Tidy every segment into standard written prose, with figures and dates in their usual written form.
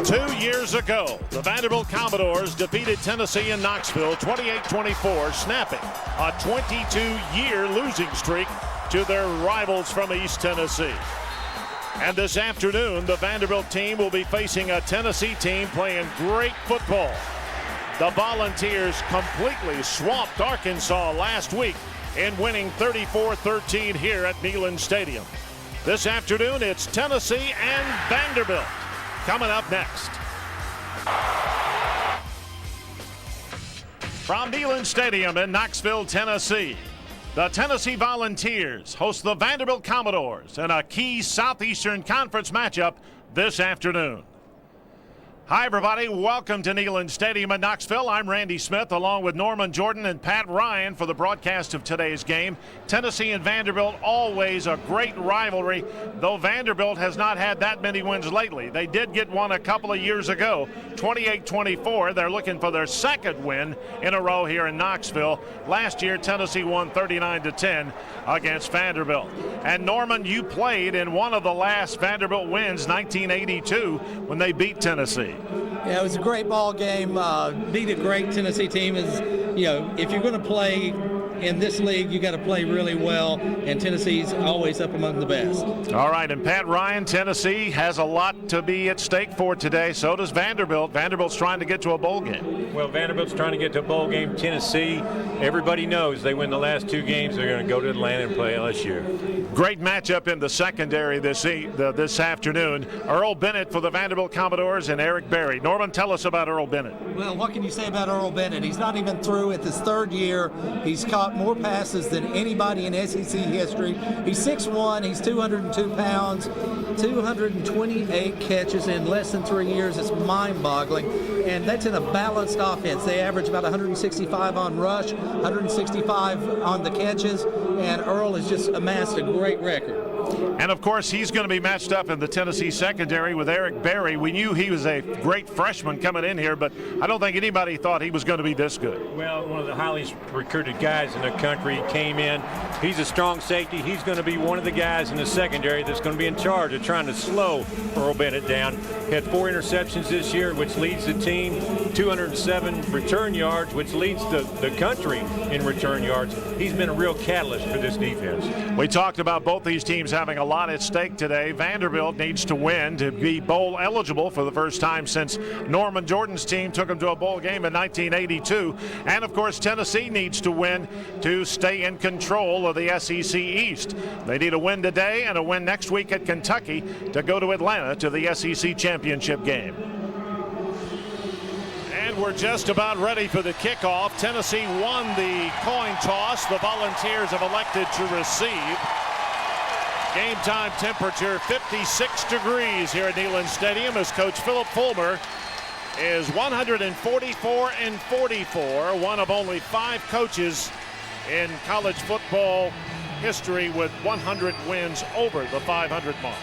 2 years ago, the Vanderbilt Commodores defeated Tennessee in Knoxville 28-24, snapping a 22-year losing streak to their rivals from East Tennessee. And this afternoon, the Vanderbilt team will be facing a Tennessee team playing great football. The Volunteers completely swamped Arkansas last week in winning 34-13 here at Neyland Stadium. This afternoon, it's Tennessee and Vanderbilt coming up next. From Neyland Stadium in Knoxville, Tennessee, the Tennessee Volunteers host the Vanderbilt Commodores in a key Southeastern Conference matchup this afternoon. Hi, everybody. Welcome to Neyland Stadium in Knoxville. I'm Randy Smith, along with Norman Jordan and Pat Ryan for the broadcast of today's game. Tennessee and Vanderbilt, always a great rivalry, though Vanderbilt has not had that many wins lately. They did get one a couple of years ago, 28-24. They're looking for their second win in a row here in Knoxville. Last year, Tennessee won 39-10 against Vanderbilt. And Norman, you played in one of the last Vanderbilt wins, 1982, when they beat Tennessee. Yeah, it was a great ball game. Beat a great Tennessee team. Is, you know, if you're going to play in this league, you got to play really well, and Tennessee's always up among the best. All right, and Pat Ryan, Tennessee has a lot to be at stake for today. So does Vanderbilt. Vanderbilt's trying to get to a bowl game. Well, Vanderbilt's trying to get to a bowl game. Tennessee, everybody knows they win the last two games. They're going to go to Atlanta and play LSU. Great matchup in the secondary this afternoon. Earl Bennett for the Vanderbilt Commodores and Eric Berry. Norman, tell us about Earl Bennett. Well, what can you say about Earl Bennett? He's not even through at his third year. He's caught more passes than anybody in SEC history. He's 6'1", he's 202 pounds, 228 catches in less than 3 years. It's mind-boggling, and that's in a balanced offense. They average about 165 on rush, 165 on the catches, and Earl has just amassed a great record. And, of course, he's going to be matched up in the Tennessee secondary with Eric Berry. We knew he was a great freshman coming in here, but I don't think anybody thought he was going to be this good. Well, one of the highly recruited guys in the country came in. He's a strong safety. He's going to be one of the guys in the secondary that's going to be in charge of trying to slow Earl Bennett down. He had 4 interceptions this year, which leads the team, 207 return yards, which leads the country in return yards. He's been a real catalyst for this defense. We talked about both these teams having a lot at stake today. Vanderbilt needs to win to be bowl eligible for the first time since Norman Jordan's team took them to a bowl game in 1982. And, of course, Tennessee needs to win to stay in control of the SEC East. They need a win today and a win next week at Kentucky to go to Atlanta to the SEC championship game. And we're just about ready for the kickoff. Tennessee won the coin toss. The Volunteers have elected to receive. Game time temperature 56 degrees here at Neyland Stadium as Coach Philip Fulmer is 144-44, one of only 5 coaches in college football history with 100 wins over the 500 mark.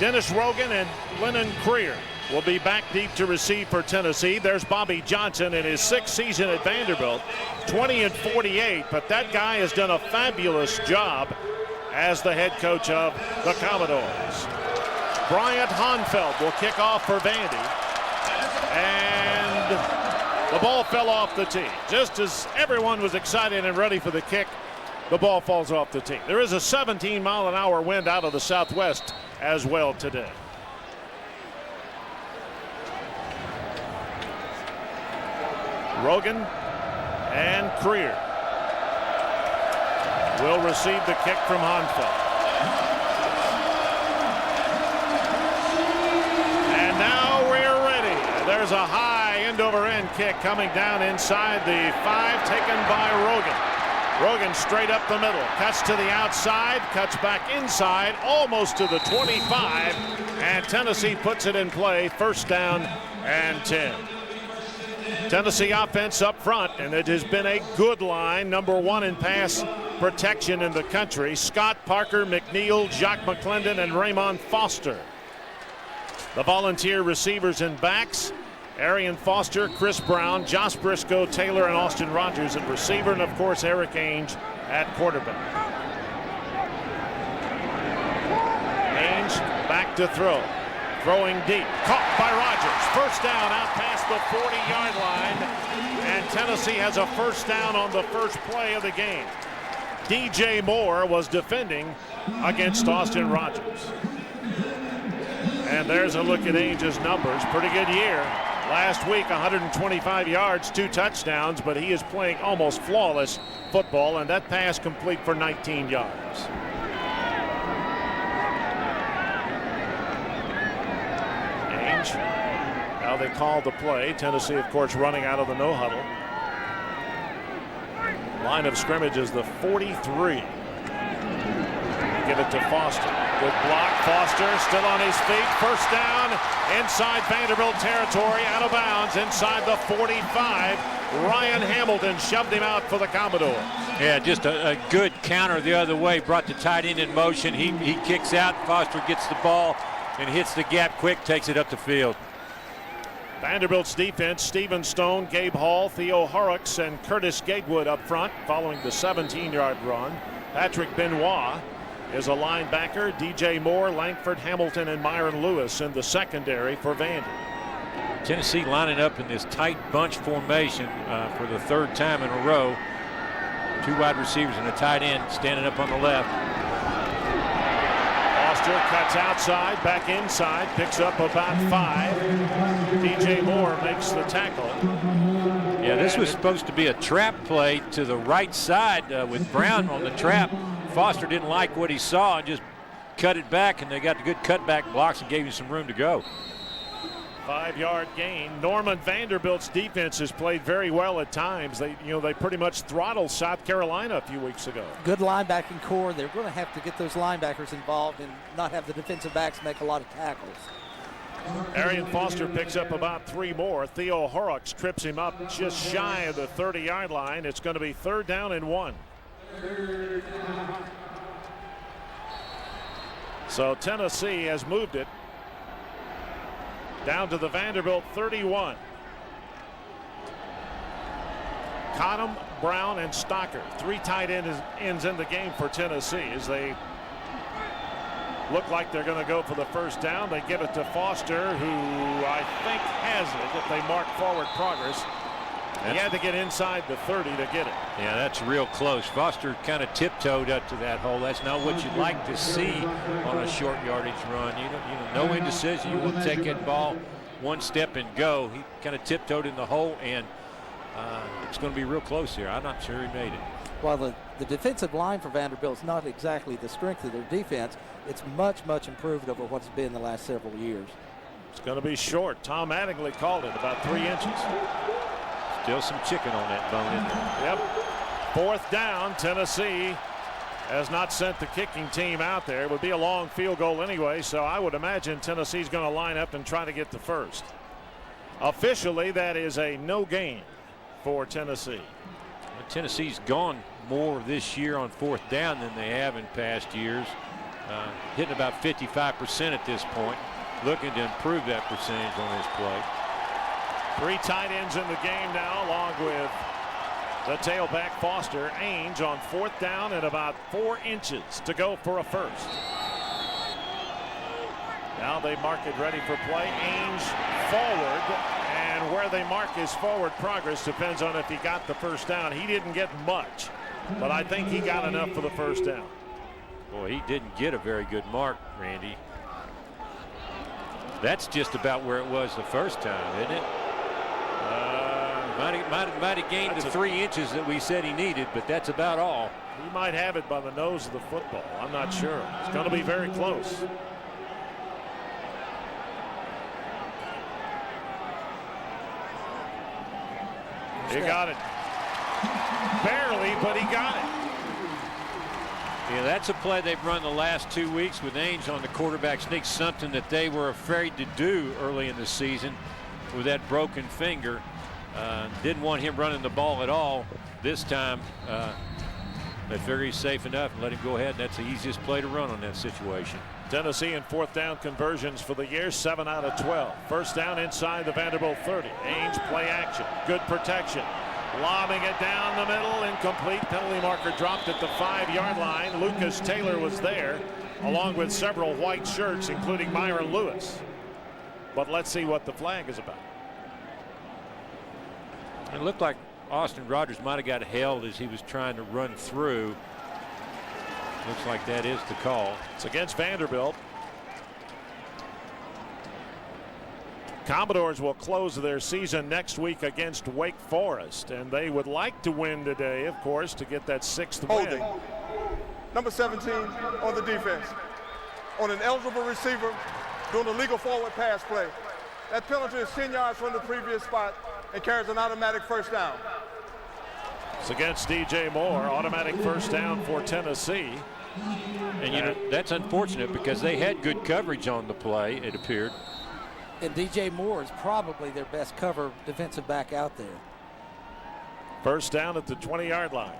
Dennis Rogan and Lennon Creer will be back deep to receive for Tennessee. There's Bobby Johnson in his 6th season at Vanderbilt, 20-48, but that guy has done a fabulous job as the head coach of the Commodores. Bryant Honfeld will kick off for Vandy. And the ball fell off the tee. Just as everyone was excited and ready for the kick, the ball falls off the tee. There is a 17-mile-an-hour wind out of the southwest as well today. Rogan and Creer will receive the kick from Honfeld. And now we're ready. There's a high end-over-end kick coming down inside the 5, taken by Rogan. Rogan straight up the middle, cuts to the outside, cuts back inside, almost to the 25, and Tennessee puts it in play, first down and 10. Tennessee offense up front, and it has been a good line, number 1 in pass protection in the country. Scott, Parker, McNeil, Jacques McClendon, and Raymond Foster. The Volunteer receivers and backs, Arian Foster, Chris Brown, Josh Briscoe, Taylor, and Austin Rogers at receiver, and of course Eric Ainge at quarterback. Ainge back to throw. Throwing deep, caught by Rogers. First down out past the 40-yard line, and Tennessee has a first down on the first play of the game. DJ Moore was defending against Austin Rogers. And there's a look at Ainge's numbers. Pretty good year. Last week, 125 yards, 2 touchdowns, but he is playing almost flawless football, and that pass complete for 19 yards. Now they call the play. Tennessee, of course, running out of the no-huddle. Line of scrimmage is the 43. Give it to Foster. Good block. Foster still on his feet. First down inside Vanderbilt territory. Out of bounds inside the 45. Ryan Hamilton shoved him out for the Commodores. Yeah, just a good counter the other way. Brought the tight end in motion. He kicks out. Foster gets the ball and hits the gap quick, takes it up the field. Vanderbilt's defense, Stephen Stone, Gabe Hall, Theo Horrocks, and Curtis Gatewood up front following the 17-yard run. Patrick Benoit is a linebacker. DJ Moore, Langford, Hamilton, and Myron Lewis in the secondary for Vandy. Tennessee lining up in this tight bunch formation for the 3rd time in a row. 2 wide receivers and a tight end standing up on the left. Foster cuts outside, back inside, picks up about 5. DJ Moore makes the tackle. Yeah, this was supposed to be a trap play to the right side with Brown on the trap. Foster didn't like what he saw and just cut it back, and they got the good cutback blocks and gave him some room to go. 5-yard gain. Norman Vanderbilt's defense has played very well at times. They pretty much throttled South Carolina a few weeks ago. Good linebacking core. They're going to have to get those linebackers involved and not have the defensive backs make a lot of tackles. Arian Foster picks up about 3 more. Theo Horrocks trips him up just shy of the 30-yard line. It's going to be 3rd down and 1. So Tennessee has moved it down to the Vanderbilt 31. Cottom, Brown, and Stocker, 3 tight ends in the game for Tennessee as they look like they're going to go for the first down. They give it to Foster, who I think has it if they mark forward progress. He had to get inside the 30 to get it. Yeah, that's real close. Foster kind of tiptoed up to that hole. That's not what you'd like to see on a short yardage run. No indecision. You want to take that ball 1 step and go. He kind of tiptoed in the hole, and it's going to be real close here. I'm not sure he made it. While the defensive line for Vanderbilt is not exactly the strength of their defense, it's much, much improved over what's been the last several years. It's going to be short. Tom Mattingly called it about 3 inches. Still some chicken on that bone in there. Yep. 4th down. Tennessee has not sent the kicking team out there. It would be a long field goal anyway, so I would imagine Tennessee's going to line up and try to get the first. Officially, that is a no gain for Tennessee. Well, Tennessee's gone more this year on 4th down than they have in past years. Hitting about 55% at this point. Looking to improve that percentage on this play. 3 tight ends in the game now, along with the tailback Foster. Ainge on 4th down and about 4 inches to go for a first. Now they mark it ready for play. Ainge forward, and where they mark his forward progress depends on if he got the first down. He didn't get much, but I think he got enough for the first down. Boy, he didn't get a very good mark, Randy. That's just about where it was the first time, isn't it? Might have gained the 3 inches that we said he needed, but that's about all. He might have it by the nose of the football. I'm not sure. It's going to be very close. He got it. Barely, but he got it. Yeah, that's a play they've run the last 2 weeks with Ainge on the quarterback sneak, something that they were afraid to do early in the season with that broken finger. Didn't want him running the ball at all. This time, they figure he's safe enough and let him go ahead. That's the easiest play to run on that situation. Tennessee in 4th down conversions for the year, 7 out of 12. First down inside the Vanderbilt 30. Ainge play action. Good protection. Lobbing it down the middle. Incomplete. Penalty marker dropped at the 5-yard line. Lucas Taylor was there, along with several white shirts, including Myron Lewis. But let's see what the flag is about. It looked like Austin Rogers might have got held as he was trying to run through. Looks like that is the call. It's against Vanderbilt. Commodores will close their season next week against Wake Forest, and they would like to win today, of course, to get that 6th win. Number 17 on the defense. On an eligible receiver doing a legal forward pass play. That penalty is 10 yards from the previous spot and carries an automatic first down. It's against DJ Moore. Automatic first down for Tennessee. And, you know, that's unfortunate because they had good coverage on the play, it appeared. And DJ Moore is probably their best cover defensive back out there. First down at the 20-yard line.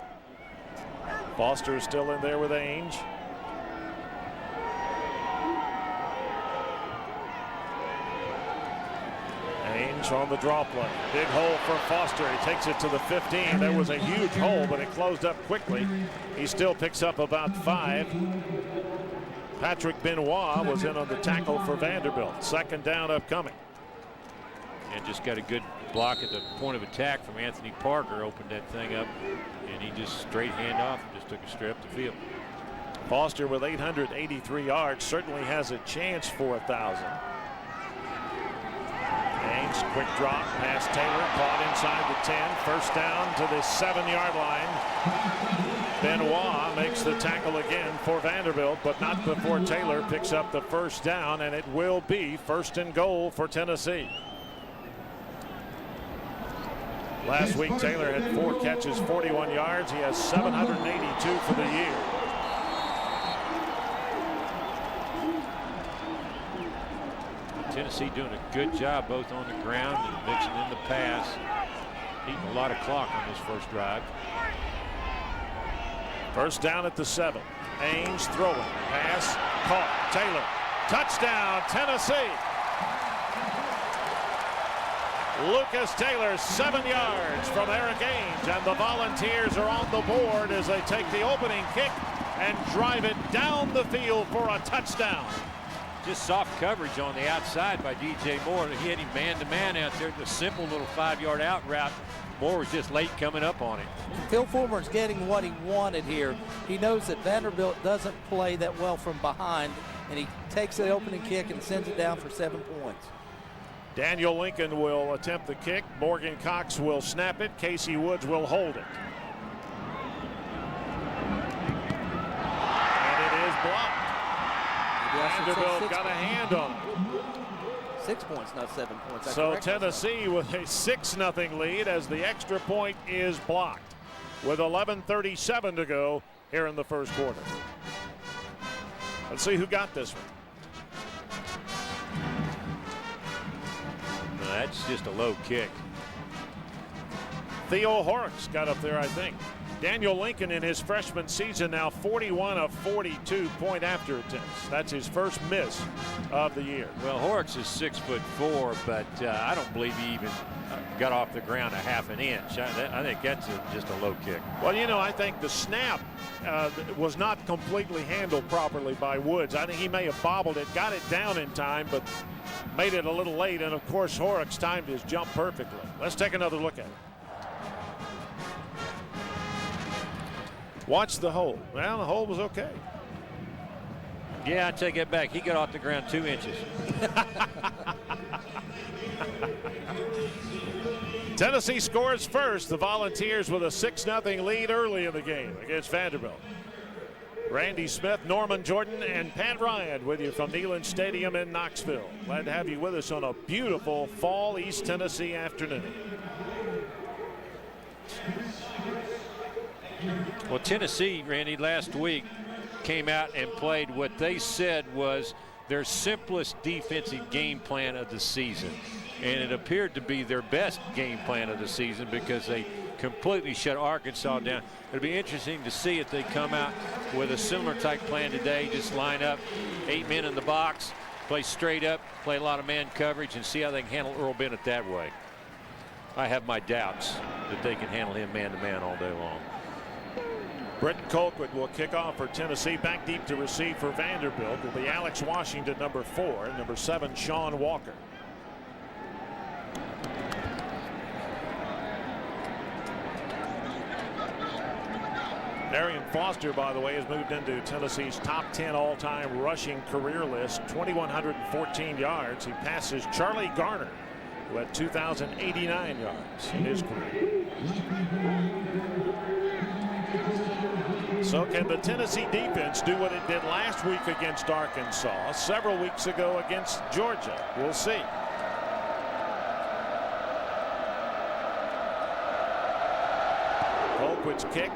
Foster is still in there with Ainge. Ainge on the draw play. Big hole for Foster. He takes it to the 15. There was a huge hole, but it closed up quickly. He still picks up about 5. Patrick Benoit was in on the tackle for Vanderbilt. Second down upcoming. And just got a good block at the point of attack from Anthony Parker. Opened that thing up, and he just straight hand off and just took it straight up the field. Foster with 883 yards certainly has a chance for 1,000. Ainge, quick drop past Taylor, caught inside the 10. First down to the 7-yard line. Benoit makes the tackle again for Vanderbilt, but not before Taylor picks up the first down, and it will be 1st and goal for Tennessee. Last week, Taylor had 4 catches, 41 yards. He has 782 for the year. Tennessee doing a good job both on the ground and mixing in the pass. Eating a lot of clock on this first drive. First down at the 7. Ainge throwing. Pass caught. Taylor. Touchdown, Tennessee. Lucas Taylor, 7 yards from Eric Ainge, and the Volunteers are on the board as they take the opening kick and drive it down the field for a touchdown. Just soft coverage on the outside by DJ Moore. He had him man-to-man out there. The simple little 5-yard out route. Moore was just late coming up on it. Phil Fulmer's getting what he wanted here. He knows that Vanderbilt doesn't play that well from behind, and he takes the opening kick and sends it down for 7 points. Daniel Lincoln will attempt the kick. Morgan Cox will snap it. Casey Woods will hold it. And it is blocked. Vanderbilt got a hand on it. 6 points, not 7 points. So Tennessee with a 6-0 lead as the extra point is blocked with 11:37 to go here in the first quarter. Let's see who got this one. No, that's just a low kick. Theo Horrocks got up there, I think. Daniel Lincoln in his freshman season now 41 of 42 point after attempts. That's his first miss of the year. Well, Horrocks is 6'4", but I don't believe he even got off the ground a half an inch. I think that's just a low kick. Well, you know, I think the snap was not completely handled properly by Woods. I think he may have bobbled it, got it down in time, but made it a little late. And of course, Horrocks timed his jump perfectly. Let's take another look at it. Watch the hole. Well, the hole was okay. Yeah, I take it back. He got off the ground 2 inches. Tennessee scores first. The Volunteers with a 6-0 lead early in the game against Vanderbilt. Randy Smith, Norman Jordan, and Pat Ryan with you from Neyland Stadium in Knoxville. Glad to have you with us on a beautiful fall East Tennessee afternoon. Well, Tennessee, Randy, last week came out and played what they said was their simplest defensive game plan of the season. And it appeared to be their best game plan of the season because they completely shut Arkansas down. It'll be interesting to see if they come out with a similar type plan today. Just line up 8 men in the box, play straight up, play a lot of man coverage, and see how they can handle Earl Bennett that way. I have my doubts that they can handle him man-to-man all day long. Britton Colquitt will kick off for Tennessee. Back deep to receive for Vanderbilt will be Alex Washington, number 4, and number 7, Sean Walker. Arian Foster, by the way, has moved into Tennessee's top 10 all-time rushing career list, 2,114 yards. He passes Charlie Garner, who had 2,089 yards in his career. So can the Tennessee defense do what it did last week against Arkansas, several weeks ago against Georgia? We'll see. Colquitt's kick,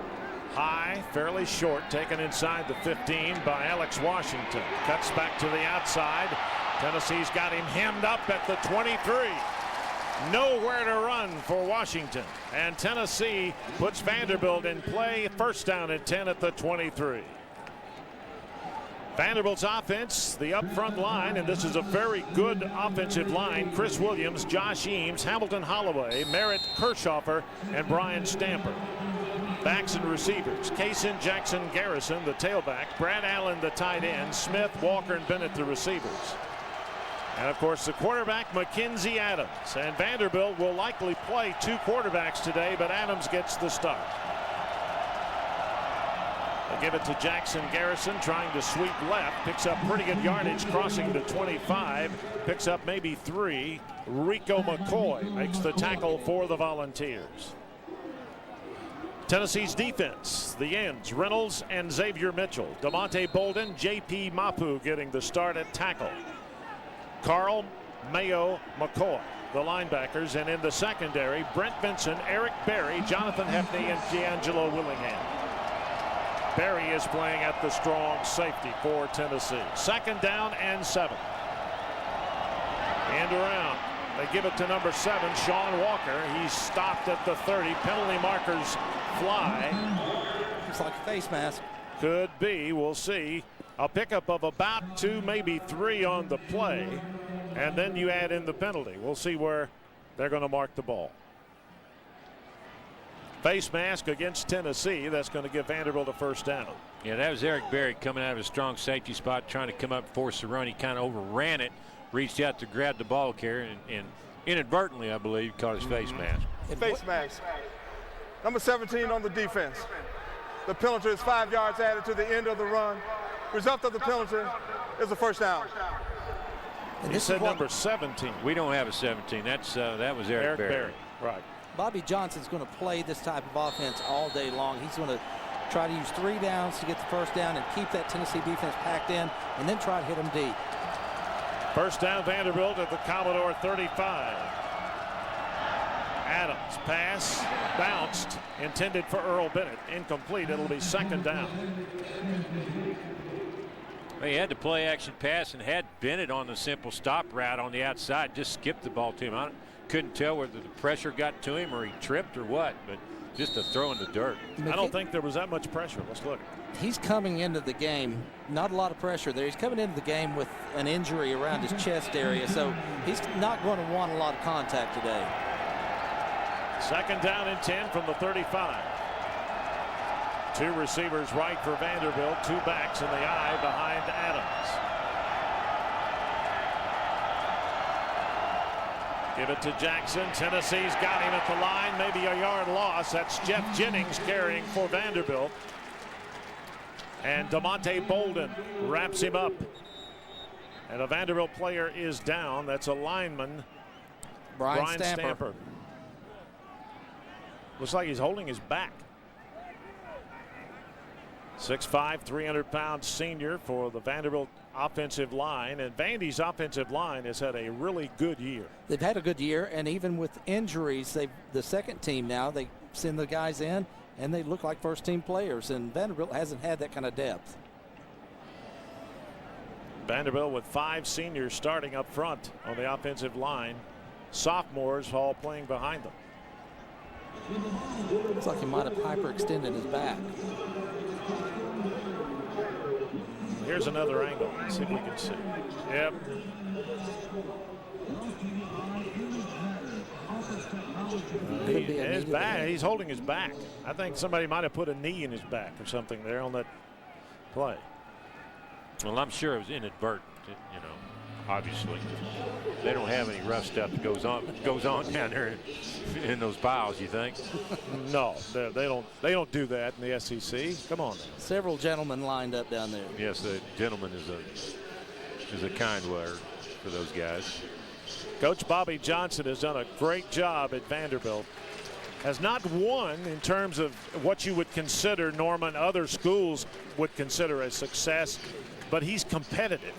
high, fairly short, taken inside the 15 by Alex Washington. Cuts back to the outside. Tennessee's got him hemmed up at the 23. Nowhere to run for Washington. And Tennessee puts Vanderbilt in play. First down and 10 at the 23. Vanderbilt's offense, the up front line, and this is a very good offensive line. Chris Williams, Josh Eames, Hamilton Holloway, Merritt Kirchhoffer, and Brian Stamper. Backs and receivers: Kaysen Jackson Garrison, the tailback; Brad Allen, the tight end; Smith, Walker, and Bennett, the receivers. And of course the quarterback, Mackenzi Adams. And Vanderbilt will likely play two quarterbacks today, but Adams gets the start. They give it to Jackson Garrison, trying to sweep left, picks up pretty good yardage, crossing the 25, picks up maybe 3. Rico McCoy makes the tackle for the Volunteers. Tennessee's defense, the ends, Reynolds and Xavier Mitchell. DeMonte Bolden, J.P. Mapu getting the start at tackle. Carl, Mayo, McCoy, the linebackers. And in the secondary, Brent Vinson, Eric Berry, Jonathan Hepney, and D'Angelo Willingham. Berry is playing at the strong safety for Tennessee. Second down and 7. And around. They give it to number 7, Sean Walker. He's stopped at the 30. Penalty markers fly. Looks like a face mask. Could be. We'll see. A pickup of about 2, maybe 3 on the play. And then you add in the penalty. We'll see where they're going to mark the ball. Face mask against Tennessee. That's going to give Vanderbilt a first down. Yeah, that was Eric Berry coming out of a strong safety spot, trying to come up and force the run. He kind of overran it, reached out to grab the ball carrier, and inadvertently, I believe, caught his face mask. Face mask. Number 17 on the defense. The penalty is 5 yards added to the end of the run. Result of the penalty is a first down. And you said number 17. We don't have a 17. That was Eric Berry. Right. Bobby Johnson's going to play this type of offense all day long. He's going to try to use 3 downs to get the first down and keep that Tennessee defense packed in, and then try to hit them deep. First down, Vanderbilt at the Commodore 35. Adams pass bounced, intended for Earl Bennett, incomplete. It'll be second down. He had the play action pass and had Bennett on the simple stop route on the outside, just skipped the ball to him. I couldn't tell whether the pressure got to him or he tripped or what, but just a throw in the dirt. I don't think there was that much pressure. Let's look. He's coming into the game, not a lot of pressure there. He's coming into the game with an injury around his chest area, so he's not going to want a lot of contact today. Second down and 10 from the 35. 2 receivers right for Vanderbilt, 2 backs in the eye behind Adams. Give it to Jackson. Tennessee's got him at the line, maybe a yard loss. That's Jeff Jennings carrying for Vanderbilt. And DeMonte Bolden wraps him up. And a Vanderbilt player is down. That's a lineman, Brian Stamper. Looks like he's holding his back. 6'5", 300-pound senior for the Vanderbilt offensive line. And Vandy's offensive line has had a really good year. They've had a good year, and even with injuries, the second team now, they send the guys in, and they look like first-team players, and Vanderbilt hasn't had that kind of depth. Vanderbilt with 5 seniors starting up front on the offensive line. Sophomores all playing behind them. Looks like he might have hyperextended his back. Here's another angle. Let's see if we can see. Yep. His back. He's holding his back. I think somebody might have put a knee in his back or something there on that play. Well, I'm sure it was inadvertent, you know. obviously. They don't have any rough stuff that goes on down there in those piles, you think? No, they don't do that in the SEC. Come on. Several gentlemen lined up down there. Yes, the gentleman is a kind word for those guys. Coach Bobby Johnson has done a great job at Vanderbilt. Has not won in terms of what you would consider, Norman, other schools would consider a success, but he's competitive.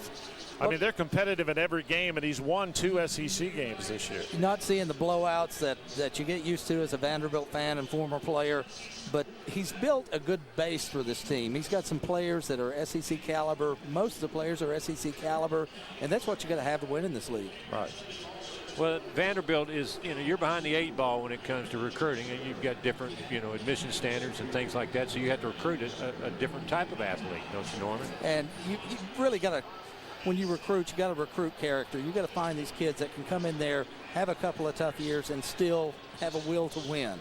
I mean, they're competitive in every game, and he's won 2 SEC games this year. Not seeing the blowouts that you get used to as a Vanderbilt fan and former player, but he's built a good base for this team. He's got some players that are SEC caliber. Most of the players are SEC caliber, and that's what you got to have to win in this league. Right. Well, Vanderbilt is, you're behind the 8 ball when it comes to recruiting, and you've got different, admission standards and things like that, so you have to recruit a different type of athlete, don't you, Norman? And you really got to, when you recruit, you got to recruit character. You got to find these kids that can come in there, have a couple of tough years, and still have a will to win.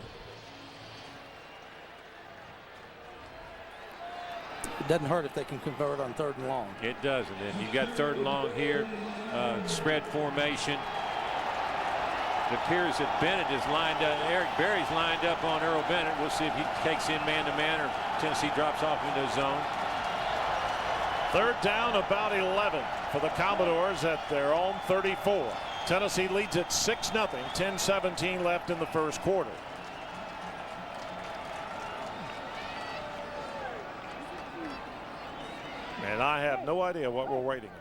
It doesn't hurt if they can convert on 3rd and long. It doesn't. And you've got 3rd and long here, spread formation. It appears that Bennett is lined up. Eric Berry's lined up on Earl Bennett. We'll see if he takes in man-to-man or Tennessee drops off into the zone. 3rd down, about 11 for the Commodores at their own 34. Tennessee leads at 6-0, 10-17 left in the first quarter. And I have no idea what we're waiting on.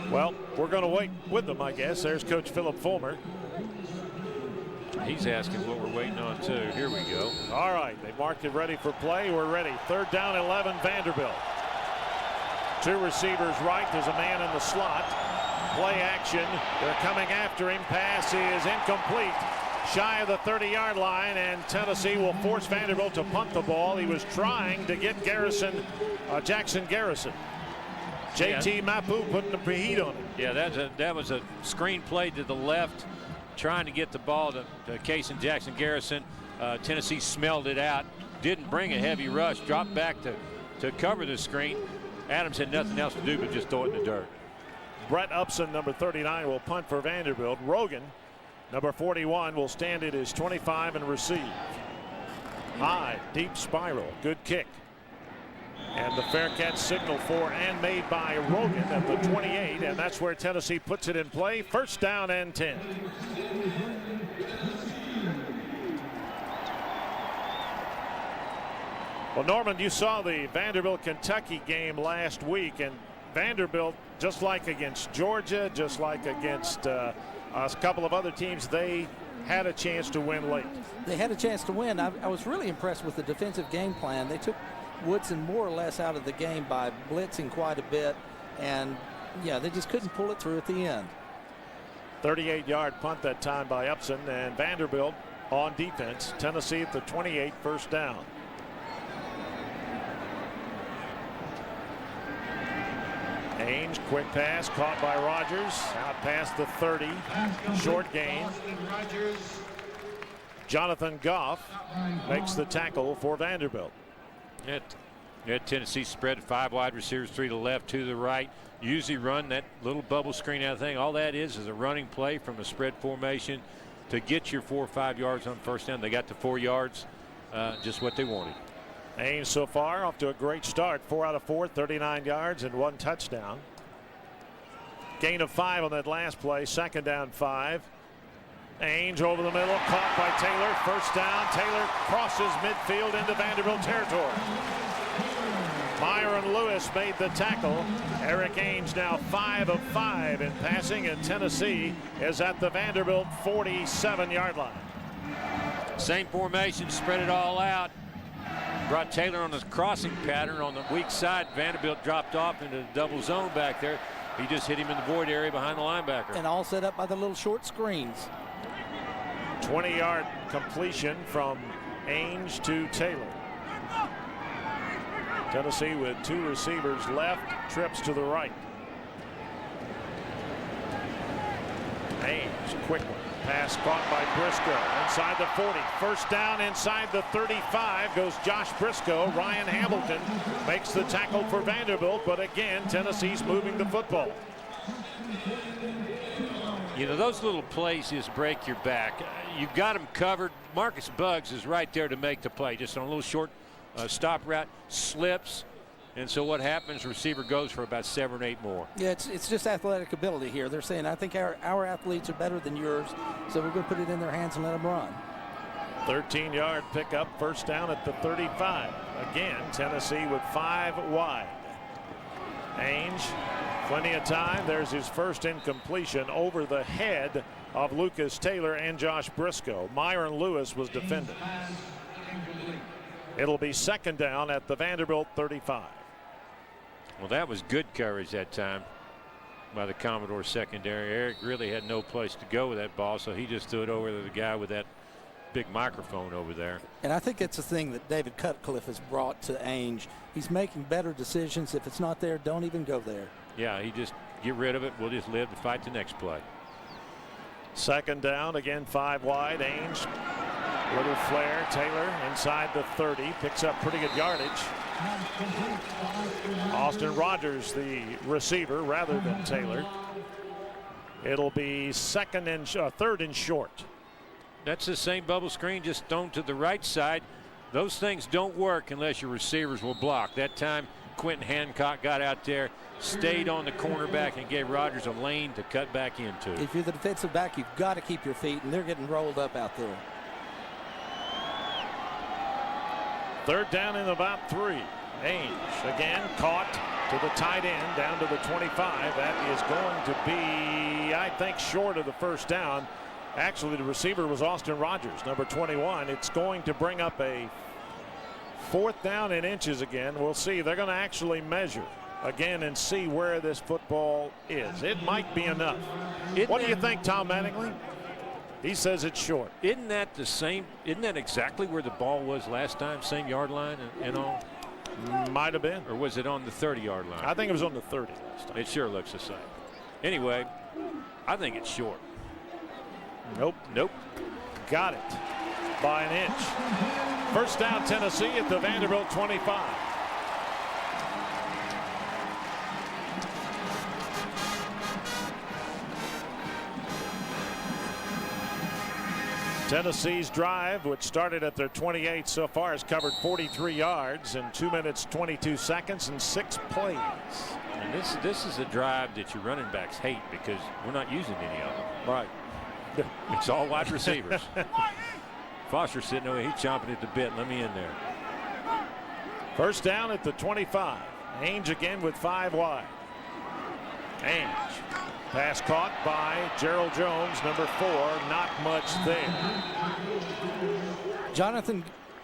Well, we're going to wait with them, I guess. There's Coach Philip Fulmer. He's asking what we're waiting on, too. Here we go. All right, they marked it ready for play. We're ready. 3rd down, 11, Vanderbilt. 2 receivers right. There's a man in the slot. Play action. They're coming after him. Pass is incomplete. Shy of the 30-yard line, and Tennessee will force Vanderbilt to punt the ball. He was trying to get Jackson Garrison. JT Mapu putting the preheat on him. Yeah, that was a screen play to the left, trying to get the ball to Cason Jackson Garrison. Tennessee smelled it out, didn't bring a heavy rush, dropped back to cover the screen. Adams had nothing else to do but just throw it in the dirt. Brett Upson, number 39, will punt for Vanderbilt. Rogan, number 41, will stand at his 25 and receive. High, deep spiral, good kick. And the fair catch signal for and made by Rogan at the 28, and that's where Tennessee puts it in play. 1st down and 10. Well, Norman, you saw the Vanderbilt-Kentucky game last week, and Vanderbilt, just like against Georgia, just like against a couple of other teams, they had a chance to win late. They had a chance to win. I was really impressed with the defensive game plan. They took Woodson more or less out of the game by blitzing quite a bit, and yeah, they just couldn't pull it through at the end. 38-yard punt that time by Upson, and Vanderbilt on defense. Tennessee at the 28, 1st down. Ainge, quick pass caught by Rogers out past the 30, short gain. Jonathan Goff makes the tackle for Vanderbilt. Tennessee spread 5 wide receivers, 3 to the left, 2 to the right. Usually run that little bubble screen out thing. All that is a running play from a spread formation to get your 4 or 5 yards on 1st down. They got the 4 yards, just what they wanted. Ainge so far off to a great start. 4 out of 4, 39 yards and 1 touchdown. Gain of 5 on that last play. 2nd down 5. Ainge over the middle, caught by Taylor. 1st down. Taylor crosses midfield into Vanderbilt territory. Myron Lewis made the tackle. Eric Ainge now 5 of 5 in passing, and Tennessee is at the Vanderbilt 47-yard line. Same formation, spread it all out. Brought Taylor on his crossing pattern on the weak side. Vanderbilt dropped off into the double zone back there. He just hit him in the void area behind the linebacker. And all set up by the little short screens. 20-yard completion from Ainge to Taylor. Tennessee with 2 receivers left, trips to the right. Ainge, quick one. Pass caught by Briscoe inside the 40. First down inside the 35 goes Josh Briscoe. Ryan Hamilton makes the tackle for Vanderbilt, but again, Tennessee's moving the football. You know, those little plays just break your back. You've got them covered. Marcus Buggs is right there to make the play. Just on a little short stop route, slips. And so what happens, receiver goes for about 7 or 8 more. Yeah, it's just athletic ability here. They're saying, I think our athletes are better than yours, so we're going to put it in their hands and let them run. 13-yard pickup, first down at the 35. Again, Tennessee with 5 wide. Ainge, plenty of time. There's his first incompletion over the head of Lucas Taylor and Josh Briscoe. Myron Lewis was defended. It'll be second down at the Vanderbilt 35. Well, that was good coverage that time by the Commodore secondary. Eric really had no place to go with that ball, so he just threw it over to the guy with that big microphone over there. And I think it's a thing that David Cutcliffe has brought to Ainge. He's making better decisions. If it's not there, don't even go there. Yeah, he just get rid of it. We'll just live to fight the next play. Second down, again 5 wide. Ainge, little flare. Taylor inside the 30, picks up pretty good yardage. Austin Rogers, the receiver, rather than Taylor. It'll be third and short. That's the same bubble screen, just thrown to the right side. Those things don't work unless your receivers will block. That time, Quentin Hancock got out there, stayed on the cornerback, and gave Rogers a lane to cut back into. If you're the defensive back, you've got to keep your feet, and they're getting rolled up out there. Third down in about 3. Ainge again caught to the tight end down to the 25. That is going to be, I think, short of the first down. Actually, the receiver was Austin Rogers, number 21. It's going to bring up a 4th down in inches again. We'll see. They're going to actually measure again and see where this football is. It might be enough. What do you think, Tom Mattingly? He says it's short. Isn't that the same? Isn't that exactly where the ball was last time? Same yard line and all? Might have been. Or was it on the 30-yard line? I think it was on the 30 last time. It sure looks the same. Anyway, I think it's short. Nope. Got it by an inch. First down, Tennessee at the Vanderbilt 25. Tennessee's drive, which started at their 28 so far, has covered 43 yards in 2 minutes 22 seconds and 6 plays. And this is a drive that your running backs hate because we're not using any of them. Right. It's all wide receivers. Foster's sitting over, he's chomping at the bit. Let me in there. First down at the 25. Ainge again with 5 wide. Ainge. Pass caught by Gerald Jones, number 4. Not much there. Jonathan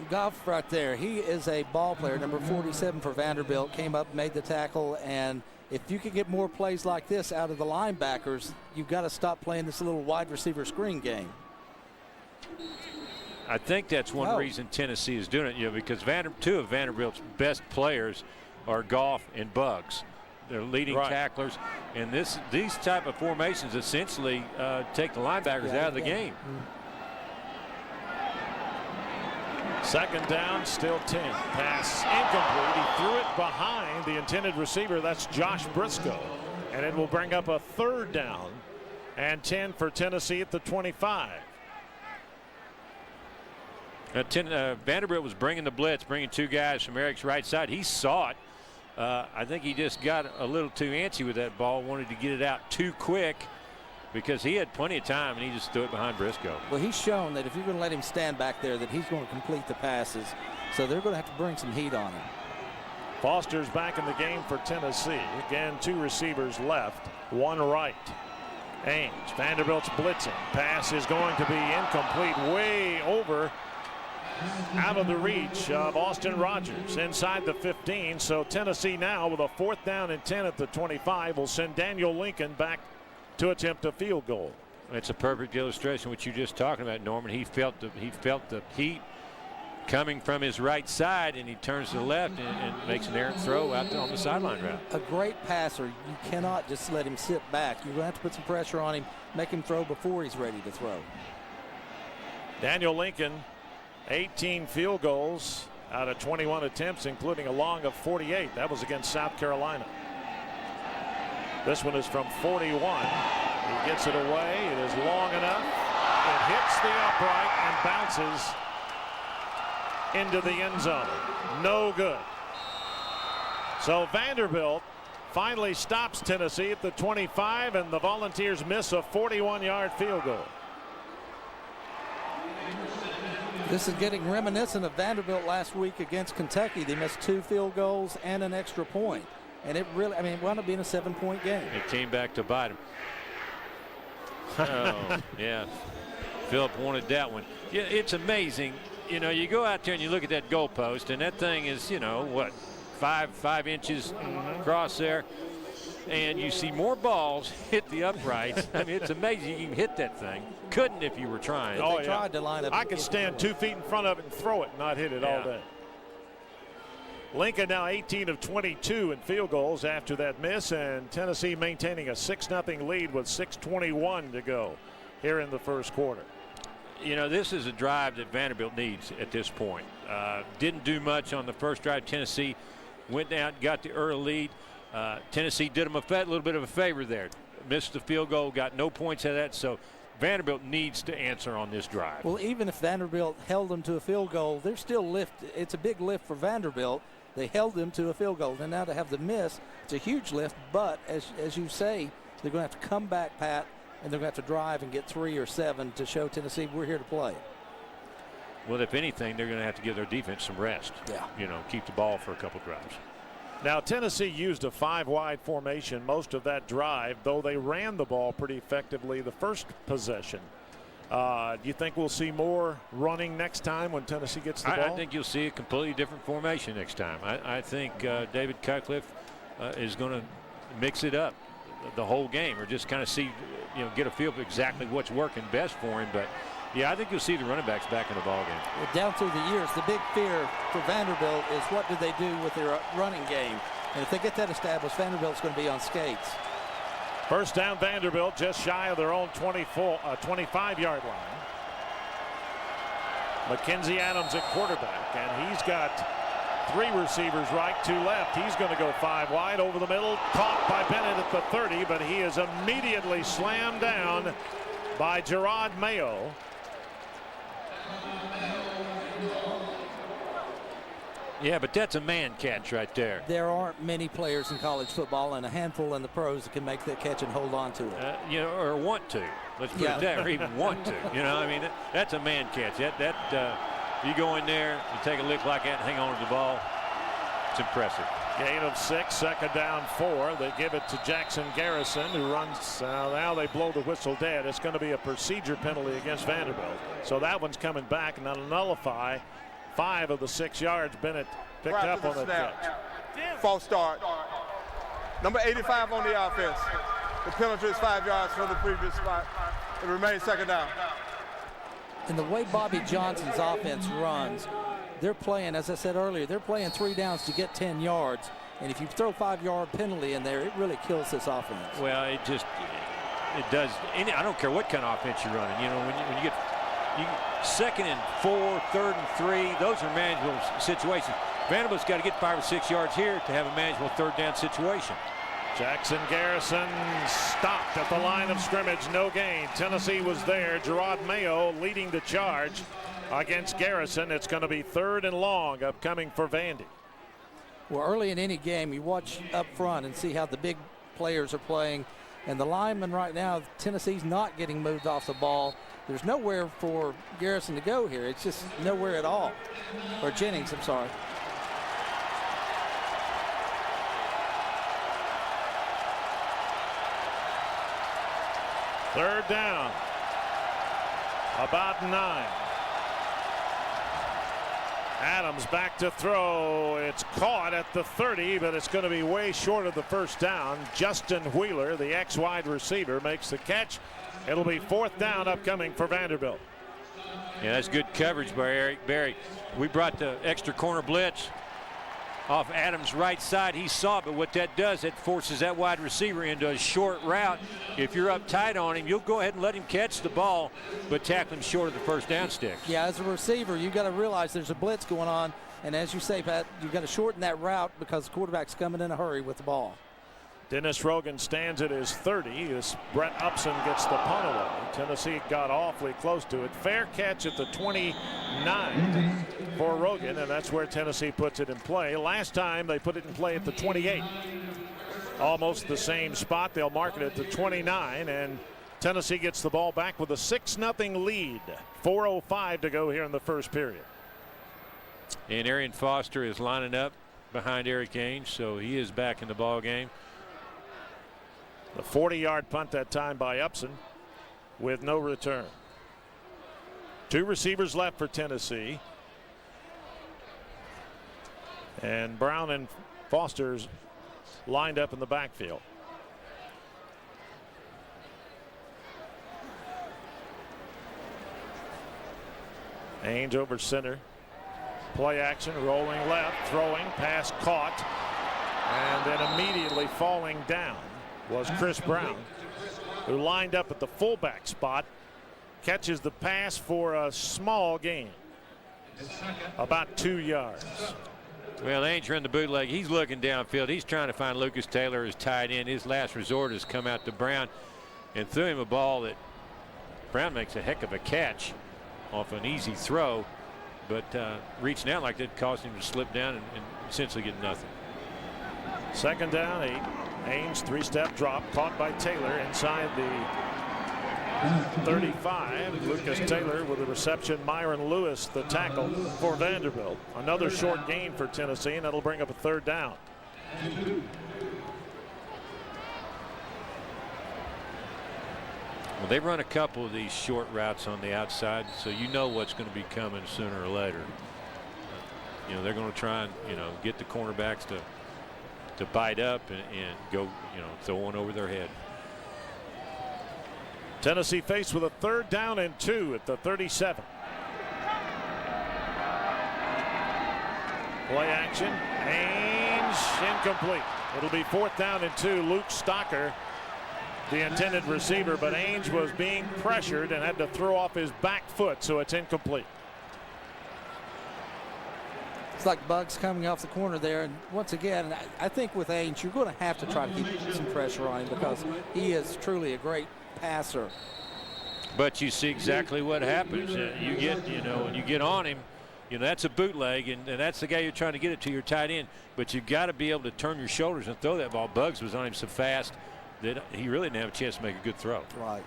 Goff right there. He is a ball player, number 47 for Vanderbilt. Came up, made the tackle, and if you can get more plays like this out of the linebackers, you've got to stop playing this little wide receiver screen game. I think that's one reason Tennessee is doing it, because 2 of Vanderbilt's best players are Goff and Buggs. They're leading tacklers, and these type of formations essentially take the linebackers out of the game. Second down, still 10. Pass incomplete. He threw it behind the intended receiver. That's Josh Briscoe, and it will bring up a 3rd down and 10 for Tennessee at the 25. Vanderbilt was bringing the blitz, bringing 2 guys from Eric's right side. He saw it. I think he just got a little too antsy with that ball, wanted to get it out too quick because he had plenty of time, and he just threw it behind Briscoe. Well, he's shown that if you're going to let him stand back there, that he's going to complete the passes. So they're going to have to bring some heat on him. Foster's back in the game for Tennessee. Again, 2 receivers left, 1 right. Ainge, Vanderbilt's blitzing. Pass is going to be incomplete, way over, out of the reach of Austin Rogers inside the 15. So Tennessee now with a 4th down and 10 at the 25 will send Daniel Lincoln back to attempt a field goal. It's a perfect illustration of what you're just talking about, Norman. He felt the heat coming from his right side, and he turns to the left and makes an errant throw out on the sideline route. A great passer. You cannot just let him sit back. You're going to have to put some pressure on him, make him throw before he's ready to throw. Daniel Lincoln, 18 field goals out of 21 attempts, including a long of 48. That was against South Carolina. This one is from 41. He gets it away. It is long enough. It hits the upright and bounces into the end zone. No good. So Vanderbilt finally stops Tennessee at the 25, and the Volunteers miss a 41-yard field goal. This is getting reminiscent of Vanderbilt last week against Kentucky. They missed 2 field goals and an extra point. And it really, it wound up being a 7-point game. It came back to bite him. Oh, yeah. Philip wanted that one. Yeah, it's amazing. You know, you go out there and you look at that goalpost, and that thing is, you know, what, 5 inches across there. And you see more balls hit the uprights. I mean, it's amazing you can hit that thing. Couldn't if you were trying. Oh, they tried to line up. I could stand 2 feet in front of it and throw it and not hit it all day. Lincoln now 18 of 22 in field goals after that miss, and Tennessee maintaining a 6-0 lead with 6:21 to go here in the first quarter. You know, this is a drive that Vanderbilt needs at this point. Didn't do much on the first drive. Tennessee went down, got the early lead. Tennessee did them a little bit of a favor there. Missed the field goal, got no points out of that. So Vanderbilt needs to answer on this drive. Well, even if Vanderbilt held them to a field goal, they're still lift. It's a big lift for Vanderbilt. They held them to a field goal, and now to have the miss, it's a huge lift. But as you say, they're going to have to come back, Pat, and they're going to have to drive and get 3 or 7 to show Tennessee we're here to play. Well, if anything, they're going to have to give their defense some rest. Yeah. You know, keep the ball for a couple drives. Now, Tennessee used a 5-wide formation most of that drive, though they ran the ball pretty effectively the first possession. Do you think we'll see more running next time when Tennessee gets the ball? I think you'll see a completely different formation next time. I think David Cutcliffe is going to mix it up the whole game, or just kind of see, you know, get a feel of exactly what's working best for him. But yeah, I think you'll see the running backs back in the ball game. Well, down through the years, the big fear for Vanderbilt is what do they do with their running game? And if they get that established, Vanderbilt's going to be on skates. First down, Vanderbilt just shy of their own 25-yard line. Mackenzi Adams at quarterback, and he's got 3 receivers right, 2 left. He's going to go 5 wide over the middle, caught by Bennett at the 30, but he is immediately slammed down by Gerard Mayo. Yeah, but that's a man catch right there. There aren't many players in college football, and a handful in the pros that can make that catch and hold on to it. You know, or want to. Let's put it there, or even want to. You know, I mean, that's a man catch. You go in there, you take a lick like that, and hang on to the ball. It's impressive. Gain of 6, second down 4. They give it to Jackson Garrison, who runs. Now they blow the whistle dead. It's going to be a procedure penalty against Vanderbilt. So that one's coming back, and that'll nullify 5 of the 6 yards Bennett picked up on the catch. False start. Number 85 on the offense. The penalty is 5 yards from the previous spot. It remains second down. And the way Bobby Johnson's offense runs, they're playing, as I said earlier, they're playing 3 downs to get 10 yards. And if you throw a 5-yard penalty in there, it really kills this offense. Well, it does. I don't care what kind of offense you're running. You know, when you get second and 4, third and 3, those are manageable situations. Vanderbilt's got to get 5 or 6 yards here to have a manageable third down situation. Jackson Garrison stopped at the line of scrimmage, no gain. Tennessee was there. Gerard Mayo leading the charge against Garrison. It's going to be 3rd and long upcoming for Vandy. Well, early in any game, you watch up front and see how the big players are playing. And the linemen right now, Tennessee's not getting moved off the ball. There's nowhere for Garrison to go here. It's just nowhere at all. Or Jennings, I'm sorry. Third down. About 9. Adams back to throw. It's caught at the 30, but it's going to be way short of the first down. Justin Wheeler, the ex-wide receiver, makes the catch. It'll be 4th down upcoming for Vanderbilt. Yeah, that's good coverage by Eric Berry. We brought the extra corner blitz off Adams' right side. He saw it, but what that does, it forces that wide receiver into a short route. If you're up tight on him, you'll go ahead and let him catch the ball, but tackle him short of the first down sticks. Yeah, as a receiver, you've got to realize there's a blitz going on, and as you say, Pat, you've got to shorten that route because the quarterback's coming in a hurry with the ball. Dennis Rogan stands at his 30 as Brett Upson gets the punt away. Tennessee got awfully close to it. Fair catch at the 29 for Rogan, and that's where Tennessee puts it in play. Last time they put it in play at the 28. Almost the same spot. They'll mark it at the 29, and Tennessee gets the ball back with a 6-0 lead. 4:05 to go here in the first period. And Arian Foster is lining up behind Eric Ainge, so he is back in the ball game. The 40-yard punt that time by Upson with no return. 2 receivers left for Tennessee. And Brown and Foster's lined up in the backfield. Ainge over center. Play action, rolling left, throwing, pass caught, and then immediately falling down was Chris Brown, who lined up at the fullback spot, catches the pass for a small gain, about 2 yards. Well, Ainge ran the bootleg. He's looking downfield. He's trying to find Lucas Taylor as tight end. His last resort has come out to Brown and threw him a ball that Brown makes a heck of a catch off an easy throw, but reaching out like that caused him to slip down and essentially get nothing. 2nd down, 8. Ainge 3-step drop caught by Taylor inside the 35. Lucas Taylor with the reception. Myron Lewis the tackle for Vanderbilt. Another short gain for Tennessee, and that'll bring up a 3rd down. Well, they run a couple of these short routes on the outside, so you know what's going to be coming sooner or later. You know, they're going to try and, you know, get the cornerbacks to bite up and go, you know, throw one over their head. Tennessee faced with a 3rd down and 2 at the 37. Play action. Ainge incomplete. It'll be 4th down and 2. Luke Stocker, the intended receiver, but Ainge was being pressured and had to throw off his back foot, so it's incomplete. It's like bugs coming off the corner there, and once again, I think with Ainge, you're going to have to try to keep some pressure on him because he is truly a great passer. But you see exactly what happens. You get, you know, when you get on him, you know, that's a bootleg, and that's the guy you're trying to get it to, your tight end. But you've got to be able to turn your shoulders and throw that ball. Bugs was on him so fast that he really didn't have a chance to make a good throw. Right.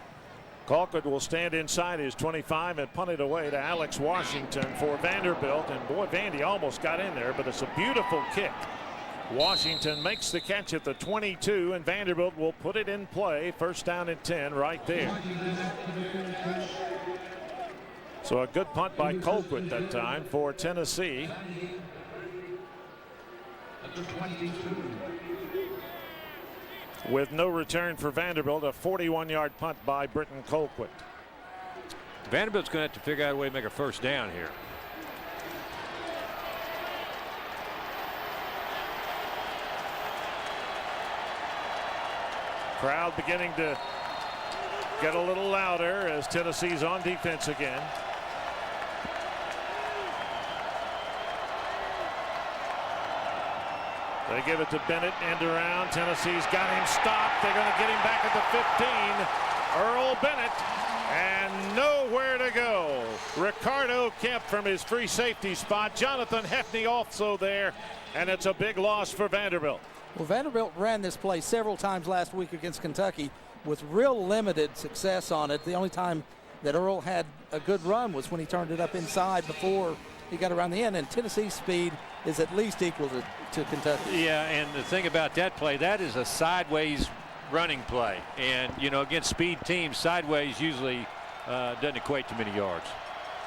Colquitt will stand inside his 25 and punt it away to Alex Washington for Vanderbilt. And boy, Vandy almost got in there, but it's a beautiful kick. Washington makes the catch at the 22, and Vanderbilt will put it in play. 1st down and 10 right there. So a good punt by Colquitt that time for Tennessee. With no return for Vanderbilt, a 41-yard punt by Britton Colquitt. Vanderbilt's going to have to figure out a way to make a 1st down here. Crowd beginning to get a little louder as Tennessee's on defense again. They give it to Bennett, end around. Tennessee's got him stopped. They're going to get him back at the 15. Earl Bennett, and nowhere to go. Ricardo Kemp from his free safety spot. Jonathan Hefney also there, and it's a big loss for Vanderbilt. Well, Vanderbilt ran this play several times last week against Kentucky with real limited success on it. The only time that Earl had a good run was when he turned it up inside before he got around the end, and Tennessee's speed is at least equal to Kentucky. Yeah, and the thing about that play, that is a sideways running play. And, you know, against speed teams, sideways usually doesn't equate to many yards.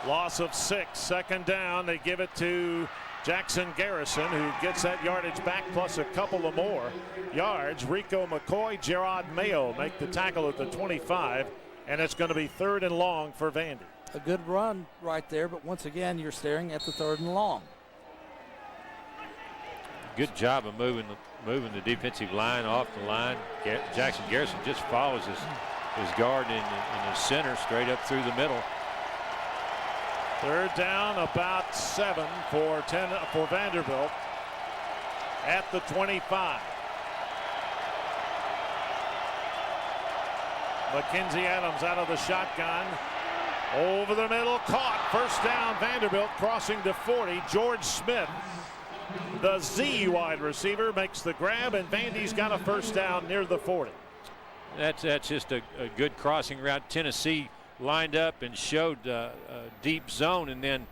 Loss of 6, 2nd down. They give it to Jackson Garrison, who gets that yardage back plus a couple of more yards. Rico McCoy, Gerard Mayo make the tackle at the 25, and it's going to be 3rd and long for Vandy. a good run right there, but once again, you're staring at the 3rd and long. Good job of moving the defensive line off the line. Jackson Garrison just follows his guard in the center straight up through the middle. 3rd down, about 7 for Vanderbilt at the 25. Mackenzi Adams out of the shotgun. Over the middle, caught. 1st down, Vanderbilt crossing to 40. George Smith, the Z wide receiver, makes the grab, and Vandy's got a 1st down near the 40. That's just a good crossing route. Tennessee lined up and showed a deep zone, and then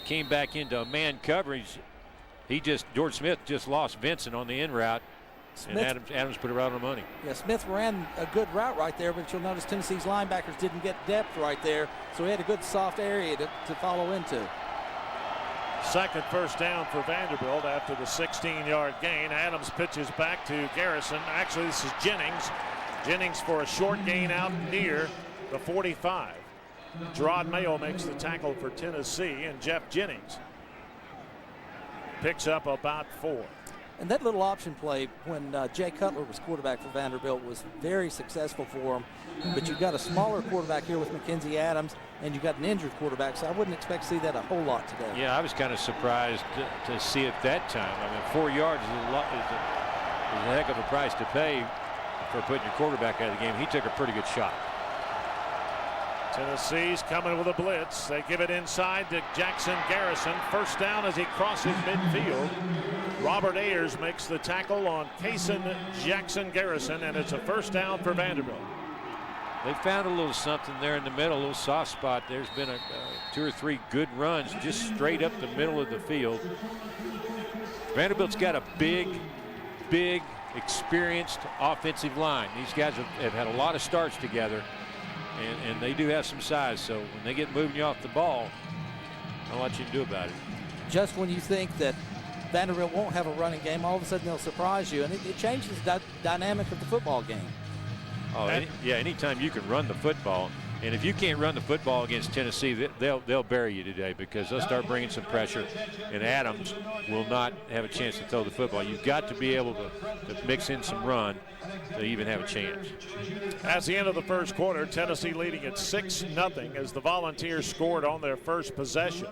came back into a man coverage. George Smith just lost Vincent on the in route. Smith, and Adams put it right on the money. Yeah, Smith ran a good route right there, but you'll notice Tennessee's linebackers didn't get depth right there, so he had a good soft area to follow into. 2nd 1st down for Vanderbilt after the 16-yard gain. Adams pitches back to Garrison. Actually, this is Jennings. Jennings for a short gain out near the 45. Gerard Mayo makes the tackle for Tennessee, and Jeff Jennings picks up about 4. And that little option play when Jay Cutler was quarterback for Vanderbilt was very successful for him. But you've got a smaller quarterback here with Mackenzi Adams, and you've got an injured quarterback, so I wouldn't expect to see that a whole lot today. Yeah, I was kind of surprised to see it that time. I mean, 4 yards is a heck of a price to pay for putting your quarterback out of the game. He took a pretty good shot. Tennessee's coming with a blitz. They give it inside to Jackson Garrison. 1st down as he crosses midfield. Robert Ayers makes the tackle on Kason Jackson Garrison, and it's a 1st down for Vanderbilt. They found a little something there in the middle, a little soft spot. There's been 2 or 3 good runs just straight up the middle of the field. Vanderbilt's got a big, experienced offensive line. These guys have had a lot of starts together, and they do have some size. So when they get moving you off the ball, I don't know what you can do about it. Just when you think that Vanderbilt won't have a running game, all of a sudden they'll surprise you, and it changes the dynamic of the football game. Oh, anytime you can run the football, and if you can't run the football against Tennessee, they'll bury you today, because they'll start bringing some pressure, and Adams will not have a chance to throw the football. You've got to be able to mix in some run to even have a chance. As the end of the 1st quarter, Tennessee leading at 6-0 as the Volunteers scored on their 1st possession.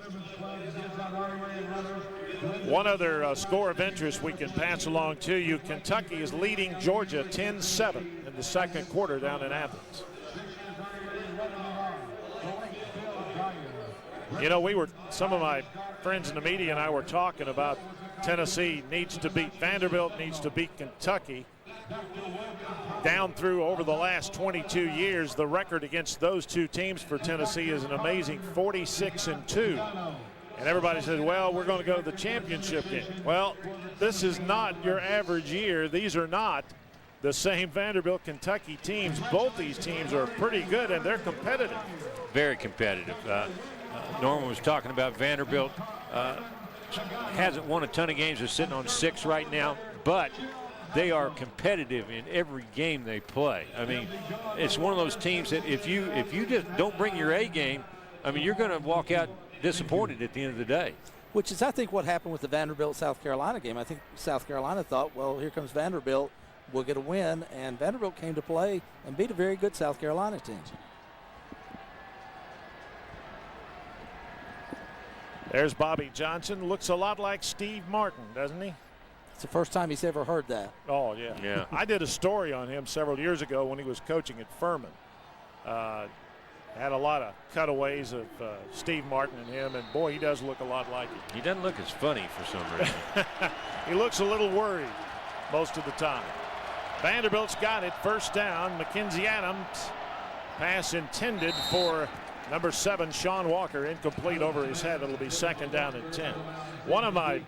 One other score of interest we can pass along to you. Kentucky is leading Georgia 10-7 in the 2nd quarter down in Athens. You know, some of my friends in the media and I were talking about Tennessee needs to beat Vanderbilt, needs to beat Kentucky. Down through over the last 22 years, the record against those 2 teams for Tennessee is an amazing 46-2. And everybody says, well, we're going to go to the championship game. Well, this is not your average year. These are not the same Vanderbilt Kentucky teams. Both these teams are pretty good, and they're competitive. Very competitive. Norman was talking about Vanderbilt hasn't won a ton of games. They're sitting on 6 right now, but they are competitive in every game they play. I mean, it's one of those teams that if you just don't bring your A game, I mean, you're going to walk out disappointed at the end of the day. Which is, I think, what happened with the Vanderbilt-South Carolina game. I think South Carolina thought, well, here comes Vanderbilt, we'll get a win, and Vanderbilt came to play and beat a very good South Carolina team. There's Bobby Johnson. Looks a lot like Steve Martin, doesn't he? It's the first time he's ever heard that. Oh, yeah. Yeah. I did a story on him several years ago when he was coaching at Furman. Had a lot of cutaways of Steve Martin and him, and boy, he does look a lot like him. He doesn't look as funny for some reason. He looks a little worried most of the time. Vanderbilt's got it, 1st down. Mackenzi Adams, pass intended for number 7, Sean Walker, incomplete over his head. It'll be 2nd down and 10. One of my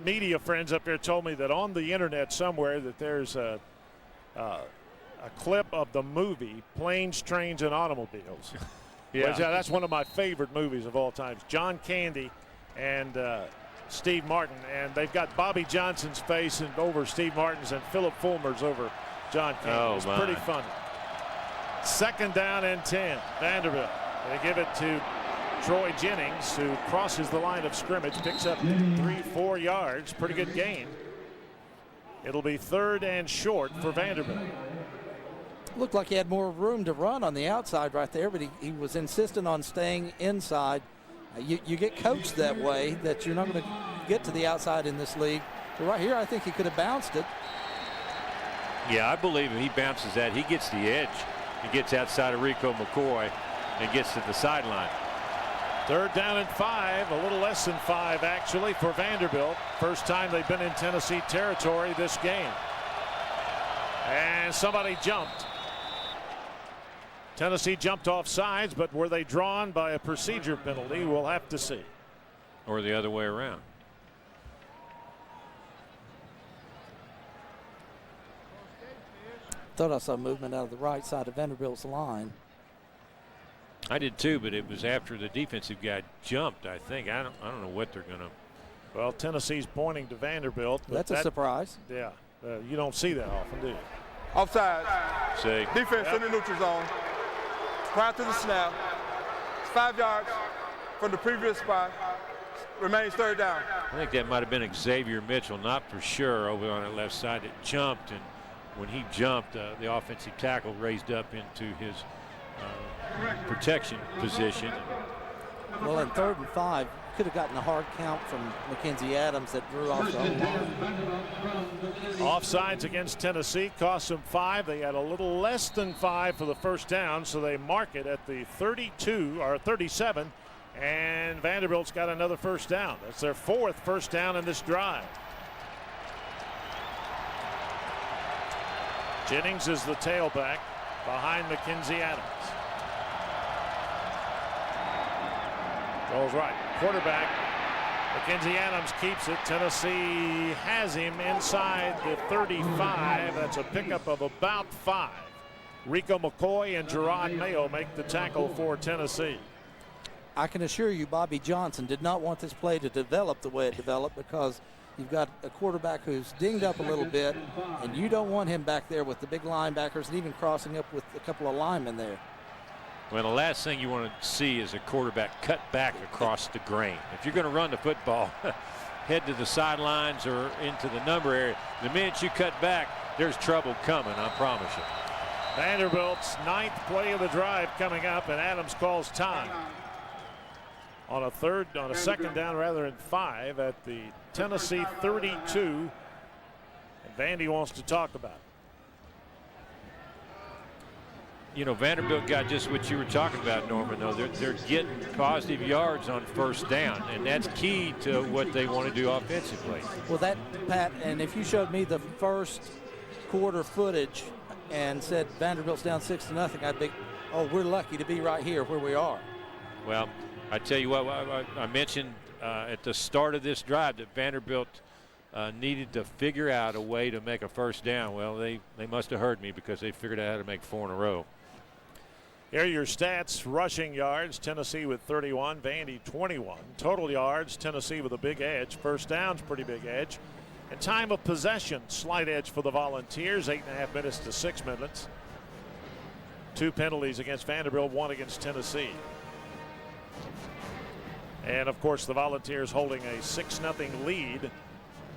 media friends up there told me that on the internet somewhere that there's a clip of the movie Planes, Trains, and Automobiles. Yeah. That's one of my favorite movies of all time. John Candy and Steve Martin, and they've got Bobby Johnson's face and over Steve Martin's, and Philip Fulmer's over John Candy. Oh, it's my. pretty funny. 2nd down and 10, Vanderbilt. They give it to Troy Jennings, who crosses the line of scrimmage, picks up 3-4 yards. Pretty good gain. It'll be 3rd and short for Vanderbilt. Looked like he had more room to run on the outside right there, but he was insistent on staying inside. You get coached that way, that you're not going to get to the outside in this league. But right here, I think he could have bounced it. Yeah, I believe if he bounces that, he gets the edge. He gets outside of Rico McCoy and gets to the sideline. 3rd down and 5, a little less than 5 actually for Vanderbilt. First time they've been in Tennessee territory this game. And somebody jumped. Tennessee jumped off sides, but were they drawn by a procedure penalty? We'll have to see. Or the other way around. Thought I saw movement out of the right side of Vanderbilt's line. I did too, but it was after the defensive guy jumped, I think. I don't know what they're going to. Well, Tennessee's pointing to Vanderbilt. That's a surprise. Yeah, you don't see that often, do you? Offside. See. Defense in the neutral zone. Prior to the snap. It's 5 yards from the previous spot. Remains 3rd down. I think that might have been Xavier Mitchell, not for sure, over on the left side that jumped. And when he jumped, the offensive tackle raised up into his protection position. Well, in 3rd and 5, could have gotten a hard count from Mackenzi Adams that drew off the line. Offsides against Tennessee cost them 5. They had a little less than 5 for the first down, so they mark it at the 32 or 37. And Vanderbilt's got another first down. That's their 4th first down in this drive. Jennings is the tailback behind Mackenzi Adams. Goes right. Quarterback. Mackenzi Adams keeps it. Tennessee has him inside the 35. That's a pickup of about 5. Rico McCoy and Gerard Mayo make the tackle for Tennessee. I can assure you Bobby Johnson did not want this play to develop the way it developed, because you've got a quarterback who's dinged up a little bit, and you don't want him back there with the big linebackers and even crossing up with a couple of linemen there. Well, the last thing you want to see is a quarterback cut back across the grain. If you're going to run the football, head to the sidelines or into the number area. The minute you cut back, there's trouble coming, I promise you. Vanderbilt's 9th play of the drive coming up, and Adams calls time. On a 2nd down rather than 5 at the Tennessee 32. And Vandy wants to talk about it. You know, Vanderbilt got just what you were talking about, Norman, though. They're getting positive yards on first down, and that's key to what they want to do offensively. Well, that, Pat, and if you showed me the first quarter footage and said Vanderbilt's down 6-0, I'd be, oh, we're lucky to be right here where we are. Well, I tell you what, I mentioned at the start of this drive that Vanderbilt needed to figure out a way to make a first down. Well, they must have heard me, because they figured out how to make 4 in a row. Here are your stats. Rushing yards, Tennessee with 31, Vandy 21. Total yards, Tennessee with a big edge. First downs, pretty big edge. And time of possession, slight edge for the Volunteers, 8.5 minutes to 6 minutes. 2 penalties against Vanderbilt, 1 against Tennessee. And of course, the Volunteers holding a 6-0 lead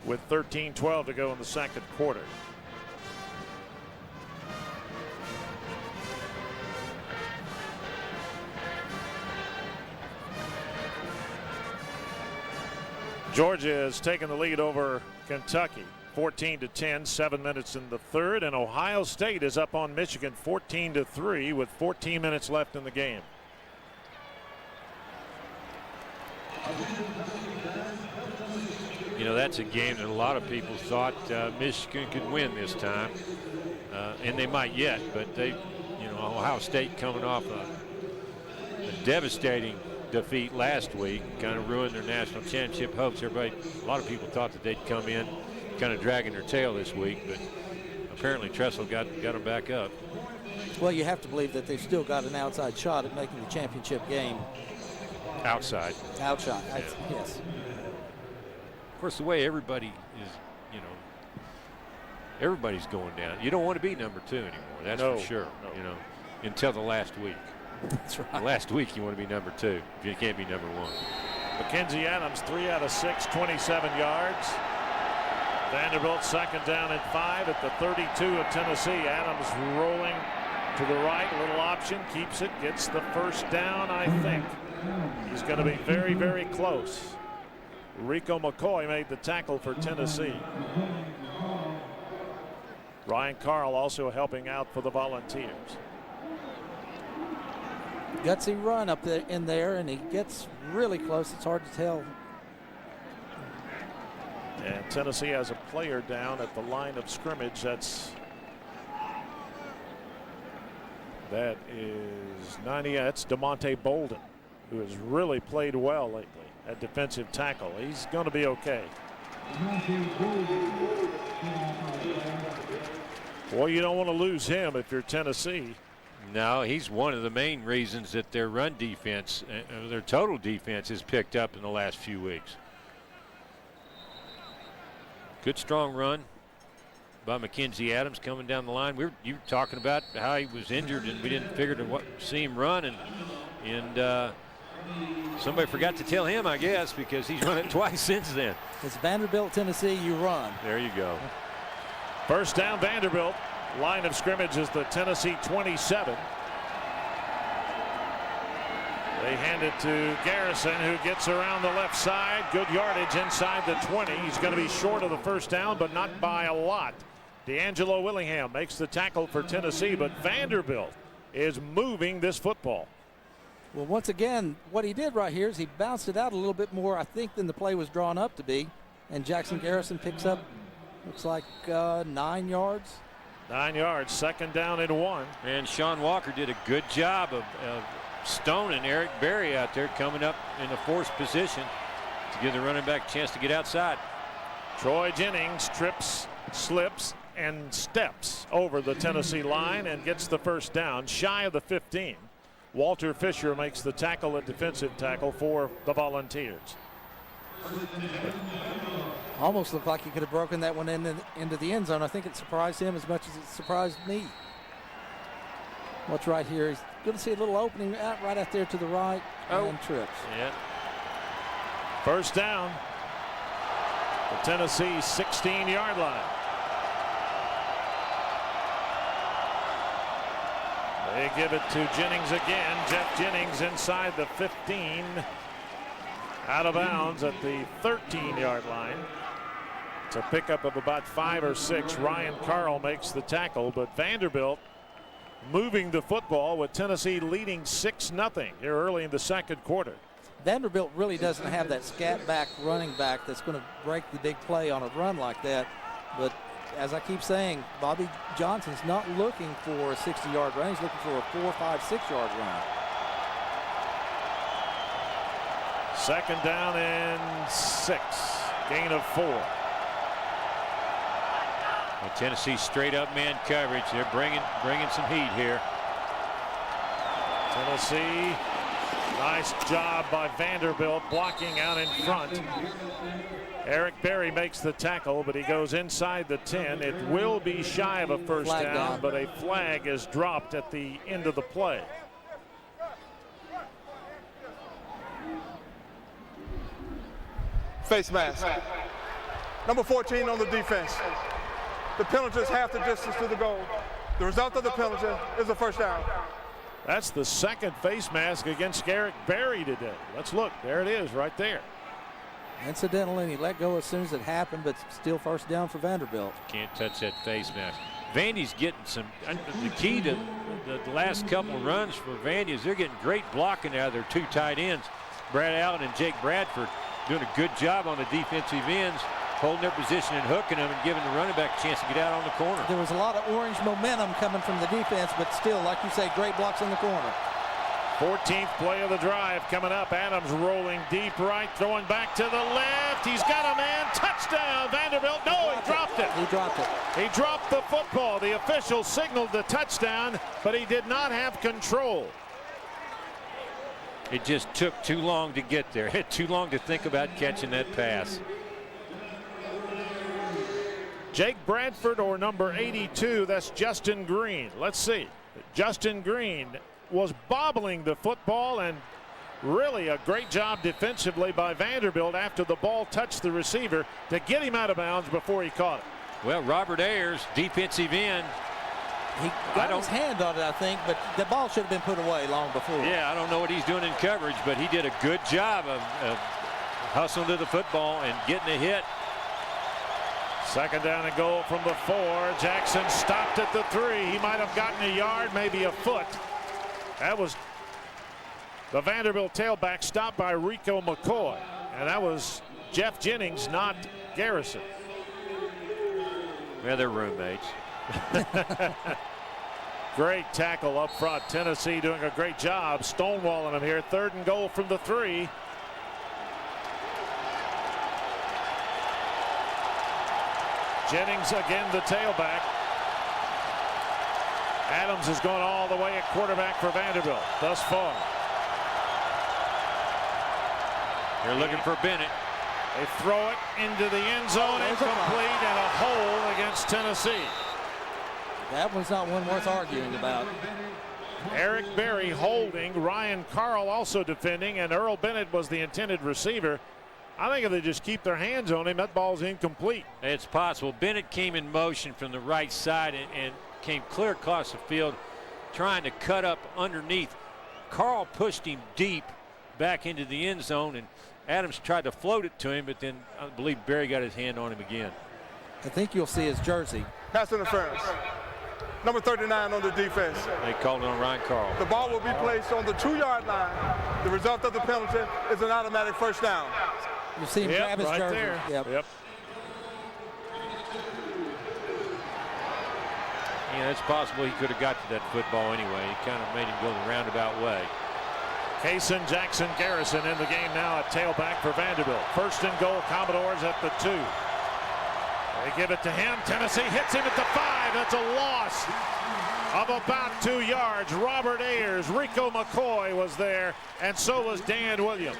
with 13:12 to go in the 2nd quarter. Georgia has taken the lead over Kentucky 14-10, 7 minutes in the 3rd, and Ohio State is up on Michigan 14-3 with 14 minutes left in the game. You know, that's a game that a lot of people thought Michigan could win this time, and they might yet, but they, you know, Ohio State coming off a devastating defeat last week, kind of ruined their national championship hopes. A lot of people thought that they'd come in kind of dragging their tail this week, but apparently Tressel got them back up. Well, you have to believe that they've still got an outside shot at making the championship game. Outside. Outside, Yeah. yes. Of course, the way everybody is, you know, everybody's going down. You don't want to be number 2 anymore. That's for sure. No. You know, until the last week. That's right. Last week you want to be number 2. You can't be number 1. Mackenzi Adams 3 out of 6, 27 yards. Vanderbilt second down and 5 at the 32 of Tennessee. Adams rolling to the right, a little option, keeps it, gets the first down, I think. He's going to be very, very close. Rico McCoy made the tackle for Tennessee. Ryan Carl also helping out for the Volunteers. Gutsy run up there in there, and he gets really close. It's hard to tell. And Tennessee has a player down at the line of scrimmage. That is 90. That's DeMonte Bolden, who has really played well lately at defensive tackle. He's going to be okay. Boy, you don't want to lose him if you're Tennessee. No, he's one of the main reasons that their run defense, their total defense, has picked up in the last few weeks. Good strong run by Mackenzi Adams coming down the line. You were talking about how he was injured and we didn't figure to see him run, and somebody forgot to tell him, I guess, because he's run it twice since then. It's Vanderbilt, Tennessee, you run. There you go. First down, Vanderbilt. Line of scrimmage is the Tennessee 27. They hand it to Garrison, who gets around the left side. Good yardage inside the 20. He's going to be short of the first down, but not by a lot. D'Angelo Willingham makes the tackle for Tennessee, but Vanderbilt is moving this football. Well, once again, what he did right here is he bounced it out a little bit more, I think, than the play was drawn up to be. And Jackson Garrison picks up, looks like 9 yards. 9 yards, second down and 1. And Sean Walker did a good job of stoning Eric Berry out there, coming up in a forced position to give the running back a chance to get outside. Troy Jennings trips, slips, and steps over the Tennessee line and gets the first down, shy of the 15. Walter Fisher makes the tackle at defensive tackle for the Volunteers. Almost looked like he could have broken that one into the end zone. I think it surprised him as much as it surprised me. What's right here? He's going to see a little opening right out there to the right and trips. Yeah. First down. The Tennessee 16-yard line. They give it to Jennings again. Jeff Jennings inside the 15. Out of bounds at the 13-yard line. It's a pickup of about 5 or 6. Ryan Carl makes the tackle, but Vanderbilt moving the football with Tennessee leading 6-0 here early in the second quarter. Vanderbilt really doesn't have that scat back running back that's going to break the big play on a run like that. But as I keep saying, Bobby Johnson's not looking for a 60-yard run. He's looking for a 4, 5, 6-yard run. Second down and 6. Gain of 4. Well, Tennessee straight up man coverage. They're bringing some heat here. Tennessee, nice job by Vanderbilt blocking out in front. Eric Berry makes the tackle, but he goes inside the 10. It will be shy of a first down, but a flag is dropped at the end of the play. Face mask. Number 14 on the defense. The penalty is half the distance to the goal. The result of the penalty is a first down. That's the second face mask against Eric Berry today. Let's look. There it is right there. Incidentally, he let go as soon as it happened, but still first down for Vanderbilt. Can't touch that face mask. Vandy's getting some. The key to the last couple of runs for Vandy is they're getting great blocking out of their 2 tight ends. Brad Allen and Jake Bradford doing a good job on the defensive ends, holding their position and hooking them and giving the running back a chance to get out on the corner. There was a lot of orange momentum coming from the defense, but still, like you say, great blocks in the corner. 14th play of the drive coming up. Adams rolling deep right, throwing back to the left. He's got a man. Touchdown, Vanderbilt. No, he dropped it. He dropped it. He dropped the football. The official signaled the touchdown, but he did not have control. It just took too long to get there. It had too long to think about catching that pass. Jake Bradford or number 82, that's Justin Green. Let's see. Justin Green was bobbling the football, and really a great job defensively by Vanderbilt after the ball touched the receiver to get him out of bounds before he caught it. Well, Robert Ayers, defensive end. He got his hand on it, I think, but the ball should have been put away long before. Yeah, I don't know what he's doing in coverage, but he did a good job of hustling to the football and getting a hit. Second down and goal from the 4. Jackson stopped at the 3. He might have gotten a yard, maybe a foot. That was the Vanderbilt tailback stopped by Rico McCoy, and that was Jeff Jennings, not Garrison. Yeah, they're roommates. Great tackle up front. Tennessee doing a great job stonewalling them here. Third and goal from the 3. Jennings again, the tailback. Adams has gone all the way at quarterback for Vanderbilt thus far. They're looking for Bennett. They throw it into the end zone, incomplete, and a hole against Tennessee. That one's not one worth arguing about. Eric Berry holding, Ryan Carl also defending, and Earl Bennett was the intended receiver. I think if they just keep their hands on him, that ball's incomplete. It's possible. Bennett came in motion from the right side and came clear across the field trying to cut up underneath. Carl pushed him deep back into the end zone, and Adams tried to float it to him, but then I believe Berry got his hand on him again. I think you'll see his jersey. Pass interference. Number 39 on the defense. They called it on Ryan Carl. The ball will be placed on the 2-yard line. The result of the penalty is an automatic first down. You see him grab his right jersey. there. Yep. Yeah, it's possible he could have got to that football anyway. He kind of made him go the roundabout way. Kaysen Jackson Garrison in the game now at tailback for Vanderbilt. First and goal, Commodores at the 2. They give it to him. Tennessee hits him at the 5. That's a loss of about 2 yards. Robert Ayers, Rico McCoy was there, and so was Dan Williams.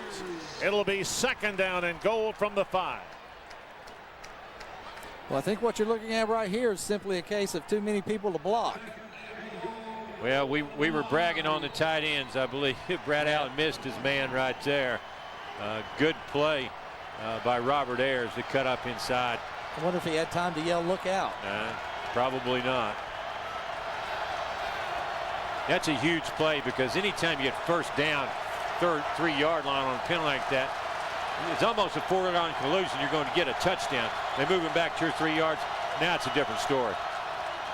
It'll be second down and goal from the 5. Well, I think what you're looking at right here is simply a case of too many people to block. Well, we were bragging on the tight ends. I believe Brad Allen missed his man right there. Good play by Robert Ayers to cut up inside. I wonder if he had time to yell, "Look out." Probably not. That's a huge play, because anytime you get first down, 3-yard line on a penalty like that, it's almost a foregone conclusion you're going to get a touchdown. They move him back 2 or 3 yards. Now it's a different story.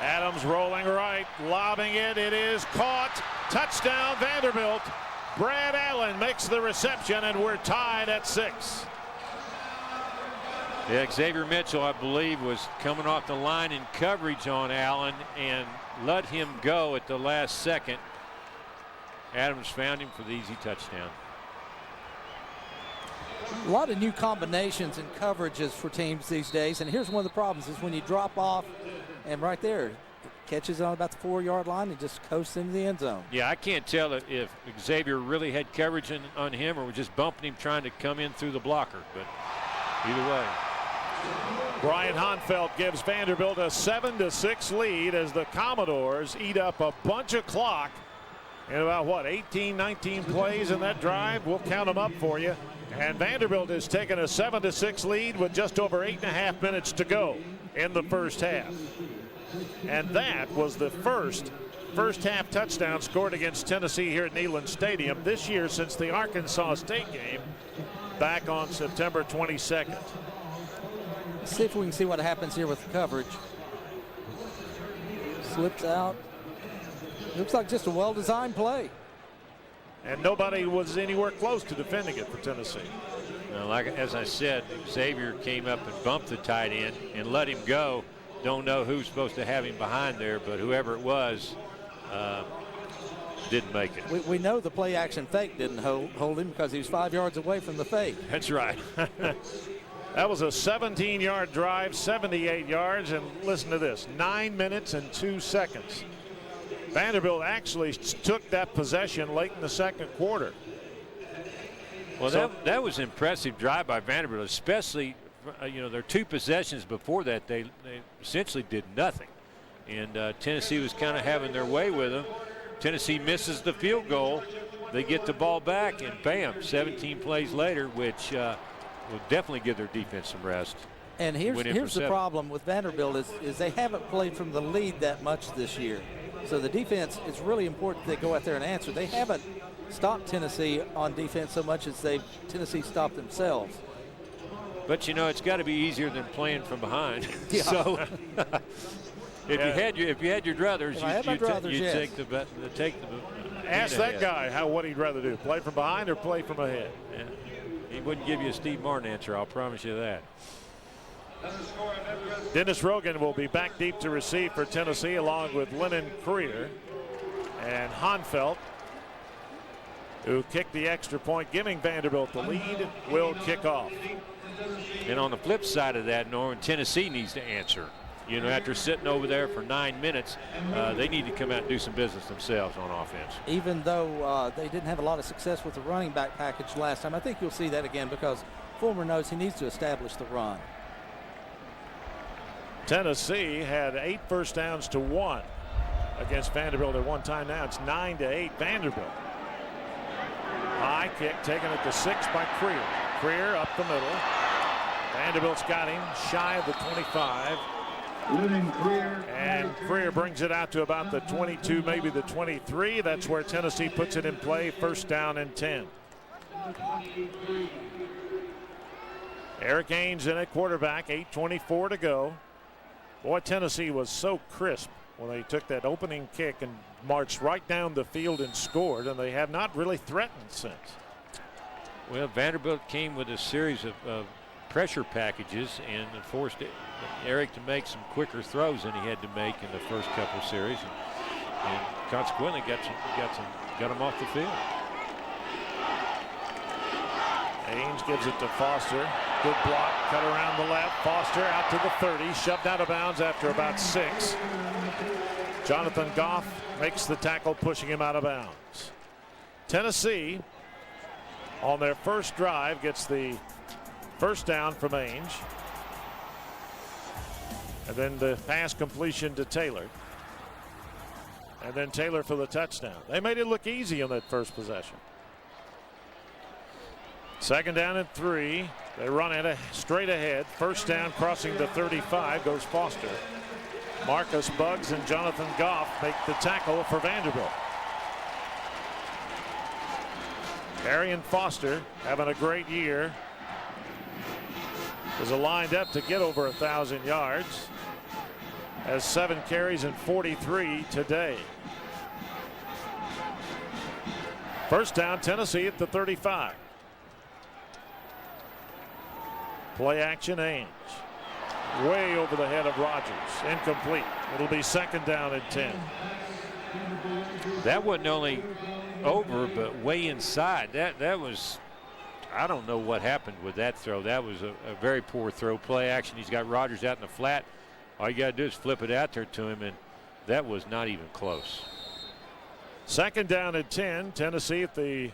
Adams rolling right, lobbing it. It is caught. Touchdown, Vanderbilt. Brad Allen makes the reception, and we're tied at 6. Yeah, Xavier Mitchell, I believe, was coming off the line in coverage on Allen and let him go at the last second. Adams found him for the easy touchdown. A lot of new combinations and coverages for teams these days, and here's one of the problems is when you drop off, and right there, it catches on about the 4-yard line and just coasts into the end zone. Yeah, I can't tell if Xavier really had coverage on him or was just bumping him trying to come in through the blocker, but either way. Brian Honfeld gives Vanderbilt a 7-6 lead as the Commodores eat up a bunch of clock in about, 18, 19 plays in that drive. We'll count them up for you. And Vanderbilt has taken a 7-6 lead with just over 8.5 minutes to go in the first half. And that was the first half touchdown scored against Tennessee here at Neyland Stadium this year since the Arkansas State game back on September 22nd. Let's see if we can see what happens here with the coverage. Slips out. Looks like just a well-designed play. And nobody was anywhere close to defending it for Tennessee. Now, as I said, Xavier came up and bumped the tight end and let him go. Don't know who's supposed to have him behind there, but whoever it was didn't make it. We know the play action fake didn't hold him because he was 5 yards away from the fake. That's right. That was a 17-yard drive, 78 yards, and listen to this, 9 minutes and 2 seconds. Vanderbilt actually took that possession late in the second quarter. Well, that was an impressive drive by Vanderbilt, especially, their 2 possessions before that, they essentially did nothing. And Tennessee was kind of having their way with them. Tennessee misses the field goal, they get the ball back, and bam, 17 plays later, which will definitely give their defense some rest. And here's the problem with Vanderbilt is they haven't played from the lead that much this year. So the defense, it's really important they go out there and answer. They haven't stopped Tennessee on defense so much as Tennessee stopped themselves. But you know, it's got to be easier than playing from behind. Yeah. So if you had your druthers, you'd take the Ask that guy what he'd rather do, play from behind or play from ahead. Yeah. He wouldn't give you a Steve Martin answer, I'll promise you that. Dennis Rogan will be back deep to receive for Tennessee, along with Lennon Creer and Hanfelt, who kicked the extra point, giving Vanderbilt the lead, will kick off. And on the flip side of that, Norman, Tennessee needs to answer. You know, after sitting over there for 9 minutes, they need to come out and do some business themselves on offense. Even though they didn't have a lot of success with the running back package last time, I think you'll see that again because Fulmer knows he needs to establish the run. Tennessee had 8 first downs to 1 against Vanderbilt at one time. Now it's 9-8 Vanderbilt. High kick taken at the 6 by Creer. Creer up the middle. Vanderbilt's got him shy of the 25. And Creer brings it out to about the 22, maybe the 23. That's where Tennessee puts it in play. First down and 10. Eric Ainge in at quarterback, 8:24 to go. Boy, Tennessee was so crisp when they took that opening kick and marched right down the field and scored, and they have not really threatened since. Well, Vanderbilt came with a series of pressure packages and forced Eric to make some quicker throws than he had to make in the first couple of series, and consequently got him off the field. Ainge gives it to Foster. Good block, cut around the left. Foster out to the 30, shoved out of bounds after about 6. Jonathan Goff makes the tackle, pushing him out of bounds. Tennessee, on their first drive, gets the first down from Ainge. And then the pass completion to Taylor. And then Taylor for the touchdown. They made it look easy on that first possession. Second down and 3. They run it straight ahead. First down, crossing the 35, goes Foster. Marcus Buggs and Jonathan Goff make the tackle for Vanderbilt. Arian Foster having a great year. Is lined up to get over 1,000 yards. Has 7 carries and 43 today. First down, Tennessee at the 35. Play action, Ainge. Way over the head of Rogers. Incomplete. It'll be second down and 10. That wasn't only over, but way inside. That was, I don't know what happened with that throw. That was a very poor throw. Play action. He's got Rogers out in the flat. All you got to do is flip it out there to him, and that was not even close. Second down and 10. Tennessee at the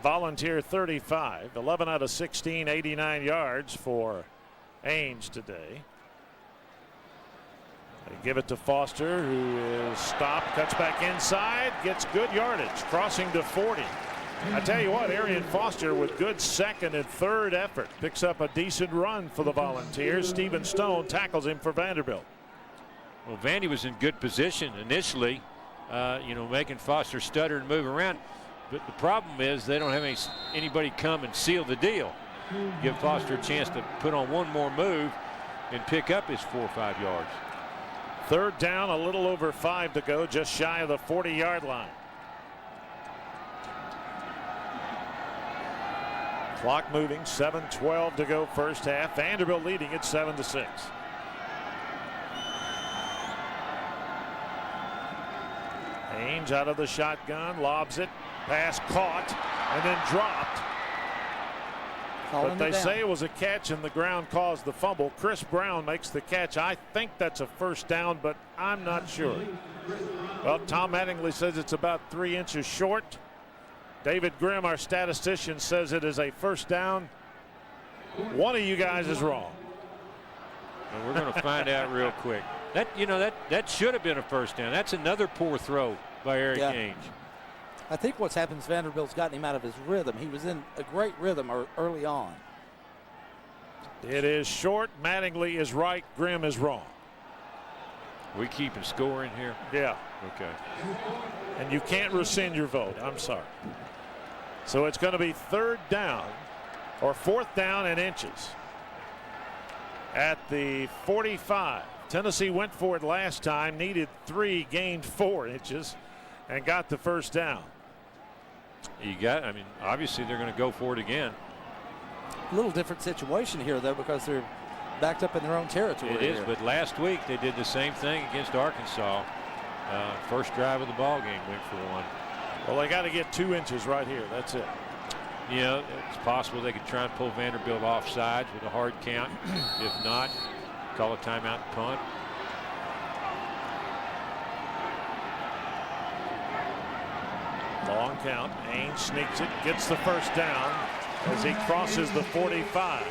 Volunteer 35. 11 out of 16, 89 yards for Ainge today. They give it to Foster, who is stopped, cuts back inside, gets good yardage, crossing to 40. I tell you what, Arian Foster with good second and third effort picks up a decent run for the Volunteers. Stephen Stone tackles him for Vanderbilt. Well, Vandy was in good position initially, making Foster stutter and move around. But the problem is they don't have anybody come and seal the deal. Give Foster a chance to put on one more move and pick up his 4 or 5 yards. Third down, a little over 5 to go, just shy of the 40-yard line. Clock moving, 7:12 to go first half. Vanderbilt leading it 7-6. Ainge out of the shotgun, lobs it, pass caught, and then dropped. But they say it was a catch and the ground caused the fumble. Chris Brown makes the catch. I think that's a first down, but I'm not sure. Well, Tom Mattingly says it's about 3 inches short. David Grimm, our statistician, says it is a first down. One of you guys is wrong. And we're going to find out real quick. That should have been a first down. That's another poor throw by Eric Ainge. I think what's happened is Vanderbilt's gotten him out of his rhythm. He was in a great rhythm early on. It is short. Mattingly is right. Grimm is wrong. We keeping score in here? Yeah. Okay. And you can't rescind your vote. I'm sorry. So it's going to be third down or fourth down and inches at the 45. Tennessee went for it last time, needed 3, gained 4 inches, and got the first down. Obviously they're going to go for it again. A little different situation here, though, because they're backed up in their own territory. It is, but last week they did the same thing against Arkansas. First drive of the ball game went for 1. Well, they got to get 2 inches right here. That's it. It's possible they could try and pull Vanderbilt off sides with a hard count. If not, call a timeout and punt. Long count. Ainge sneaks it, gets the first down as he crosses the 45.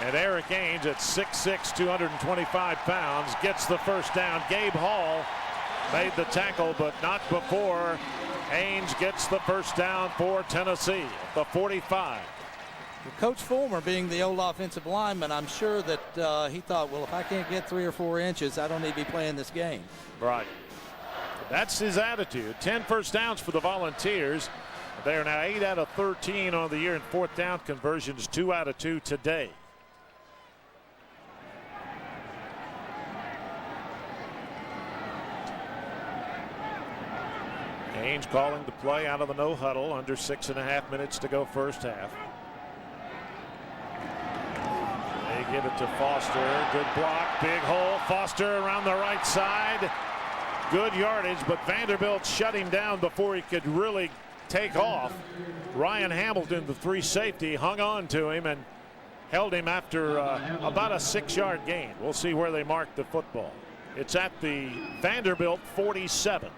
And Eric Ainge at 6'6", 225 pounds, gets the first down. Gabe Hall made the tackle, but not before Ainge gets the first down for Tennessee at the 45. Coach Fulmer, being the old offensive lineman, I'm sure that he thought, well, if I can't get 3 or 4 inches, I don't need to be playing this game. Right. That's his attitude. 10 first downs for the Volunteers. They are now 8 out of 13 on the year in fourth down conversions, 2 out of 2 today. Ainge calling the play out of the no huddle, under 6.5 minutes to go first half. They give it to Foster. Good block, big hole. Foster around the right side. Good yardage, but Vanderbilt shut him down before he could really take off. Ryan Hamilton, the 3 safety, hung on to him and held him after about a 6-yard gain. We'll see where they mark the football. It's at the Vanderbilt 47.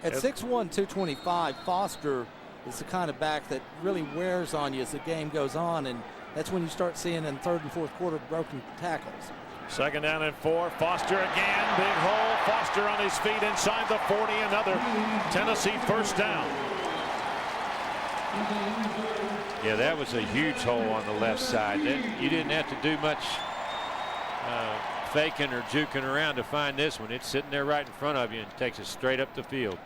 At 6'1", 225, Foster is the kind of back that really wears on you as the game goes on, and that's when you start seeing in third and fourth quarter broken tackles. Second down and 4. Foster again. Big hole. Foster on his feet inside the 40. Another Tennessee first down. Yeah, that was a huge hole on the left side. You didn't have to do much faking or juking around to find this one. It's sitting there right in front of you and takes it straight up the field.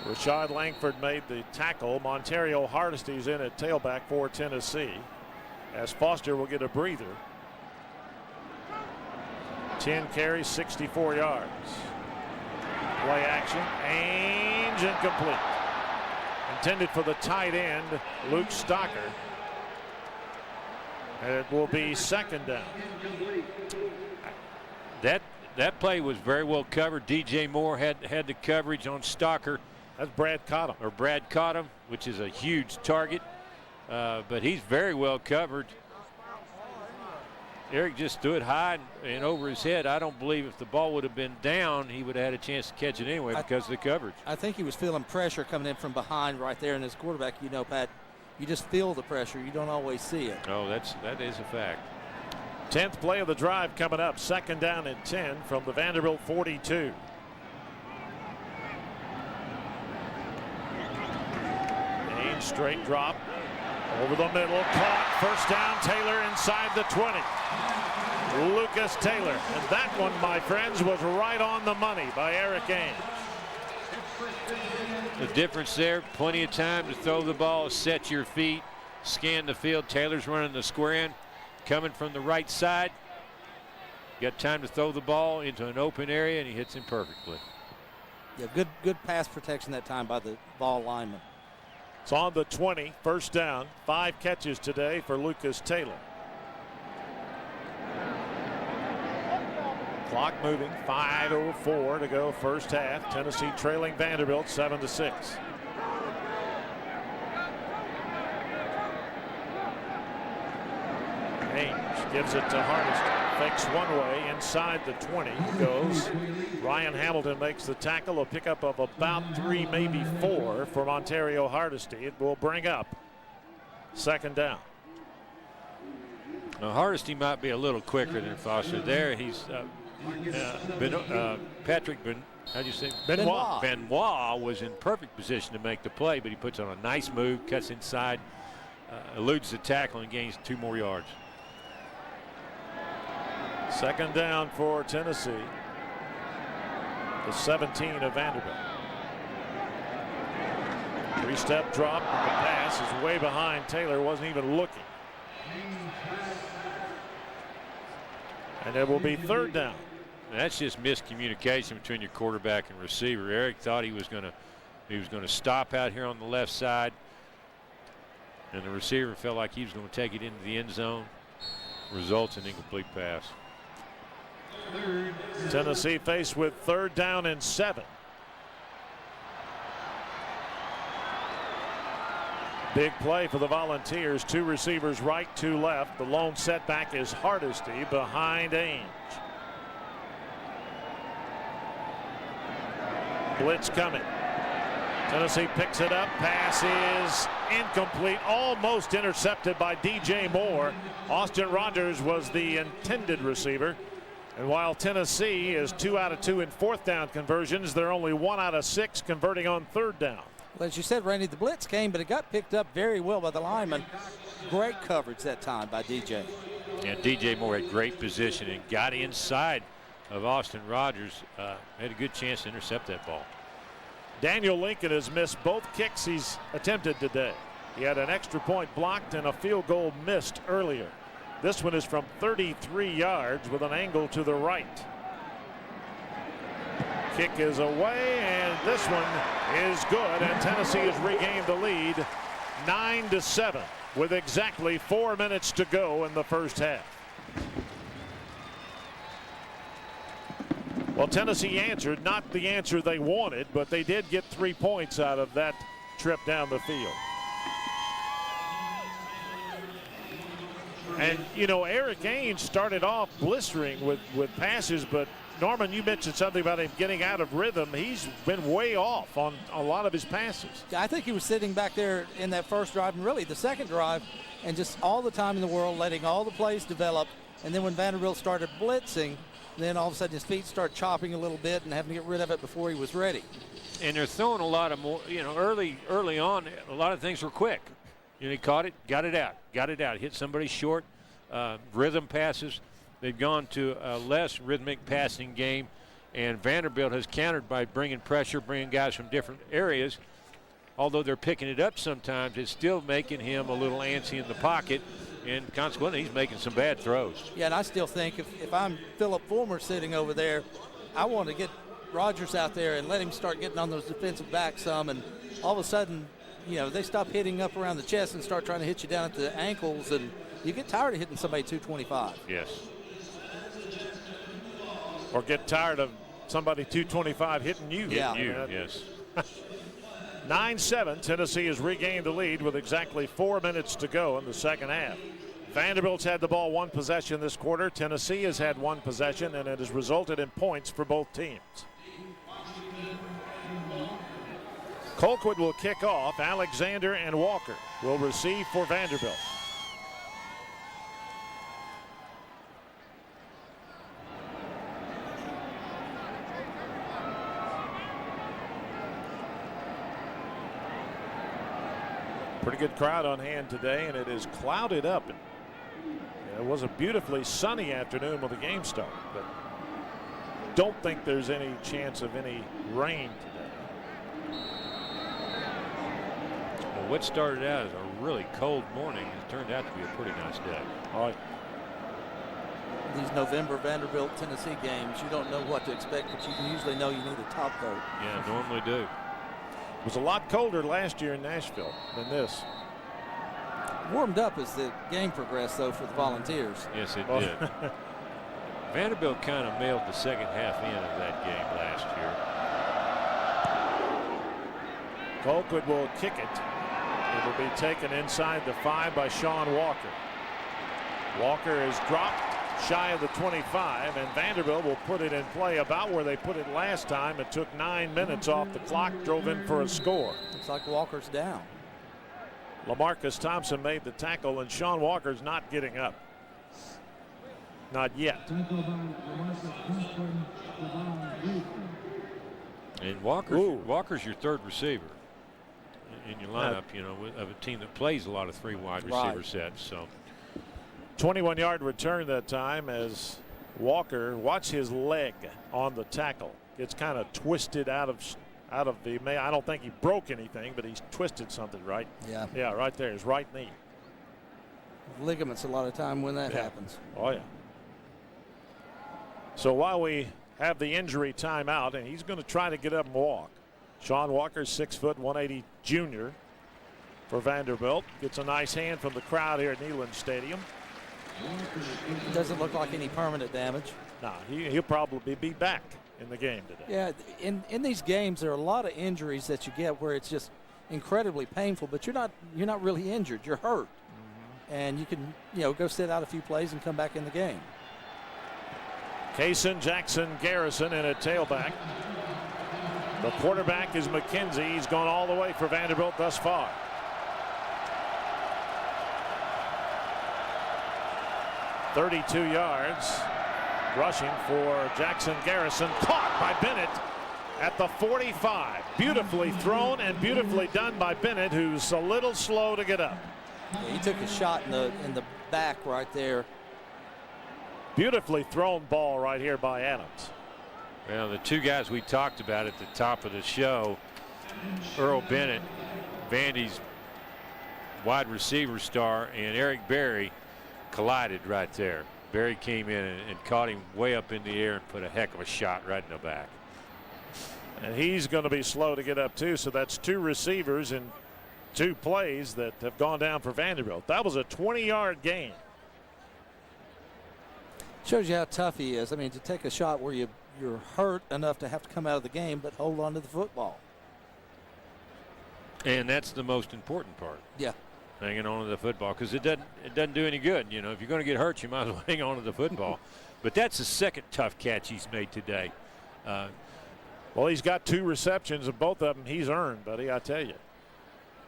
Rashad Langford made the tackle. Montario Hardesty's in at tailback for Tennessee, as Foster will get a breather. 10 carries, 64 yards. Play action. Ainge incomplete. Intended for the tight end, Luke Stocker. And it will be second down. That play was very well covered. DJ Moore had the coverage on Stocker. That's Brad Cottam. Or Brad Cottam, which is a huge target. But he's very well covered. Eric just threw it high and over his head. I don't believe if the ball would have been down, he would have had a chance to catch it anyway because of the coverage. I think he was feeling pressure coming in from behind right there, and as quarterback, Pat, you just feel the pressure. You don't always see it. Oh, that is a fact. 10th play of the drive coming up. Second down and 10 from the Vanderbilt 42. Ainge straight drop. Over the middle, caught, first down, Taylor inside the 20. Lucas Taylor, and that one, my friends, was right on the money by Eric Ainge. The difference there, plenty of time to throw the ball, set your feet, scan the field. Taylor's running the square end, coming from the right side. Got time to throw the ball into an open area, and he hits him perfectly. Yeah, good pass protection that time by the ball lineman. It's on the 20, first down. 5 catches today for Lucas Taylor. Clock moving, 5:04 to go first half. Tennessee trailing Vanderbilt 7-6. Ainge gives it to Hardesty. Fakes one way, inside the 20 goes. Ryan Hamilton makes the tackle, a pickup of about 3, maybe 4 for Montario Hardesty. It will bring up second down. Now, Hardesty might be a little quicker than Foster. There, he's Patrick how'd you say? Benoit was in perfect position to make the play, but he puts on a nice move, cuts inside, eludes the tackle, and gains 2 more yards. Second down for Tennessee. The 17 of Vanderbilt. 3-step drop, and the pass is way behind Taylor, wasn't even looking. And it will be third down. That's just miscommunication between your quarterback and receiver. Eric thought he was going to stop out here on the left side, and the receiver felt like he was going to take it into the end zone. Results in incomplete pass. Tennessee faced with 3rd down and 7. Big play for the Volunteers. 2 receivers right, 2 left. The lone setback is Hardesty behind Ainge. Blitz coming. Tennessee picks it up. Pass is incomplete, almost intercepted by DJ Moore. Austin Rogers was the intended receiver. And while Tennessee is 2 out of 2 in 4th down conversions, they're only 1 out of 6 converting on 3rd down. Well, as you said, Randy, the blitz came, but it got picked up very well by the lineman. Great coverage that time by DJ. And DJ Moore had great position and got inside of Austin Rogers. Had a good chance to intercept that ball. Daniel Lincoln has missed both kicks he's attempted today. He had an extra point blocked and a field goal missed earlier. This one is from 33 yards with an angle to the right. Kick is away, and this one is good, and Tennessee has regained the lead 9-7 with exactly 4 minutes to go in the first half. Well, Tennessee answered, not the answer they wanted, but they did get 3 points out of that trip down the field. And, you know, Eric Ainge started off blistering with passes, but Norman, you mentioned something about him getting out of rhythm. He's been way off on a lot of his passes. I think he was sitting back there in that first drive and really the second drive and just all the time in the world letting all the plays develop. And then when Vanderbilt started blitzing, then all of a sudden his feet start chopping a little bit and having to get rid of it before he was ready. And they're throwing a lot of more, you know, early on, a lot of things were quick. You know, he caught it, got it out, hit somebody short, rhythm passes. They've gone to a less rhythmic passing game, and Vanderbilt has countered by bringing pressure, bringing guys from different areas. Although they're picking it up sometimes, it's still making him a little antsy in the pocket, and consequently he's making some bad throws. Yeah, and I still think if I'm Philip Fulmer sitting over there, I want to get Rogers out there and let him start getting on those defensive backs some, and all of a sudden, you know, they stop hitting up around the chest and start trying to hit you down at the ankles, and you get tired of hitting somebody 225. Yes. Or get tired of somebody 225 hitting you. Yeah. Yes. 9-7, Tennessee has regained the lead with exactly 4 minutes to go in the second half. Vanderbilt's had the ball 1 possession this quarter. Tennessee has had 1 possession, and it has resulted in points for both teams. Colquitt will kick off. Alexander and Walker will receive for Vanderbilt. Pretty good crowd on hand today, and it is clouded up. It was a beautifully sunny afternoon when the game started, but don't think there's any chance of any rain today. Well, what started out as a really cold morning has turned out to be a pretty nice day. All right. These November Vanderbilt Tennessee games, you don't know what to expect, but you can usually know you need a top coat. Yeah, normally do. It was a lot colder last year in Nashville than this. Warmed up as the game progressed, though, for the Volunteers. Yes, it did. Vanderbilt kind of mailed the second half end of that game last year. Colquitt will kick it. It will be taken inside the 5 by Sean Walker. Walker is dropped shy of the 25, and Vanderbilt will put it in play about where they put it last time. It took 9 minutes off the clock, drove in for a score. Looks like Walker's down. LaMarcus Thompson made the tackle, and Sean Walker's not getting up. Not yet. And Walker's your third receiver in your lineup, you know, of a team that plays a lot of 3 wide receiver sets. So 21-yard return that time as Walker, watch his leg on the tackle. It's kind of twisted out of the, I don't think he broke anything, but he's twisted something, right? Yeah. Yeah, right there, his right knee. Ligaments a lot of time when that happens. Oh, yeah. So while we have the injury timeout, and he's going to try to get up and walk. Sean Walker, 6 foot 180 junior for Vanderbilt. Gets a nice hand from the crowd here at Neyland Stadium. Doesn't look like any permanent damage. No, he'll probably be back in the game today. Yeah, in these games there are a lot of injuries that you get where it's just incredibly painful, but you're not really injured. You're hurt, and you can go sit out a few plays and come back in the game. Kaysen Jackson Garrison in at tailback. The quarterback is Mackenzie. He's gone all the way for Vanderbilt thus far. .32 yards rushing for Jackson Garrison. Caught by Bennett at the 45. Beautifully thrown and beautifully done by Bennett, who's a little slow to get up. Yeah, he took a shot in the back right there. Beautifully thrown ball right here by Adams. Well, the 2 guys we talked about at the top of the show, Earl Bennett, Vandy's wide receiver star, and Eric Berry collided right there. Berry came in and caught him way up in the air and put a heck of a shot right in the back. And he's going to be slow to get up too, so that's 2 receivers in 2 plays that have gone down for Vanderbilt. That was a 20-yard gain. Shows you how tough he is. I mean, to take a shot where you're hurt enough to have to come out of the game, but hold on to the football. And that's the most important part. Yeah. Hanging on to the football, because it doesn't do any good. You know, if you're going to get hurt, you might as well hang on to the football. But that's the second tough catch he's made today. Well, he's got 2 receptions, and both of them he's earned, buddy, I tell you.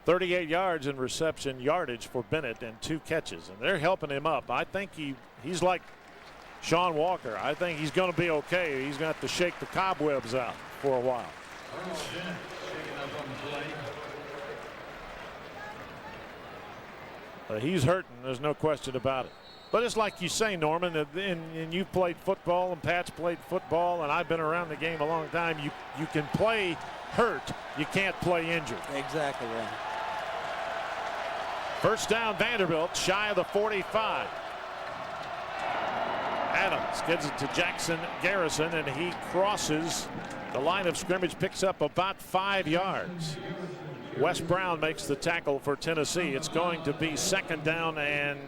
38 yards in reception yardage for Bennett and 2 catches, and they're helping him up. I think he's like Sean Walker. I think he's going to be okay. He's going to have to shake the cobwebs out for a while. He's hurting. There's no question about it. But it's like you say, Norman, and you've played football, and Pat's played football, and I've been around the game a long time. You can play hurt. You can't play injured. Exactly right. First down, Vanderbilt, shy of the 45. Adams gives it to Jackson Garrison, and he crosses the line of scrimmage, picks up about 5 yards. Wes Brown makes the tackle for Tennessee. It's going to be second down and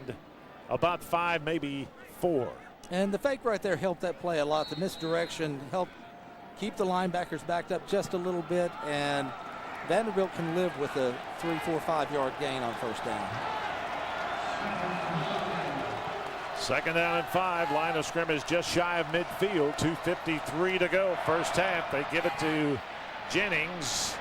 about 5, maybe 4. And the fake right there helped that play a lot. The misdirection helped keep the linebackers backed up just a little bit, and Vanderbilt can live with a 3, 4, 5 yard gain on first down. Second down and 5. Line of scrimmage just shy of midfield. 2:53 to go. First half. They give it to Jennings.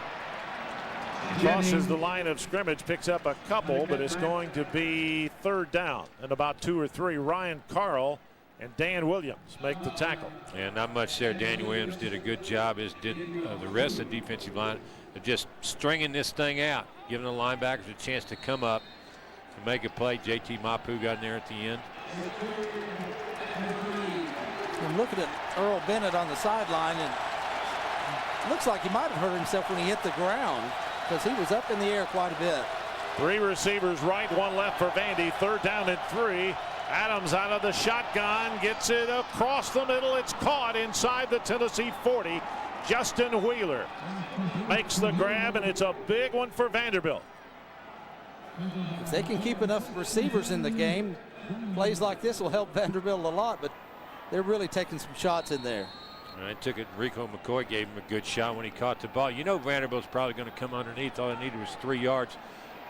Crosses the line of scrimmage, picks up a couple, but it's going to be third down and about 2 or 3. Ryan Carl and Dan Williams make the tackle. And not much there. Daniel Williams did a good job, as did the rest of the defensive line, of just stringing this thing out, giving the linebackers a chance to come up to make a play. JT Mapu got in there at the end. I'm looking at Earl Bennett on the sideline, and it looks like he might have hurt himself when he hit the ground, because he was up in the air quite a bit. 3 receivers right, 1 left for Vandy. Third down and 3. Adams out of the shotgun, gets it across the middle. It's caught inside the Tennessee 40. Justin Wheeler makes the grab, and it's a big one for Vanderbilt. If they can keep enough receivers in the game, plays like this will help Vanderbilt a lot, but they're really taking some shots in there. I took it. Rico McCoy gave him a good shot when he caught the ball. You know Vanderbilt's probably going to come underneath. All they needed was 3 yards.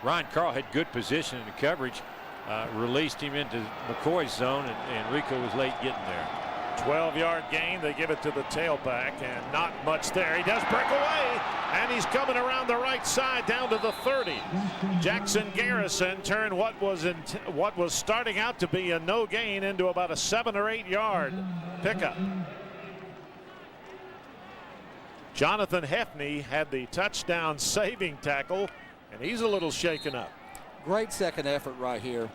Ryan Carl had good position in the coverage, released him into McCoy's zone, and Rico was late getting there. 12-yard gain. They give it to the tailback, and not much there. He does break away, and he's coming around the right side down to the 30. Jackson Garrison turned what was starting out to be a no gain into about a 7 or 8 yard pickup. Jonathan Hefney had the touchdown saving tackle, and he's a little shaken up. Great second effort right here.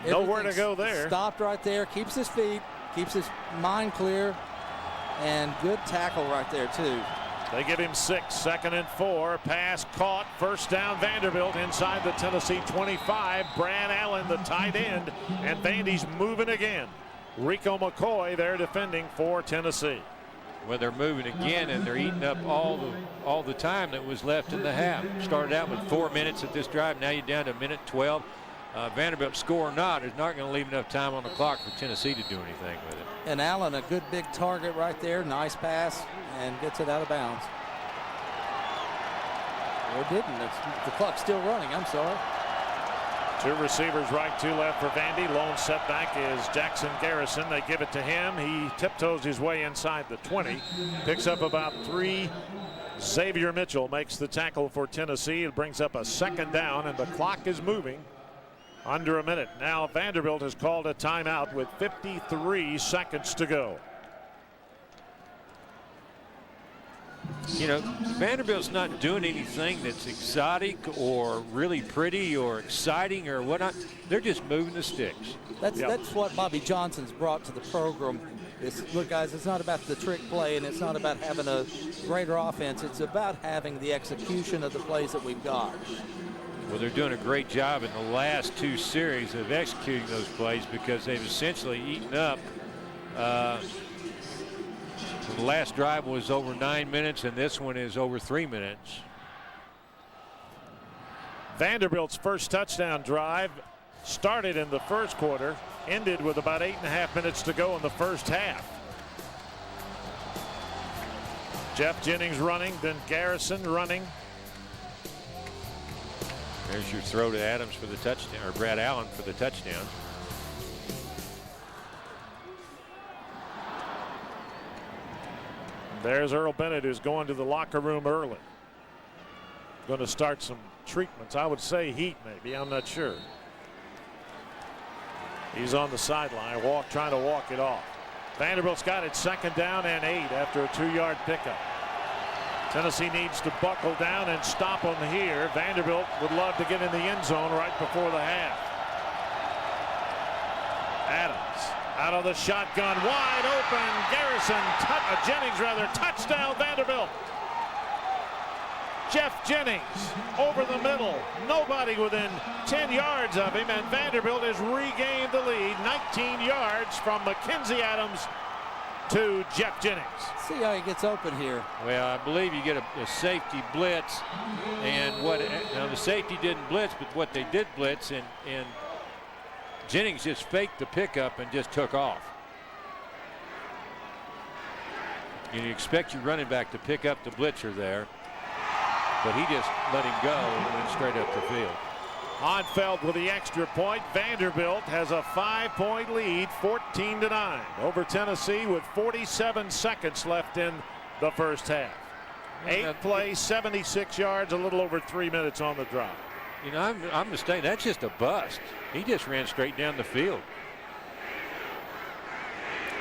Nowhere to go there. Stopped right there, keeps his feet, keeps his mind clear, and good tackle right there too. They give him 6, 2nd and 4. Pass caught, first down Vanderbilt inside the Tennessee 25. Brad Allen, the tight end, and Vandy's moving again. Rico McCoy there defending for Tennessee. Well, they're moving again, and they're eating up all the time that was left in the half. Started out with 4 minutes at this drive. Now you're down to 1:12. Vanderbilt, score or not, is not going to leave enough time on the clock for Tennessee to do anything with it. And Allen, a good big target right there. Nice pass, and gets it out of bounds. Or didn't. The clock's still running. I'm sorry. 2 receivers right, 2 left for Vandy. Lone setback is Jackson Garrison. They give it to him. He tiptoes his way inside the 20. Picks up about 3. Xavier Mitchell makes the tackle for Tennessee. It brings up a 2nd down, and the clock is moving under a minute. Now Vanderbilt has called a timeout with 53 seconds to go. You know, Vanderbilt's not doing anything that's exotic or really pretty or exciting or whatnot. They're just moving the sticks. That's what Bobby Johnson's brought to the program. Look, guys, it's not about the trick play, and it's not about having a greater offense. It's about having the execution of the plays that we've got. Well, they're doing a great job in the last 2 series of executing those plays because they've essentially eaten up. The last drive was over 9 minutes, and this one is over 3 minutes. Vanderbilt's first touchdown drive started in the first quarter, ended with about 8.5 minutes to go in the first half. Jeff Jennings running, then Garrison running. There's your throw to Adams for the touchdown, or Brad Allen for the touchdown. There's Earl Bennett, who's going to the locker room early. Going to start some treatments. I would say heat, maybe. I'm not sure. He's on the sideline, trying to walk it off. Vanderbilt's got it 2nd down and 8 after a 2-yard pickup. Tennessee needs to buckle down and stop them here. Vanderbilt would love to get in the end zone right before the half. Adams out of the shotgun, wide open. Jennings, touchdown Vanderbilt. Jeff Jennings over the middle. Nobody within 10 yards of him, and Vanderbilt has regained the lead. 19 yards from Mackenzi Adams to Jeff Jennings. See how he gets open here. Well, I believe you get a safety blitz, and the safety didn't blitz, but what they did blitz, and Jennings just faked the pickup and just took off. You expect your running back to pick up the blitzer there, but he just let him go and went straight up the field. Onfeld with the extra point. Vanderbilt has a 5-point lead, 14-9 over Tennessee with 47 seconds left in the first half. 8 plays, 76 yards, a little over 3 minutes on the drive. You know, I'm mistaken. That's just a bust. He just ran straight down the field.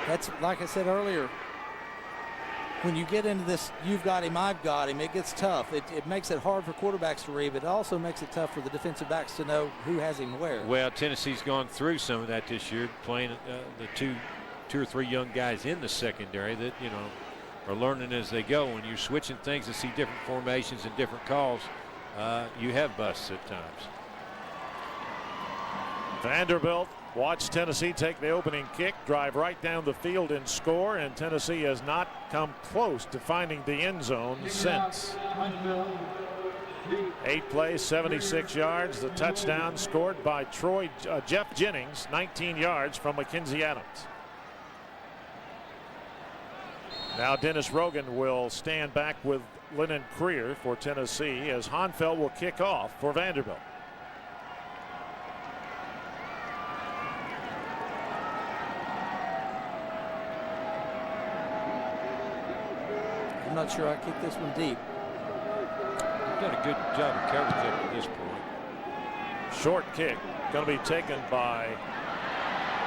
That's like I said earlier. When you get into this, you've got him, I've got him, it gets tough. It makes it hard for quarterbacks to read, but it also makes it tough for the defensive backs to know who has him where. Well, Tennessee's gone through some of that this year, playing the two or three young guys in the secondary that, you know, are learning as they go. When you're switching things and see different formations and different calls, you have busts at times. Vanderbilt watched Tennessee take the opening kick, drive right down the field and score, and Tennessee has not come close to finding the end zone since. 8 plays, 76 yards. The touchdown scored by Jeff Jennings, 19 yards from Mackenzi Adams. Now Dennis Rogan will stand back with Lennon Creer for Tennessee as Honfeld will kick off for Vanderbilt. not sure I kicked this one deep. Done a good job of coverage up to this point. Short kick going to be taken by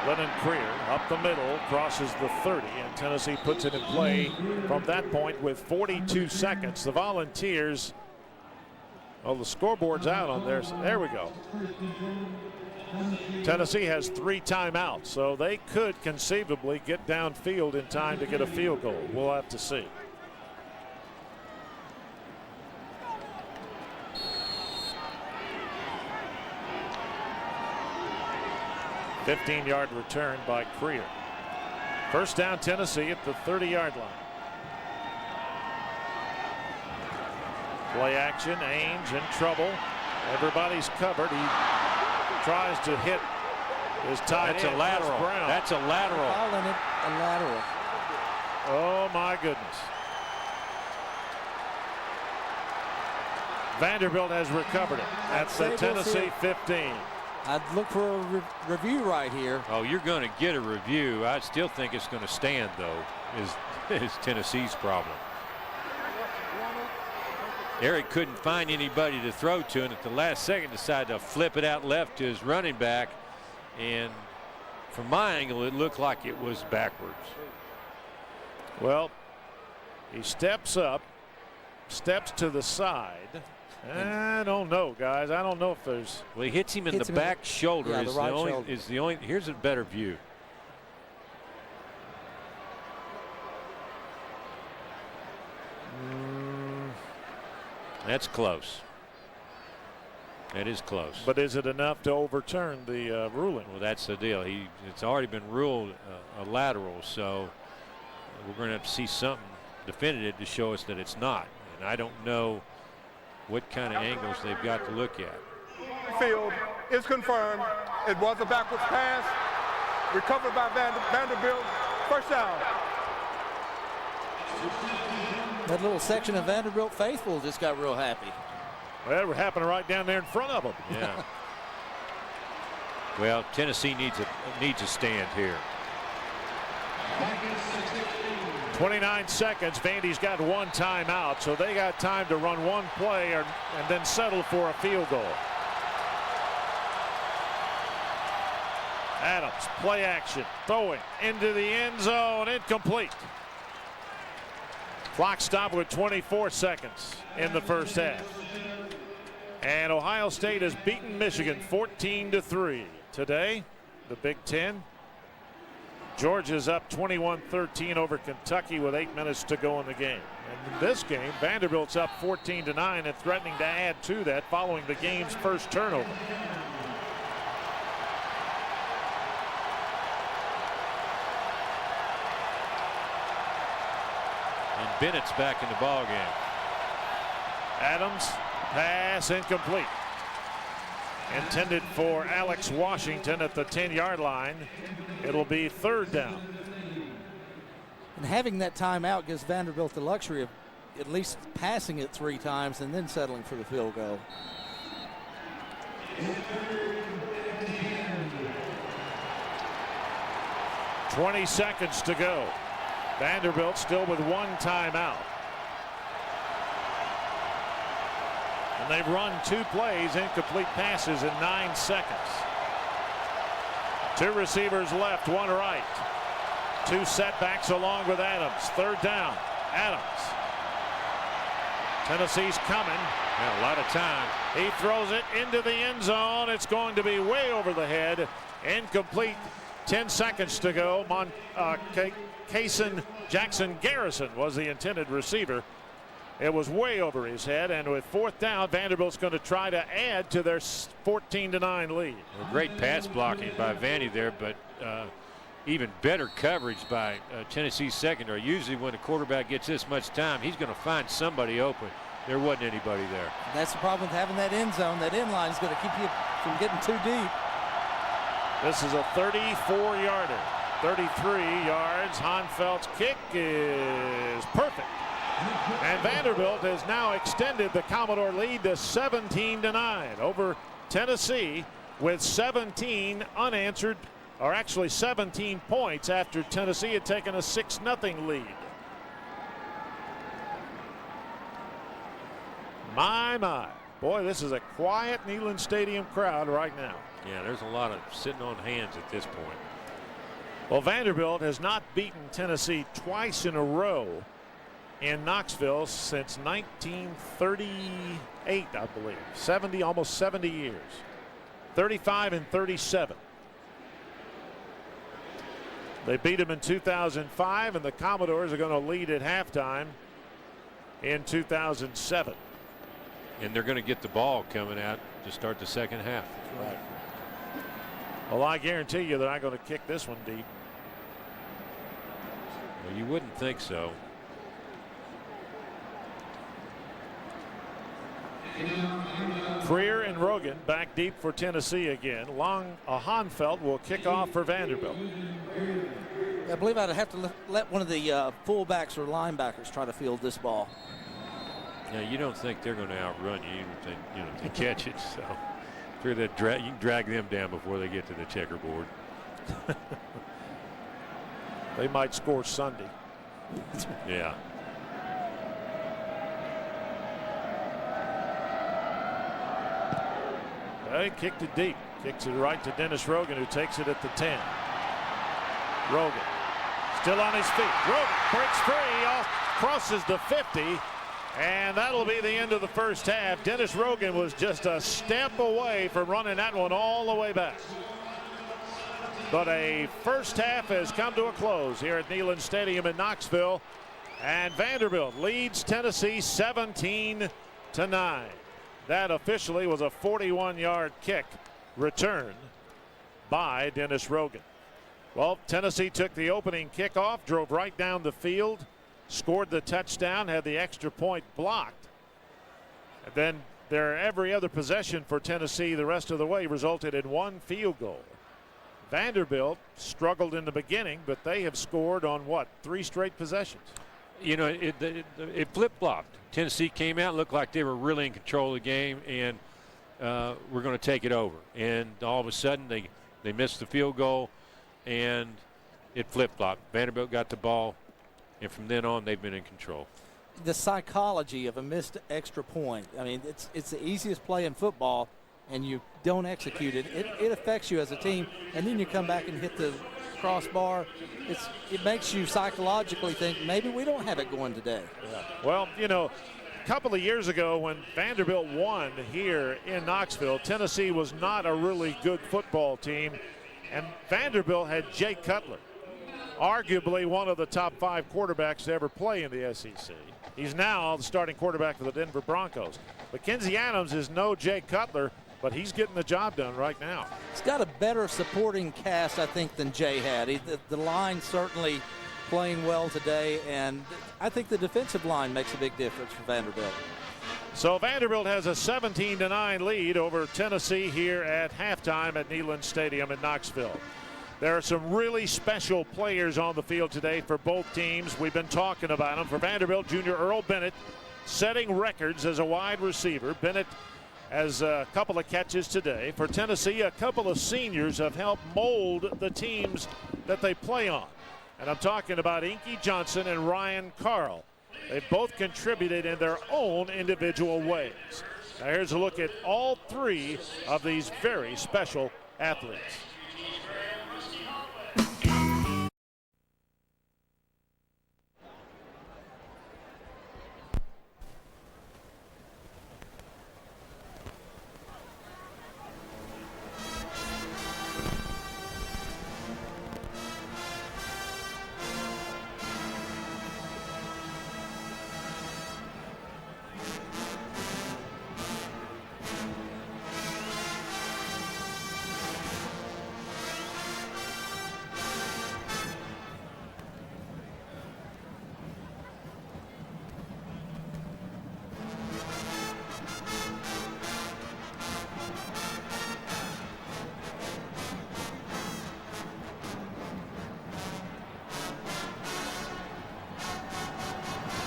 Lennon Creer up the middle, crosses the 30, and Tennessee puts it in play from that point with 42 seconds. The Volunteers, oh, the scoreboard's out on there. So there we go. Tennessee has 3 timeouts, so they could conceivably get downfield in time to get a field goal. We'll have to see. $15-yard return by Creer. First down, Tennessee at the 30-yard line. Play action, Ainge in trouble. Everybody's covered. He tries to hit his tight end. That's a lateral. That's a lateral. Calling it a lateral. Oh my goodness. Vanderbilt has recovered it at the Tennessee 15. I'd look for a review right here. Oh, you're going to get a review. I still think it's going to stand, though, is Tennessee's problem. Eric couldn't find anybody to throw to, and at the last second decided to flip it out left to his running back. And from my angle, it looked like it was backwards. Well, he steps up, steps to the side. I don't know, guys. I don't know if there's. Well, he hits him in the back shoulder. Yeah, is the right the only. shoulder. Is the only. Here's a better view. That's close. That is close. But is it enough to overturn the ruling? Well, that's the deal. It's already been ruled a lateral, so we're going to have to see something definitive to show us that it's not. And I don't know what kind of angles they've got to look at. Field is confirmed. It was a backwards pass. Recovered by Vanderbilt. First down. That little section of Vanderbilt faithful just got real happy. Well, it happened right down there in front of them. Yeah. Well, Tennessee needs a stand here. 29 seconds. Vandy's got 1 timeout, so they got time to run 1 play and then settle for a field goal. Adams, play action, throwing into the end zone, incomplete. Clock stopped with 24 seconds in the first half. And Ohio State has beaten Michigan 14-3. Today, the Big Ten. Georgia's up 21-13 over Kentucky with 8 minutes to go in the game. And in this game, Vanderbilt's up 14-9 and threatening to add to that following the game's first turnover. And Bennett's back in the ball game. Adams, pass incomplete. Intended for Alex Washington at the 10-yard line. It'll be 3rd down. And having that timeout gives Vanderbilt the luxury of at least passing it 3 times and then settling for the field goal. "20 seconds to go. Vanderbilt still with 1 timeout. And they've run 2 plays, incomplete passes in 9 seconds. 2 receivers left, 1 right. 2 setbacks along with Adams. 3rd down. Adams. Tennessee's coming. Yeah, a lot of time. He throws it into the end zone. It's going to be way over the head. Incomplete. 10 seconds to go. Cason Jackson Garrison was the intended receiver. It was way over his head, and with 4th down, Vanderbilt's going to try to add to their 14-9 lead. Well, great pass blocking by Vandy there, but even better coverage by Tennessee's secondary. Usually when a quarterback gets this much time, he's going to find somebody open. There wasn't anybody there. That's the problem with having that end zone. That end line is going to keep you from getting too deep. This is a 34-yarder. 33 yards. Honfeld's kick is perfect. And Vanderbilt has now extended the Commodore lead to 17-9 over Tennessee with 17 unanswered, or actually 17 points after Tennessee had taken a 6-0 lead. My. Boy, this is a quiet Neyland Stadium crowd right now. Yeah, there's a lot of sitting on hands at this point. Well, Vanderbilt has not beaten Tennessee twice in a row in Knoxville since 1938, I believe. Almost 70 years. 35 and 37. They beat them in 2005, and the Commodores are going to lead at halftime in 2007. And they're going to get the ball coming out to start the second half. Right. Well, I guarantee you they're not going to kick this one deep. Well, you wouldn't think so. Freer and Rogan back deep for Tennessee again. Hanfeld will kick off for Vanderbilt. I believe I'd have to let one of the fullbacks or linebackers try to field this ball. Yeah, you don't think they're going to outrun you to catch it. So you can drag them down before they get to the checkerboard. They might score Sunday. Yeah. He kicked it deep. Kicks it right to Dennis Rogan, who takes it at the 10. Rogan still on his feet. Rogan breaks free, crosses the 50, and that'll be the end of the first half. Dennis Rogan was just a step away from running that one all the way back. But a first half has come to a close here at Neyland Stadium in Knoxville, and Vanderbilt leads Tennessee 17-9. That officially was a 41-yard kick return by Dennis Rogan. Well, Tennessee took the opening kickoff, drove right down the field, scored the touchdown, had the extra point blocked. And then every other possession for Tennessee the rest of the way resulted in one field goal. Vanderbilt struggled in the beginning, but they have scored on 3 straight possessions. You know, it flip-flopped. Tennessee came out, looked like they were really in control of the game, and we're going to take it over. And all of a sudden, they missed the field goal, and it flip-flopped. Vanderbilt got the ball, and from then on, they've been in control. The psychology of a missed extra point. I mean, it's the easiest play in football, and you don't execute it. It affects you as a team, and then you come back and hit the crossbar. It makes you psychologically think maybe we don't have it going today. Yeah. Well, a couple of years ago when Vanderbilt won here in Knoxville, Tennessee was not a really good football team, and Vanderbilt had Jay Cutler, arguably one of the top 5 quarterbacks to ever play in the SEC. He's now the starting quarterback for the Denver Broncos. Mackenzi Adams is no Jay Cutler, but he's getting the job done right now. He's got a better supporting cast, I think, than Jay had. The line certainly playing well today, and I think the defensive line makes a big difference for Vanderbilt. So Vanderbilt has a 17-9 lead over Tennessee here at halftime at Neyland Stadium in Knoxville. There are some really special players on the field today for both teams. We've been talking about them. For Vanderbilt, junior Earl Bennett setting records as a wide receiver. Bennett has a couple of catches today. For Tennessee, a couple of seniors have helped mold the teams that they play on. And I'm talking about Inky Johnson and Ryan Carl. They both contributed in their own individual ways. Now here's a look at all 3 of these very special athletes.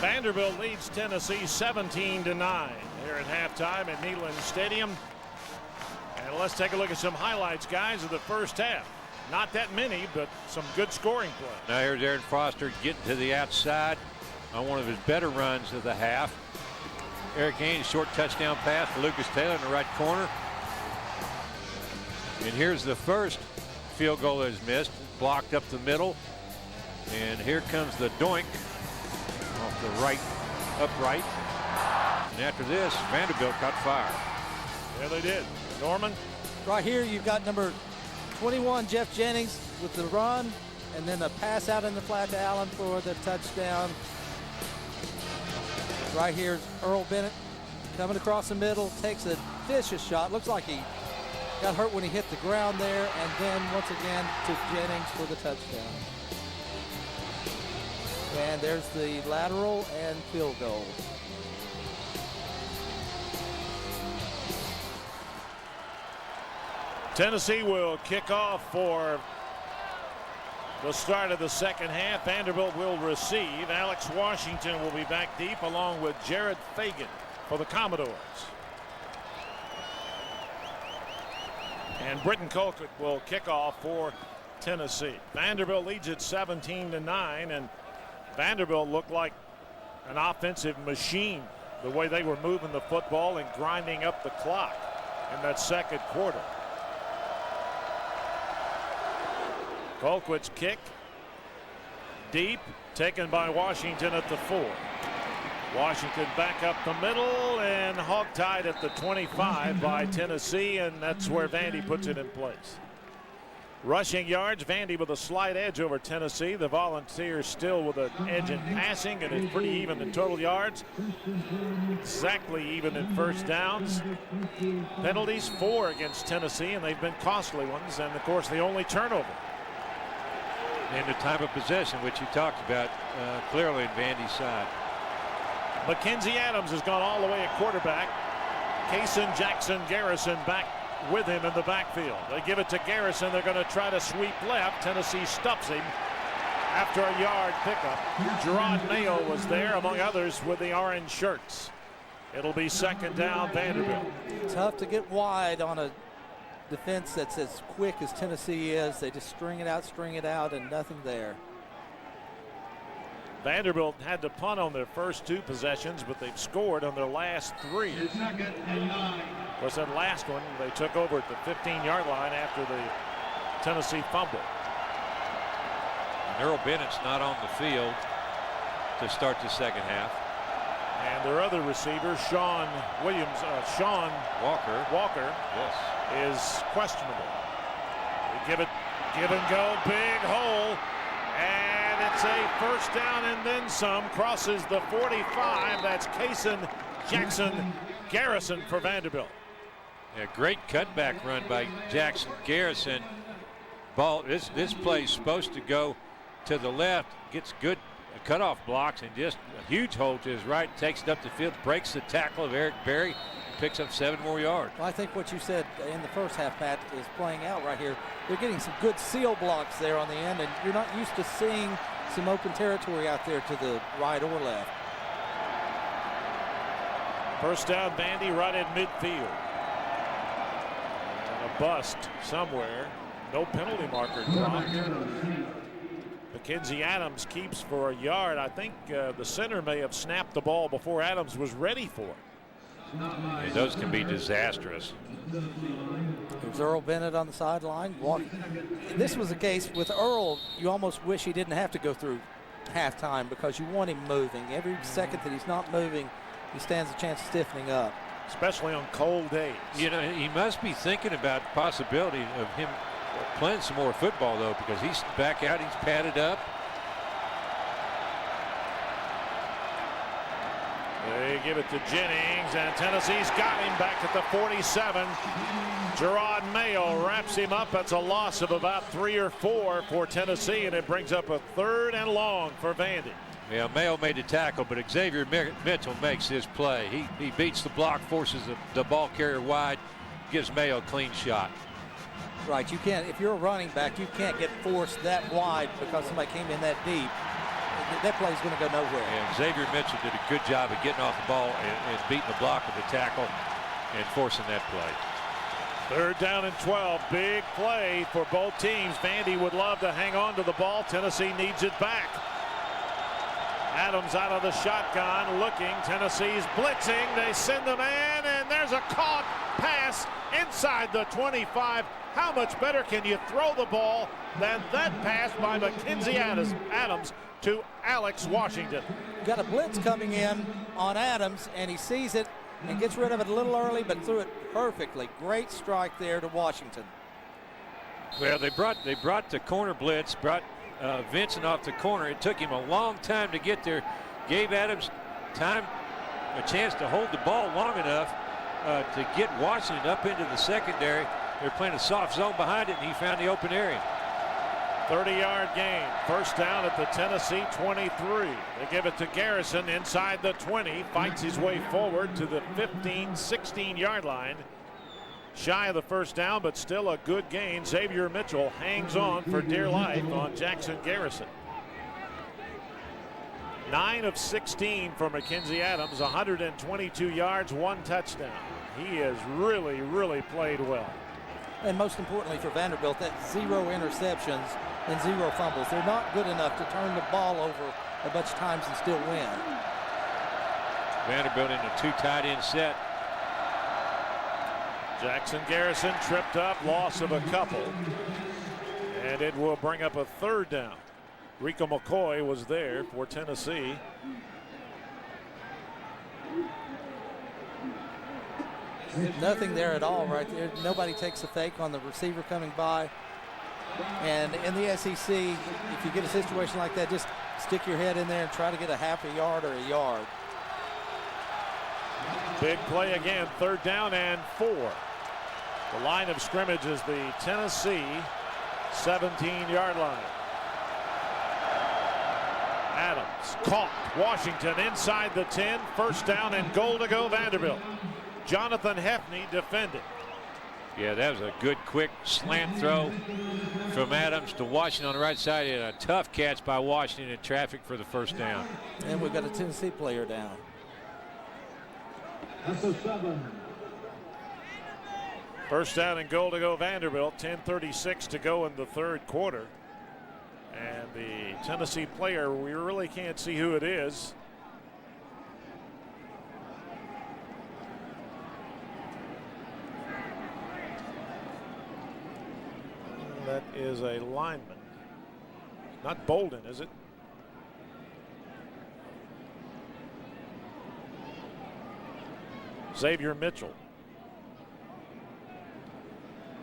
Vanderbilt leads Tennessee 17-9 here at halftime at Neyland Stadium. And let's take a look at some highlights, guys, of the first half. Not that many, but some good scoring play. Now here's Aaron Foster getting to the outside on one of his better runs of the half. Eric Ainge, short touchdown pass to Lucas Taylor in the right corner. And here's the first field goal that is missed, blocked up the middle. And here comes the doink off the right upright. And after this, Vanderbilt caught fire. Yeah, they did. Norman? Right here, you've got number 21, Jeff Jennings, with the run, and then a pass out in the flat to Allen for the touchdown. Right here, Earl Bennett coming across the middle, takes a vicious shot. Looks like he got hurt when he hit the ground there, and then once again to Jennings for the touchdown. And there's the lateral and field goal. Tennessee will kick off for the start of the second half. Vanderbilt will receive. Alex Washington will be back deep along with Jared Fagan for the Commodores. And Britton Colquitt will kick off for Tennessee. Vanderbilt leads at 17-9, and Vanderbilt looked like an offensive machine the way they were moving the football and grinding up the clock in that second quarter. Colquitt's kick deep, taken by Washington at the 4. Washington back up the middle and hog-tied at the 25 by Tennessee, and that's where Vandy puts it in place. Rushing yards, Vandy with a slight edge over Tennessee. The Volunteers still with an edge in passing, and it's pretty even in total yards. Exactly even in first downs. Penalties 4 against Tennessee, and they've been costly ones, and of course the only turnover. And the time of possession, which you talked about clearly in Vandy's side. Mackenzi Adams has gone all the way at quarterback. Kaysen Jackson Garrison back with him in the backfield. They give it to Garrison. They're going to try to sweep left. Tennessee stops him after a yard pickup. Gerard Mayo was there, among others, with the orange shirts. It'll be second down, Vanderbilt. Tough to get wide on a defense that's as quick as Tennessee is. They just string it out, and nothing there. Vanderbilt had to punt on their first 2 possessions, but they've scored on their last 3. Of course, that last one, they took over at the 15-yard line after the Tennessee fumble. And Earl Bennett's not on the field to start the second half. And their other receiver, Sean Walker, yes, is questionable. They give and go, big hole, and it's a first down and then some. Crosses the 45. That's Kaysen Jackson Garrison for Vanderbilt. A great cutback run by Jackson Garrison. Ball. This play is supposed to go to the left. Gets good cutoff blocks and just a huge hole to his right. Takes it up the field, breaks the tackle of Eric Berry, picks up 7 more yards. Well, I think what you said in the first half, Pat, is playing out right here. They're getting some good seal blocks there on the end, and you're not used to seeing some open territory out there to the right or left. First down, Vandy right at midfield. And a bust somewhere. No penalty marker dropped. Mackenzi Adams keeps for a yard. I think the center may have snapped the ball before Adams was ready for it. And those can be disastrous. There's Earl Bennett on the sideline. This was the case with Earl. You almost wish he didn't have to go through halftime because you want him moving. Every second that he's not moving, he stands a chance of stiffening up. Especially on cold days. You know, he must be thinking about the possibility of him playing some more football, though, because he's back out, he's padded up. They give it to Jennings, and Tennessee's got him back at the 47. Gerard Mayo wraps him up. That's a loss of about 3 or 4 for Tennessee, and it brings up a 3rd and long for Vandy. Yeah, Mayo made the tackle, but Xavier Mitchell makes his play. He beats the block, forces the ball carrier wide, gives Mayo a clean shot. Right, you can't, if you're a running back, you can't get forced that wide because somebody came in that deep. That play's going to go nowhere. And Xavier Mitchell did a good job of getting off the ball and beating the block of the tackle and forcing that play. 3rd down and 12. Big play for both teams. Vandy would love to hang on to the ball. Tennessee needs it back. Adams out of the shotgun, looking. Tennessee's blitzing. They send the man, and there's a caught pass inside the 25. How much better can you throw the ball than that pass by Mackenzi Adams to Alex Washington? Got a blitz coming in on Adams, and he sees it and gets rid of it a little early, but threw it perfectly. Great strike there to Washington. Well, they brought the corner blitz, brought Vincent off the corner. It took him a long time to get there. Gave Adams a chance to hold the ball long enough to get Washington up into the secondary. They're playing a soft zone behind it, and he found the open area. 30-yard gain. First down at the Tennessee 23. They give it to Garrison inside the 20. Fights his way forward to the 15, 16-yard line. Shy of the first down, but still a good gain. Xavier Mitchell hangs on for dear life on Jackson Garrison. 9 of 16 for Mackenzi Adams, 122 yards, 1 touchdown. He has really, really played well. And most importantly for Vanderbilt, that 0 interceptions and 0 fumbles. They're not good enough to turn the ball over a bunch of times and still win. Vanderbilt in a 2 tight end set. Jackson Garrison tripped up, loss of a couple, and it will bring up a 3rd down. Rico McCoy was there for Tennessee. Nothing there at all right there. Nobody takes a fake on the receiver coming by. And in the SEC, if you get a situation like that, just stick your head in there and try to get a half a yard or a yard. Big play again, 3rd down and 4. The line of scrimmage is the Tennessee 17-yard line. Adams caught. Washington inside the 10. First down and goal to go Vanderbilt. Jonathan Hefney defending. Yeah, that was a good quick slant throw from Adams to Washington on the right side, and a tough catch by Washington in traffic for the first down. And we've got a Tennessee player down. First down and goal to go Vanderbilt. 10:36 to go in the 3rd quarter. And the Tennessee player, we really can't see who it is. That is a lineman. Not Bolden, is it? Xavier Mitchell.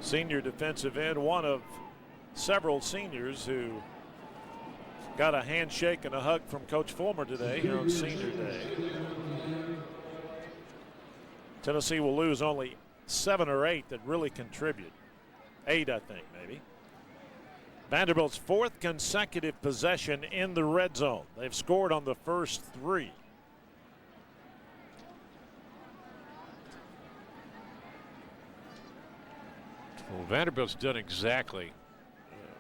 Senior defensive end, one of several seniors who got a handshake and a hug from Coach Fulmer today here on Senior Day. Tennessee will lose only 7 or 8 that really contribute. 8, I think, maybe. Vanderbilt's 4th consecutive possession in the red zone. They've scored on the first 3. Well, Vanderbilt's done exactly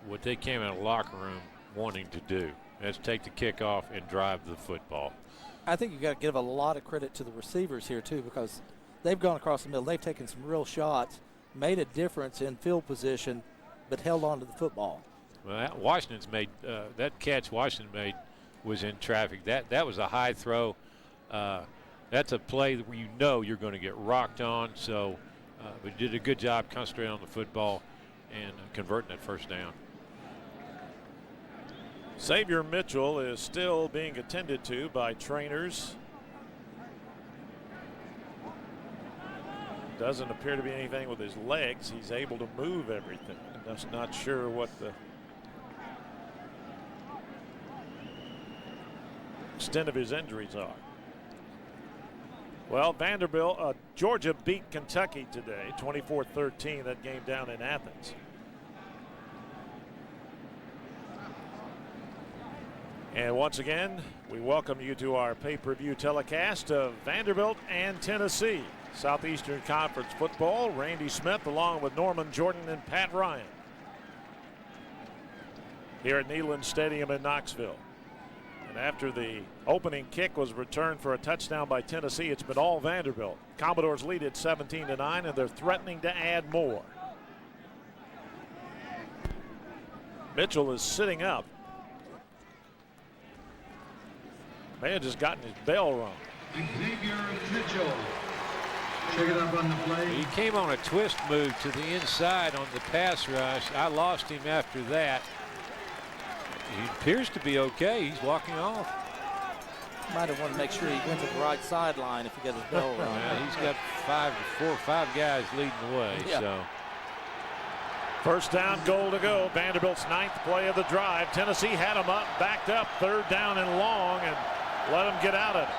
what they came in the locker room wanting to do. That's take the kickoff and drive the football. I think you've got to give a lot of credit to the receivers here, too, because they've gone across the middle. They've taken some real shots, made a difference in field position, but held on to the football. Well, Washington's made that catch Washington made was in traffic. That was a high throw. That's a play where you know you're going to get rocked on. So, but you did a good job concentrating on the football and converting that first down. Xavier Mitchell is still being attended to by trainers. Doesn't appear to be anything with his legs. He's able to move everything. I'm just not sure what the extent of his injuries are. Well, Vanderbilt, Georgia beat Kentucky today, 24-13, that game down in Athens. And once again, we welcome you to our pay-per-view telecast of Vanderbilt and Tennessee. Southeastern Conference football. Randy Smith along with Norman Jordan and Pat Ryan here at Neyland Stadium in Knoxville. And after the opening kick was returned for a touchdown by Tennessee, it's been all Vanderbilt. Commodores lead at 17-9, and they're threatening to add more. Mitchell is sitting up. May have just gotten his bell rung. He came on a twist move to the inside on the pass rush. I lost him after that. He appears to be okay. He's walking off. Might have wanted to make sure he went to the right sideline if he got his bell rung. Yeah, he's got 4 or 5 guys leading the way. Yeah. So First down, goal to go. Vanderbilt's 9th play of the drive. Tennessee had him up, backed up, 3rd down and long, and let him get out of it.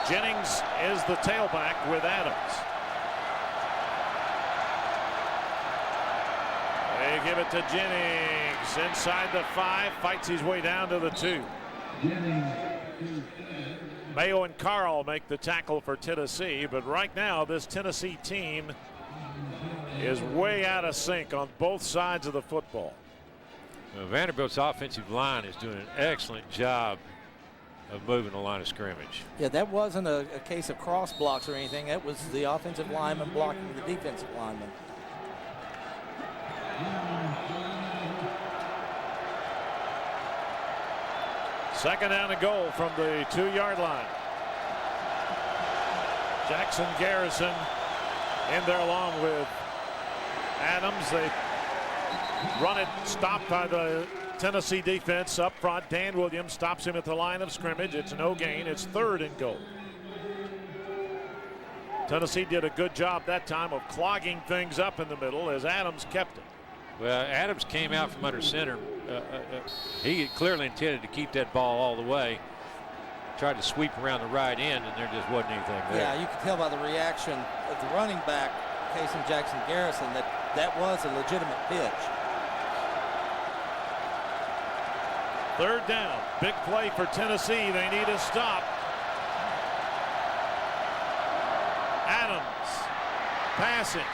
Jennings is the tailback with Adams. They give it to Jennings inside the 5, fights his way down to the 2. Mayo and Carl make the tackle for Tennessee, but right now this Tennessee team is way out of sync on both sides of the football. Vanderbilt's offensive line is doing an excellent job of moving the line of scrimmage. Yeah, that wasn't a case of cross blocks or anything. That was the offensive lineman blocking the defensive lineman. Second down and goal from the 2-yard line. Jackson Garrison in there along with Adams. They run it, stopped by the Tennessee defense up front. Dan Williams stops him at the line of scrimmage. It's no gain. It's 3rd and goal. Tennessee did a good job that time of clogging things up in the middle as Adams kept it. Well, Adams came out from under center. He clearly intended to keep that ball all the way. Tried to sweep around the right end, and there just wasn't anything there. Yeah, you could tell by the reaction of the running back, Casey Jackson Garrison, that was a legitimate pitch. 3rd down. Big play for Tennessee. They need a stop. Adams passing.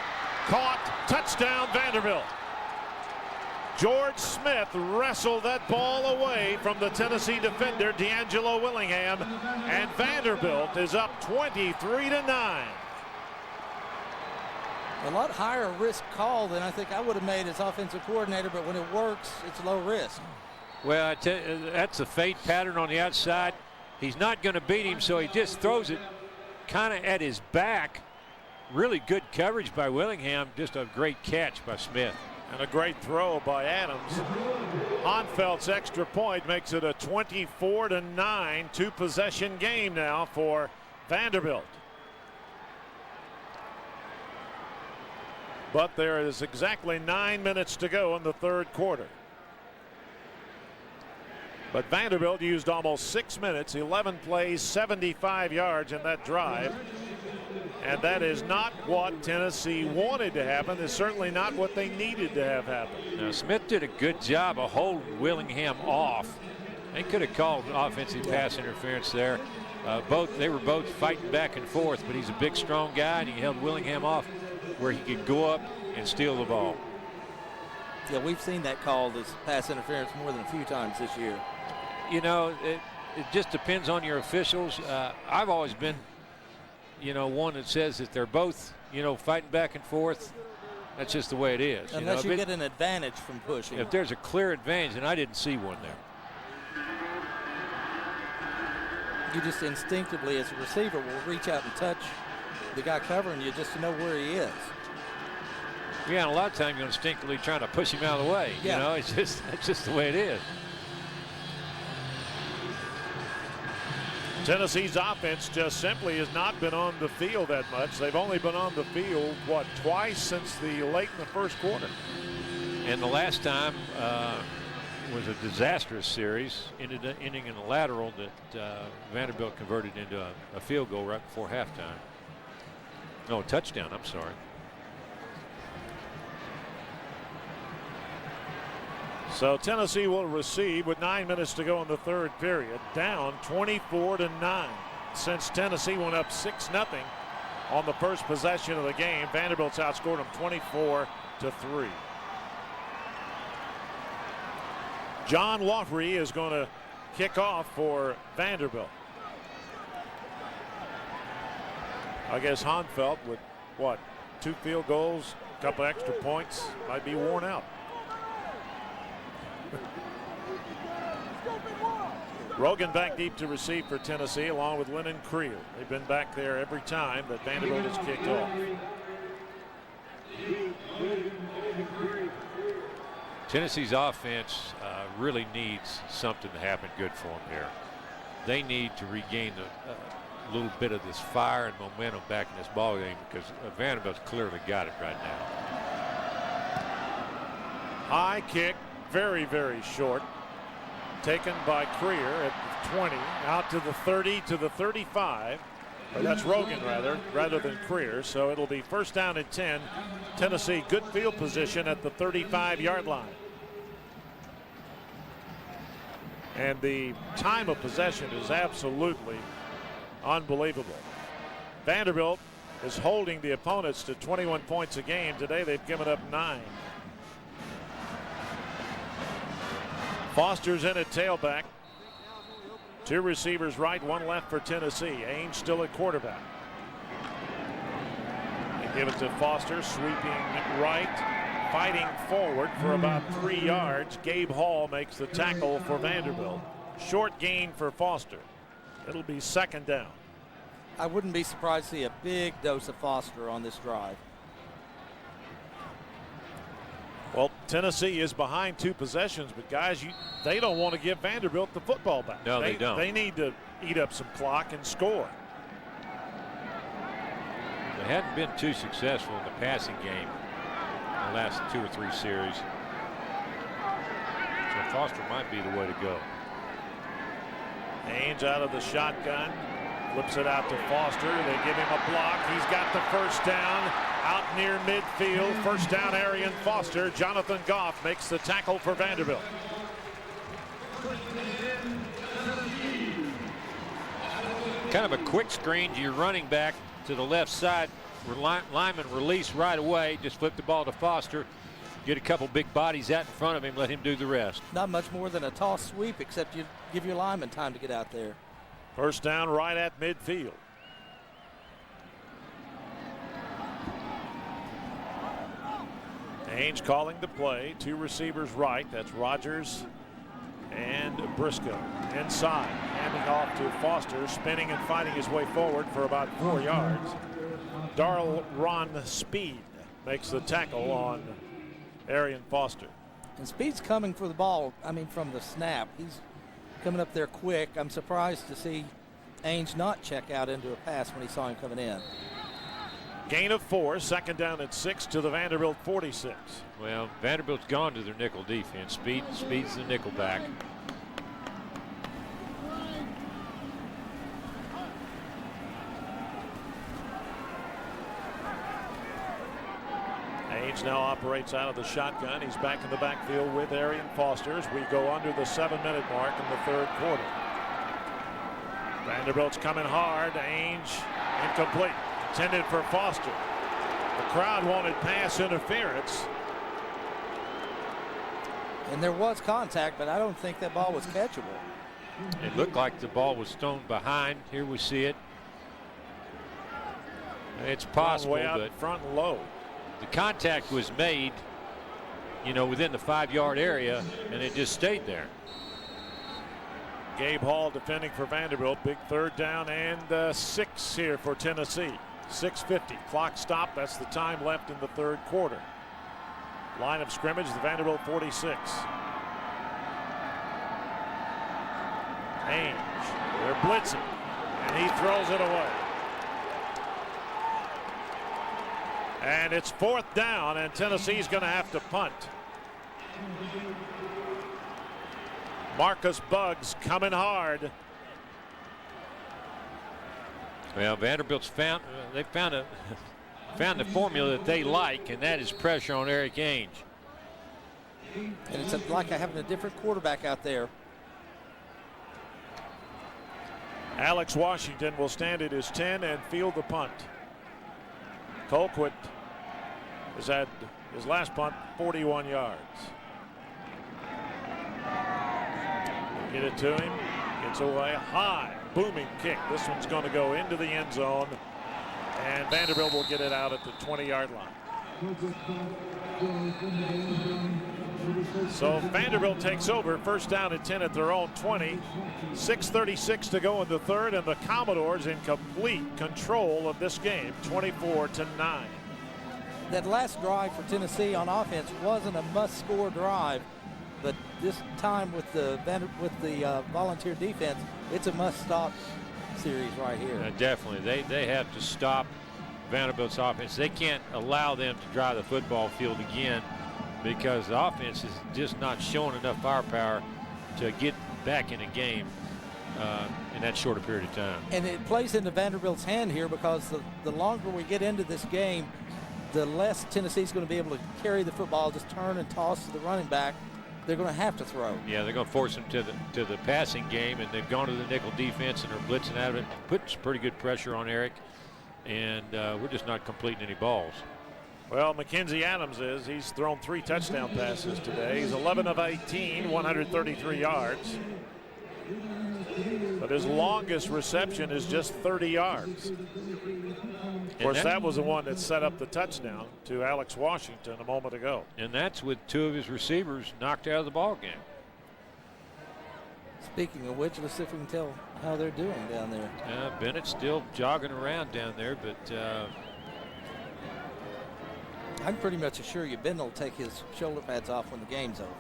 Caught. Touchdown Vanderbilt. George Smith wrestled that ball away from the Tennessee defender D'Angelo Willingham, and Vanderbilt is up 23-9. A lot higher risk call than I think I would have made as offensive coordinator, but when it works, it's low risk. Well, that's a fade pattern on the outside. He's not going to beat him, so he just throws it kind of at his back. Really good coverage by Willingham. Just a great catch by Smith. And a great throw by Adams. Honfeld's extra point makes it a 24-9 2-possession game now for Vanderbilt. But there is exactly 9 minutes to go in the 3rd quarter. But Vanderbilt used almost 6 minutes, 11 plays, 75 yards in that drive. And that is not what Tennessee wanted to happen. It's certainly not what they needed to have happen. Now, Smith did a good job of holding Willingham off. They could have called offensive pass interference there. They were both fighting back and forth, but he's a big, strong guy, and he held Willingham off where he could go up and steal the ball. Yeah, we've seen that called as pass interference more than a few times this year. You know, it just depends on your officials. I've always been, one that says that they're both, fighting back and forth. That's just the way it is. Unless you get an advantage from pushing. If there's a clear advantage, and I didn't see one there. You just instinctively, as a receiver, will reach out and touch the guy covering you just to know where he is. Yeah, and a lot of times you're instinctively trying to push him out of the way. Yeah. It's just the way it is. Tennessee's offense just simply has not been on the field that much. They've only been on the field, twice since the late in the 1st quarter. And the last time was a disastrous series, ending in a lateral that Vanderbilt converted into a field goal right before halftime. No, a touchdown, I'm sorry. So Tennessee will receive with 9 minutes to go in the 3rd period, down 24-9. Since Tennessee went up 6-0 on the first possession of the game, Vanderbilt's outscored them 24-3. John Woffrey is going to kick off for Vanderbilt. I guess Honfeld with 2 field goals, a couple extra points, might be worn out. Rogan back deep to receive for Tennessee, along with Lennon Creer. They've been back there every time that Vanderbilt has kicked off. Tennessee's offense really needs something to happen good for them here. They need to regain a little bit of this fire and momentum back in this ball game, because Vanderbilt's clearly got it right now. High kick, very, very short. Taken by Creer at the 20, out to the 30, to the 35. Or that's Rogan rather than Creer. So it'll be first down and 10. Tennessee, good field position at the 35-yard line. And the time of possession is absolutely unbelievable. Vanderbilt is holding the opponents to 21 points a game. Today they've given up 9. Foster's in at tailback. 2 receivers right, 1 left for Tennessee. Ainge still at quarterback. They give it to Foster, sweeping right, fighting forward for about 3 yards. Gabe Hall makes the tackle for Vanderbilt. Short gain for Foster. It'll be second down. I wouldn't be surprised to see a big dose of Foster on this drive. Well, Tennessee is behind 2 possessions, but guys, they don't want to give Vanderbilt the football back. No, they don't. They need to eat up some clock and score. They hadn't been too successful in the passing game in the last 2 or 3 series. So Foster might be the way to go. Ainge out of the shotgun, flips it out to Foster. They give him a block. He's got the first down. Out near midfield, first down, Arian Foster. Jonathan Goff makes the tackle for Vanderbilt. Kind of a quick screen to your running back to the left side. Lyman release right away. Just flip the ball to Foster. Get a couple big bodies out in front of him. Let him do the rest. Not much more than a toss sweep, except you give your lineman time to get out there. First down right at midfield. Ainge calling the play. 2 receivers right. That's Rogers and Briscoe. Inside, handing off to Foster, spinning and fighting his way forward for about 4 yards. Darrell Ron Speed makes the tackle on Arian Foster. And Speed's coming for the ball, from the snap. He's coming up there quick. I'm surprised to see Ainge not check out into a pass when he saw him coming in. Gain of 4, second down and 6 to the Vanderbilt 46. Well, Vanderbilt's gone to their nickel defense. Speed's the nickel back. Ainge now operates out of the shotgun. He's back in the backfield with Arian Foster as we go under the 7-minute mark in the 3rd quarter. Vanderbilt's coming hard. Ainge incomplete. Intended for Foster. The crowd wanted pass interference. And there was contact, but I don't think that ball was catchable. It looked like the ball was thrown behind. Here we see it. It's possible, way out but front and low. The contact was made, within the 5-yard area, and it just stayed there. Gabe Hall defending for Vanderbilt. Big 3rd down and 6 here for Tennessee. 6:50 clock stop. That's the time left in the 3rd quarter. Line of scrimmage, the Vanderbilt 46. Ainge, they're blitzing, and he throws it away. And it's 4th down, and Tennessee's going to have to punt. Marcus Buggs coming hard. Well, Vanderbilt's found the formula that they like, and that is pressure on Eric Ainge. And it's like having a different quarterback out there. Alex Washington will stand at his 10 and field the punt. Colquitt has had his last punt 41 yards. Get it to him. Gets away high. Booming kick. This one's going to go into the end zone. And Vanderbilt will get it out at the 20-yard line. So Vanderbilt takes over, first down and 10 at their own 20. 6:36 to go in the third, and the Commodores in complete control of this game, 24-9. That last drive for Tennessee on offense wasn't a must-score drive, but this time with the Volunteer defense, it's a must-stop series right here. Definitely, they have to stop Vanderbilt's offense. They can't allow them to drive the football field again, because the offense is just not showing enough firepower to get back in a game in that shorter period of time. And it plays into Vanderbilt's hand here, because the longer we get into this game, the less Tennessee's going to be able to carry the football, just turn and toss to the running back. They're going to have to throw. Yeah, they're going to force them to the passing game, and they've gone to the nickel defense and are blitzing out of it, putting some pretty good pressure on Eric, and we're just not completing any balls. Well, Mackenzi Adams he's thrown 3 touchdown passes today. He's 11 of 18, 133 yards. But his longest reception is just 30 yards. Of course, that was the one that set up the touchdown to Alex Washington a moment ago. And that's with 2 of his receivers knocked out of the ball game. Speaking of which, let's see if we can tell how they're doing down there. Bennett's still jogging around down there, but I can pretty much assure you Ben will take his shoulder pads off when the game's over.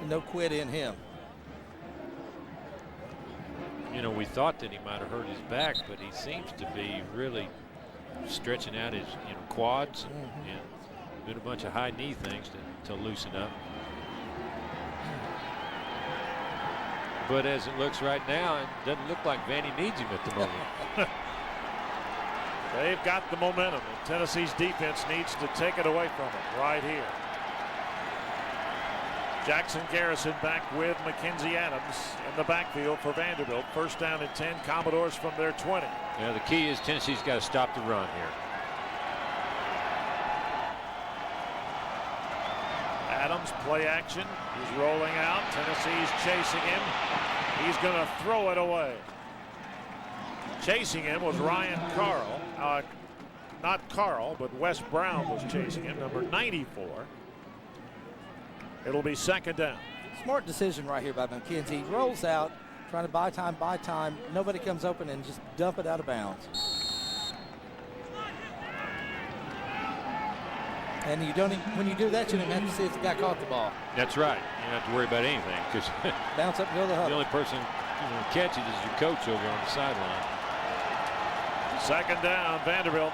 No quit in him. You know, we thought that he might have hurt his back, but he seems to be really stretching out his quads and doing a bunch of high knee things to loosen up. But as it looks right now, it doesn't look like Vandy needs him at the moment. They've got the momentum, and Tennessee's defense needs to take it away from them right here. Jackson Garrison back with Mackenzi Adams in the backfield for Vanderbilt. First down and 10, Commodores from their 20. Yeah, the key is Tennessee's got to stop the run here. Adams, play action. He's rolling out. Tennessee's chasing him. He's going to throw it away. Chasing him was Ryan Carl. Not Carl, but Wes Brown was chasing him, number 94. It'll be second down. Smart decision right here by Mackenzie. He rolls out, trying to buy time. Nobody comes open, and just dump it out of bounds. And you don't even, when you do that, you don't have to see if the guy caught the ball. That's right. You don't have to worry about anything, because bounce up and go to the huddle. The only person who catches it is your coach over on the sideline. Second down, Vanderbilt.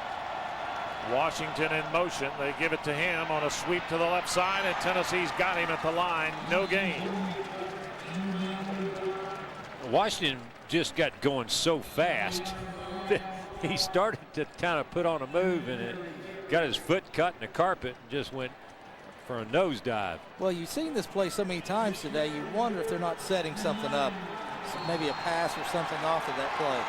Washington in motion. They give it to him on a sweep to the left side, and Tennessee's got him at the line. No gain. Washington just got going so fast that he started to kind of put on a move, and it got his foot cut in the carpet and just went for a nosedive. Well, you've seen this play so many times today, you wonder if they're not setting something up, maybe a pass or something off of that play.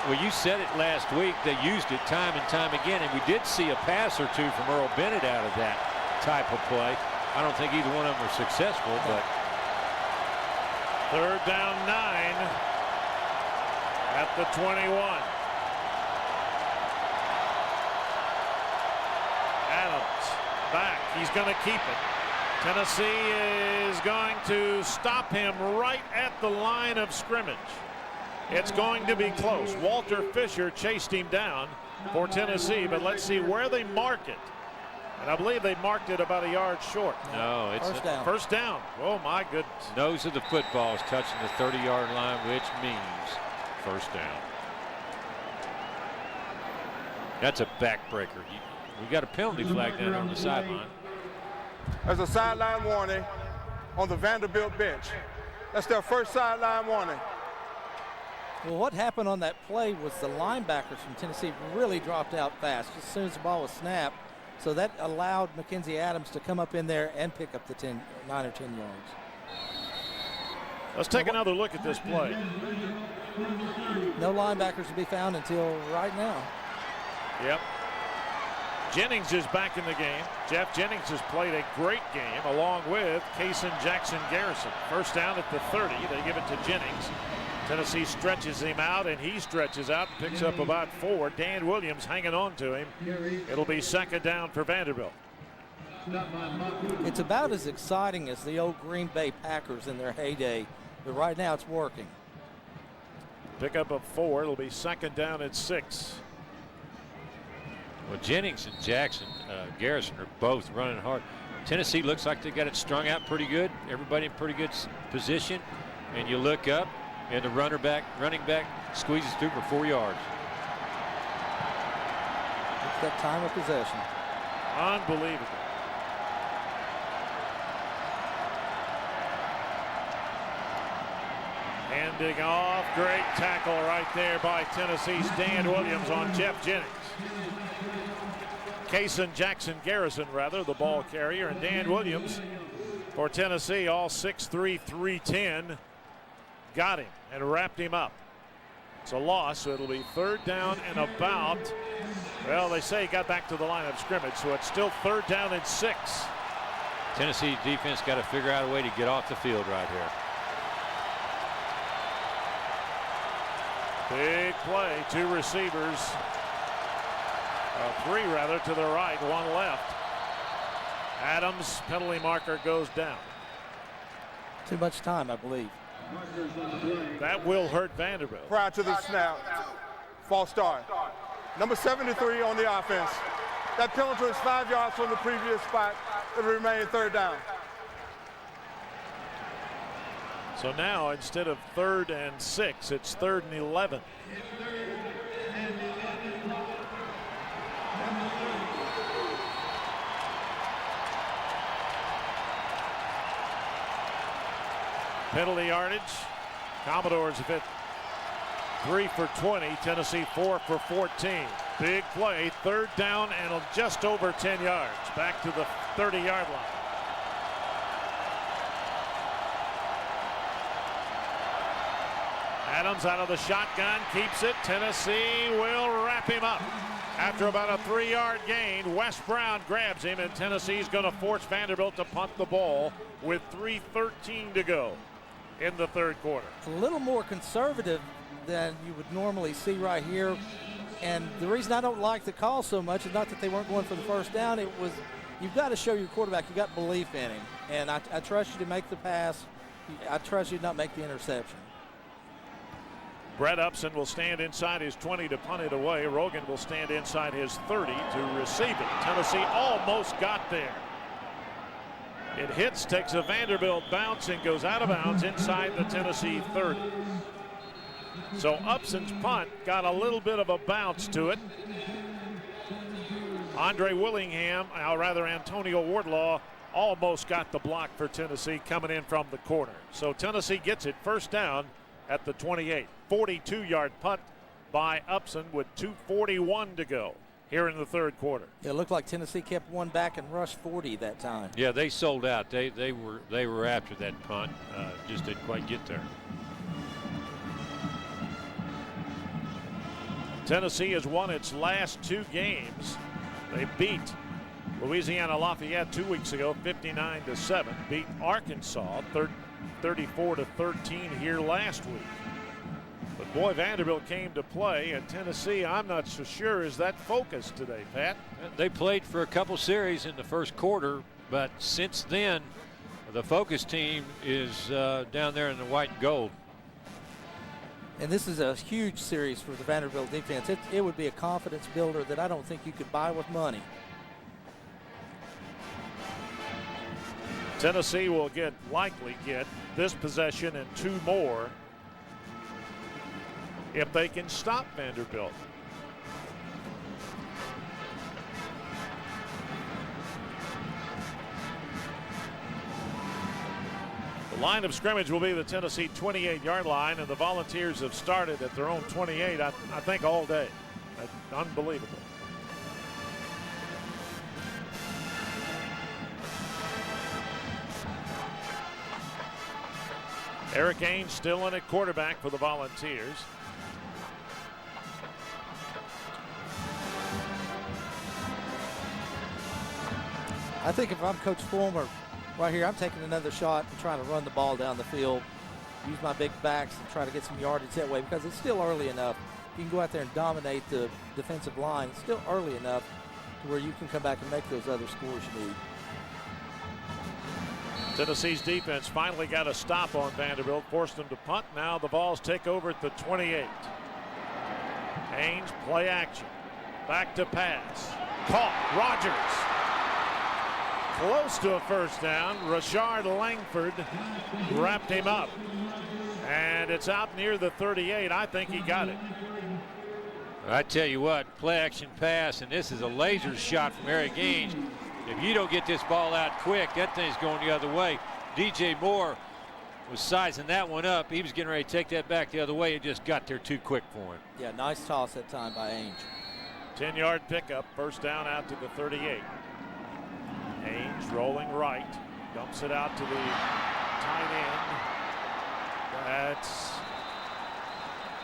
Well, you said it last week. They used it time and time again, and we did see a pass or two from Earl Bennett out of that type of play. I don't think either one of them were successful, but. Third down 9 at the 21. Adams back. He's going to keep it. Tennessee is going to stop him right at the line of scrimmage. It's going to be close. Walter Fisher chased him down for Tennessee, but let's see where they mark it. And I believe they marked it about a yard short. No, it's first down. First down. Oh, my goodness. Nose of the football is touching the 30-yard line, which means first down. That's a backbreaker. We got a penalty flag down on the sideline. There's a sideline warning on the Vanderbilt bench. That's their first sideline warning. Well, what happened on that play was the linebackers from Tennessee really dropped out fast as soon as the ball was snapped. So that allowed Mackenzi Adams to come up in there and pick up the 9 or 10 yards. Let's take another look at this play. No linebackers to be found until right now. Yep. Jennings is back in the game. Jeff Jennings has played a great game along with Kason Jackson Garrison. First down at the 30. They give it to Jennings. Tennessee stretches him out, and he stretches out and picks up about 4. Dan Williams hanging on to him. It'll be second down for Vanderbilt. It's about as exciting as the old Green Bay Packers in their heyday, but right now it's working. Pickup of 4. It'll be second down at 6. Well, Jennings and Jackson, Garrison are both running hard. Tennessee looks like they got it strung out pretty good. Everybody in pretty good position. And you look up, and the running back squeezes through for 4 yards. It's that time of possession. Unbelievable. Handing off. Great tackle right there by Tennessee's Dan Williams on Jeff Jennings. Jackson Garrison, rather, the ball carrier, and Dan Williams for Tennessee, all 6'3", 310. Got him and wrapped him up. It's a loss, so it'll be third down and about. Well, they say he got back to the line of scrimmage, so it's still third down and 6. Tennessee defense got to figure out a way to get off the field right here. Big play, 2 receivers. 3 rather to the right, 1 left. Adams, penalty marker, goes down. Too much time, I believe. That will hurt Vanderbilt. Prior to the snap, false start. Number 73 on the offense. That penalty is 5 yards from the previous spot. It'll remain third down. So now instead of 3rd and 6, it's 3rd and 11. Penalty yardage. Commodores have hit 3 for 20. Tennessee 4 for 14. Big play. Third down and just over 10 yards. Back to the 30-yard line. Adams out of the shotgun, keeps it. Tennessee will wrap him up. After about a 3-yard gain, Wes Brown grabs him, and Tennessee's going to force Vanderbilt to punt the ball with 3:13 to go in the third quarter. A little more conservative than you would normally see right here. And the reason I don't like the call so much is not that they weren't going for the first down. It was, you've got to show your quarterback you got belief in him. And I trust you to make the pass. I trust you to not make the interception. Brett Upson will stand inside his 20 to punt it away. Rogan will stand inside his 30 to receive it. Tennessee almost got there. It hits, takes a Vanderbilt bounce, and goes out of bounds inside the Tennessee 30. So Upson's punt got a little bit of a bounce to it. Andre Willingham, or rather Antonio Wardlaw, almost got the block for Tennessee coming in from the corner. So Tennessee gets it first down at the 28. 42-yard punt by Upson with 2:41 to go here in the third quarter. It looked like Tennessee kept one back and rushed 40 that time. Yeah, they sold out. They were after that punt. Just didn't quite get there. Tennessee has won its last 2 games. They beat Louisiana Lafayette 2 weeks ago, 59-7. Beat Arkansas 34-13 here last week. But boy, Vanderbilt came to play, and Tennessee, I'm not so sure, is that focused today, Pat. They played for a couple series in the first quarter, but since then, the focus team is down there in the white and gold. And this is a huge series for the Vanderbilt defense. It would be a confidence builder that I don't think you could buy with money. Tennessee will likely get this possession and 2 more if they can stop Vanderbilt. The line of scrimmage will be the Tennessee 28-yard line, and the Volunteers have started at their own 28, I think, all day. That's unbelievable. Eric Ainge still in at quarterback for the Volunteers. I think if I'm Coach Fulmer right here, I'm taking another shot and trying to run the ball down the field, use my big backs and try to get some yardage that way, because it's still early enough. You can go out there and dominate the defensive line. It's still early enough to where you can come back and make those other scores you need. Tennessee's defense finally got a stop on Vanderbilt, forced them to punt. Now the Vols take over at the 28. Ainge, play action. Back to pass. Caught. Rogers. Close to a first down. Rashard Langford wrapped him up. And it's out near the 38. I think he got it. I tell you what, play action pass, and this is a laser shot from Eric Ainge. If you don't get this ball out quick, that thing's going the other way. DJ Moore was sizing that one up. He was getting ready to take that back the other way. It just got there too quick for him. Yeah, nice toss that time by Ainge. 10-yard pickup, first down out to the 38. Ainge rolling right, dumps it out to the tight end.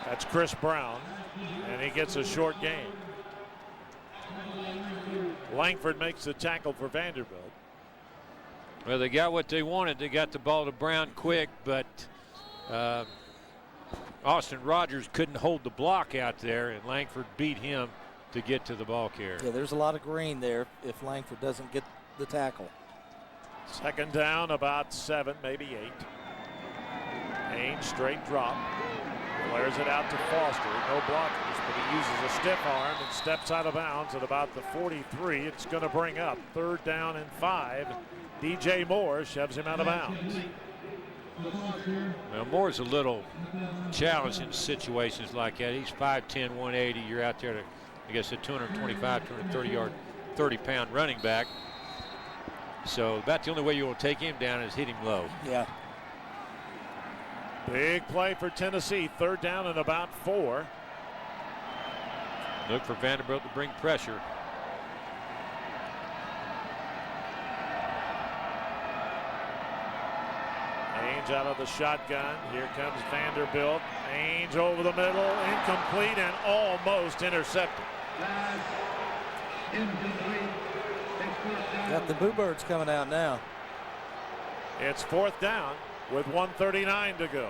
That's Chris Brown, and he gets a short gain. Langford makes the tackle for Vanderbilt. Well, they got what they wanted. They got the ball to Brown quick, but Austin Rogers couldn't hold the block out there, and Langford beat him to get to the ball carrier. Yeah, there's a lot of green there if Langford doesn't get the tackle. Second down, about 7, maybe 8. Ainge straight drop. Flares it out to Foster. No blockers, but he uses a stiff arm and steps out of bounds at about the 43. It's going to bring up 3rd down and 5. DJ Moore shoves him out of bounds. Well, Moore's a little challenged in situations like that. He's 5'10", 180. You're out there to, I guess, a 225, 230-yard, 30-pound running back. So about the only way you will take him down is hit him low. Yeah. Big play for Tennessee. 3rd down and about 4. Look for Vanderbilt to bring pressure. Ainge out of the shotgun. Here comes Vanderbilt. Ainge over the middle. Incomplete and almost intercepted. Got the Boo Birds coming out now. It's 4th down with 1:39 to go.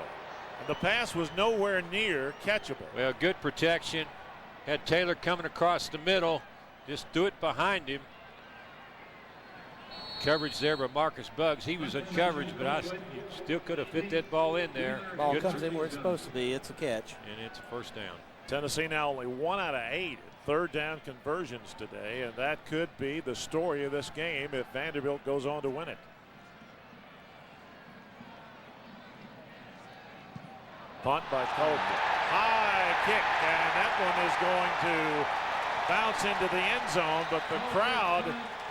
And the pass was nowhere near catchable. Well, good protection. Had Taylor coming across the middle. Just threw it behind him. Coverage there by Marcus Buggs. He was in coverage, but he still could have fit that ball in there. Ball comes in where it's supposed to be. It's a catch. And it's a first down. Tennessee now only 1 out of 8 3rd down conversions today, and that could be the story of this game if Vanderbilt goes on to win it. Punt by Colton. High kick, and that one is going to bounce into the end zone, but the crowd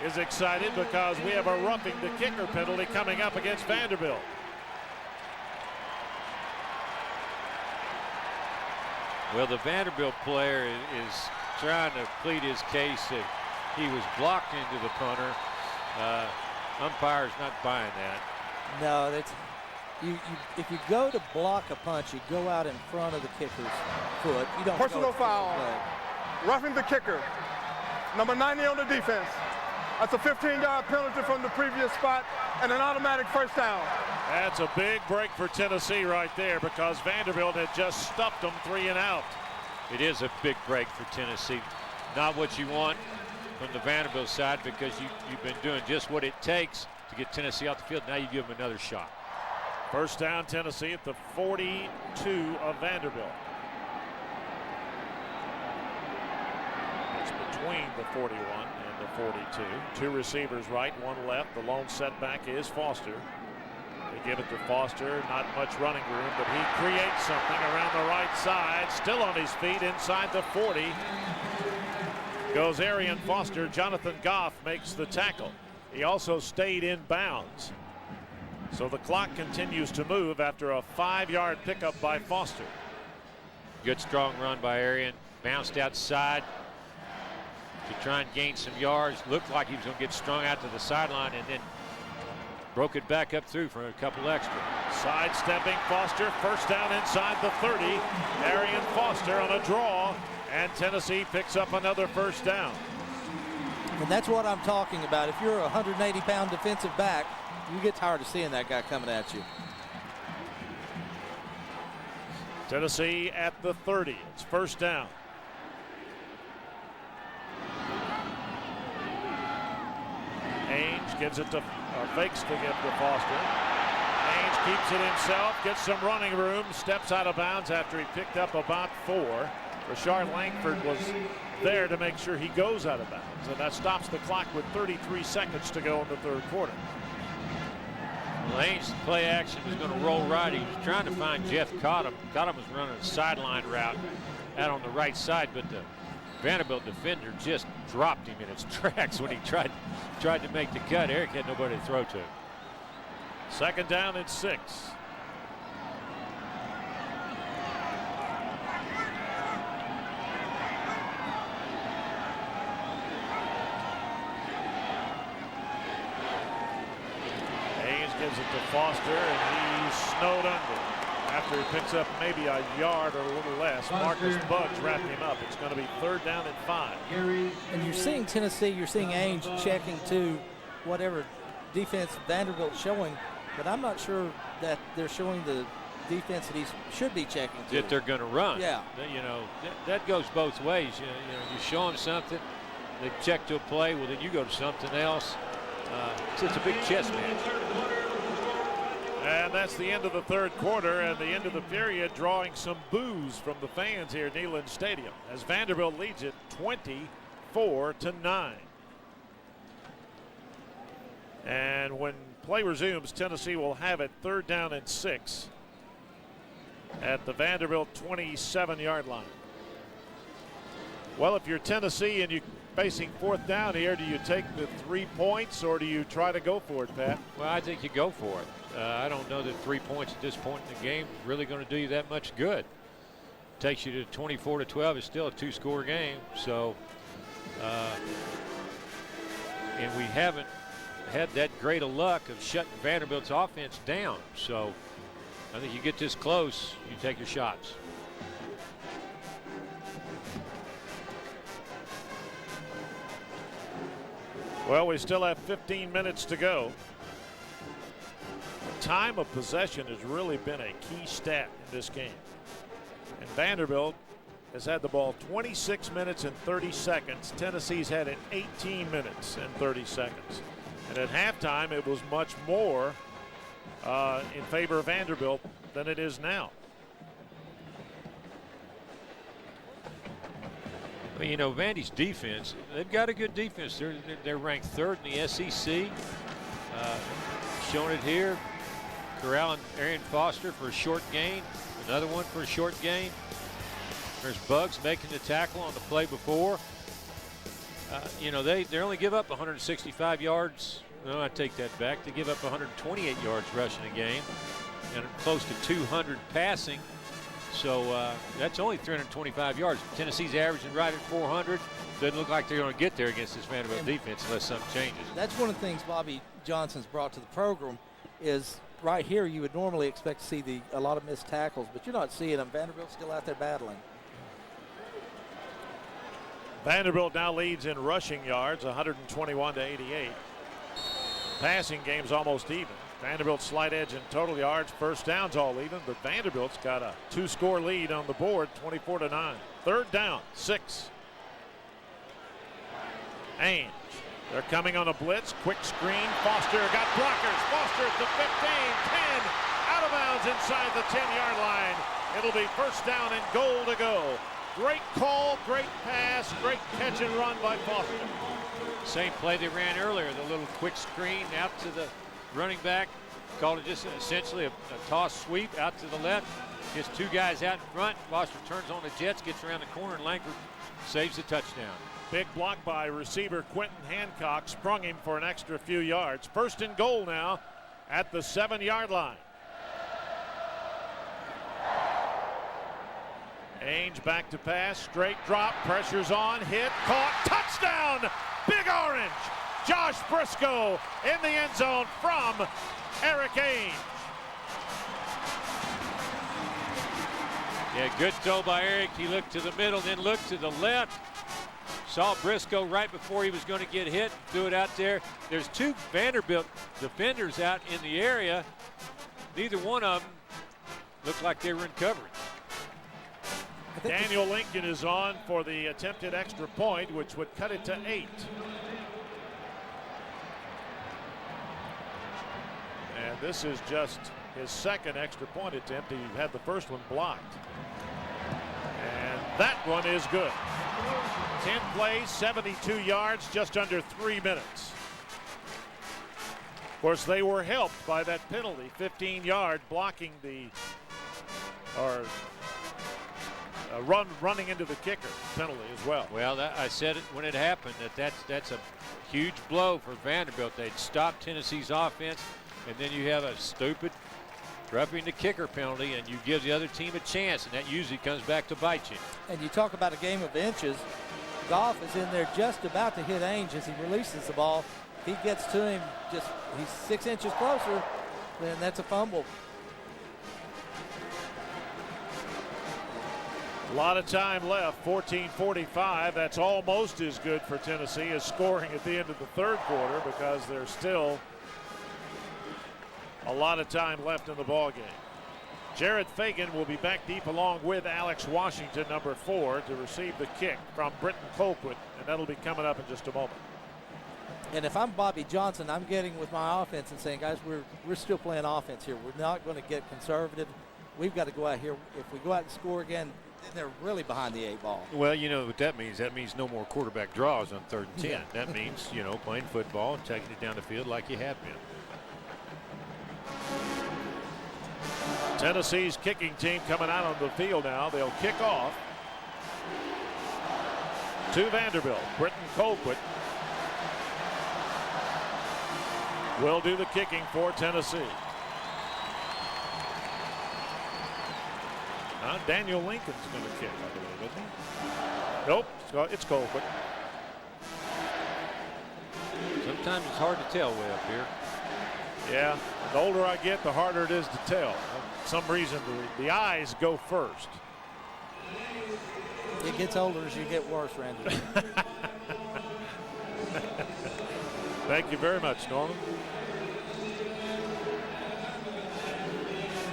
is excited because we have a roughing the kicker penalty coming up against Vanderbilt. Well, the Vanderbilt player is trying to plead his case that he was blocked into the punter. Umpire's not buying that. No, that's if you go to block a punch, you go out in front of the kicker's foot. You don't. Personal foul. Roughing the kicker. Number 90 on the defense. That's a 15-yard penalty from the previous spot and an automatic first down. That's a big break for Tennessee right there because Vanderbilt had just stuffed them 3 and out. It is a big break for Tennessee. Not what you want from the Vanderbilt side because you've been doing just what it takes to get Tennessee off the field. Now you give them another shot. First down, Tennessee at the 42 of Vanderbilt. It's between the 41 and the 42. 2 receivers right, 1 left. The lone setback is Foster. They give it to Foster. Not much running room, but he creates something around the right side. Still on his feet inside the 40. Goes Arian Foster. Jonathan Goff makes the tackle. He also stayed in bounds. So the clock continues to move after a 5-yard pickup by Foster. Good strong run by Arian. Bounced outside to try and gain some yards. Looked like he was going to get strung out to the sideline and then broke it back up through for a couple extra. Sidestepping Foster. First down inside the 30. Arian Foster on a draw. And Tennessee picks up another first down. And that's what I'm talking about. If you're a 180-pound defensive back, you get tired of seeing that guy coming at you. Tennessee at the 30. It's first down. Ainge gives it to, fakes to give to Foster. Ainge keeps it himself, gets some running room, steps out of bounds after he picked up about 4. Rashard Langford was there to make sure he goes out of bounds, and that stops the clock with 33 seconds to go in the third quarter. Well, Ainge's play action was going to roll right. He was trying to find Jeff Cottom. Cottom was running a sideline route out on the right side, but the Vanderbilt defender just dropped him in its tracks when he tried to make the cut. Eric had nobody to throw to. Second down and 6. Gives it to Foster, and he's snowed under. After he picks up maybe a yard or a little less, Marcus Buggs wrapped him up. It's going to be third down and 5. And you're seeing Tennessee, you're seeing Ainge checking to whatever defense Vanderbilt's showing, but I'm not sure that they're showing the defense that he should be checking to. That they're going to run. Yeah. You know, that goes both ways. You show them something, they check to a play, well, then you go to something else. It's a big chess match. And that's the end of the third quarter and the end of the period, drawing some boos from the fans here at Neyland Stadium as Vanderbilt leads it 24-9. And when play resumes, Tennessee will have it third down and 6 at the Vanderbilt 27-yard line. Well, if you're Tennessee and you're facing fourth down here, do you take the 3 points or do you try to go for it, Pat? Well, I think you go for it. I don't know that 3 points at this point in the game is really going to do you that much good. Takes you to 24-12. It's still a 2-score game. So, and we haven't had that great of luck of shutting Vanderbilt's offense down. So I think you get this close, you take your shots. Well, we still have 15 minutes to go. Time of possession has really been a key stat in this game. And Vanderbilt has had the ball 26 minutes and 30 seconds. Tennessee's had it 18 minutes and 30 seconds. And at halftime, it was much more in favor of Vanderbilt than it is now. Well, you know, Vandy's defense, they've got a good defense. They're ranked third in the SEC. Showing it here. Corral and Arian Foster for a short gain. Another one for a short gain. There's Buggs making the tackle on the play before. You know, they only give up 165 yards. No, I take that back. They give up 128 yards rushing a game and close to 200 passing. So that's only 325 yards. Tennessee's averaging right at 400. Doesn't look like they're going to get there against this Vanderbilt defense unless something changes. That's one of the things Bobby Johnson's brought to the program is right here you would normally expect to see a lot of missed tackles, but you're not seeing them. Vanderbilt's still out there battling. Vanderbilt now leads in rushing yards, 121-88. Passing game's almost even. Vanderbilt's slight edge in total yards, first downs all even, but Vanderbilt's got a 2-score lead on the board, 24-9. Third down, 6. Ainge, they're coming on a blitz, quick screen, Foster got blockers, Foster at the 15, 10, out of bounds inside the 10-yard line. It'll be first down and goal to go. Great call, great pass, great catch and run by Foster. Same play they ran earlier, the little quick screen out to the running back, called it just essentially a toss sweep out to the left. Gets 2 guys out in front. Foster turns on the jets, gets around the corner, and Langford saves the touchdown. Big block by receiver Quentin Hancock, sprung him for an extra few yards. First and goal now at the 7-yard line. Ainge back to pass, straight drop, pressure's on, hit, caught, touchdown! Big Orange! Josh Briscoe in the end zone from Eric Ainge. Yeah, good throw by Eric. He looked to the middle, then looked to the left. Saw Briscoe right before he was going to get hit, threw it out there. There's 2 Vanderbilt defenders out in the area. Neither one of them looked like they were in coverage. Daniel Lincoln is on for the attempted extra point, which would cut it to 8. And this is just his second extra point attempt. He had the first one blocked. And that one is good. 10 plays, 72 yards, just under 3 minutes. Of course, they were helped by that penalty, 15-yard blocking the, or running into the kicker penalty as well. Well, I said it when it happened that's a huge blow for Vanderbilt. They'd stop Tennessee's offense, and then you have a stupid roughing the kicker penalty, and you give the other team a chance, and that usually comes back to bite you. And you talk about a game of inches. Goff is in there just about to hit Ainge as he releases the ball. He gets to him, he's 6 inches closer, then that's a fumble. A lot of time left, 14:45. That's almost as good for Tennessee as scoring at the end of the third quarter, because there's still a lot of time left in the ball game. Jared Fagan will be back deep along with Alex Washington, number 4, to receive the kick from Britton Colquitt, and that'll be coming up in just a moment. And if I'm Bobby Johnson, I'm getting with my offense and saying, guys, we're still playing offense here. We're not going to get conservative. We've got to go out here. If we go out and score again, then they're really behind the 8 ball. Well, you know what that means. That means no more quarterback draws on 3rd and 10. Yeah. That means, you know, playing football and taking it down the field like you have been. Tennessee's kicking team coming out on the field now. They'll kick off to Vanderbilt. Britton Colquitt will do the kicking for Tennessee. Daniel Lincoln's going to kick, I believe, isn't he? Nope, it's Colquitt. Sometimes it's hard to tell way up here. Yeah, the older I get, the harder it is to tell. For some reason, the eyes go first. It gets older as you get worse, Randy. Thank you very much, Norman.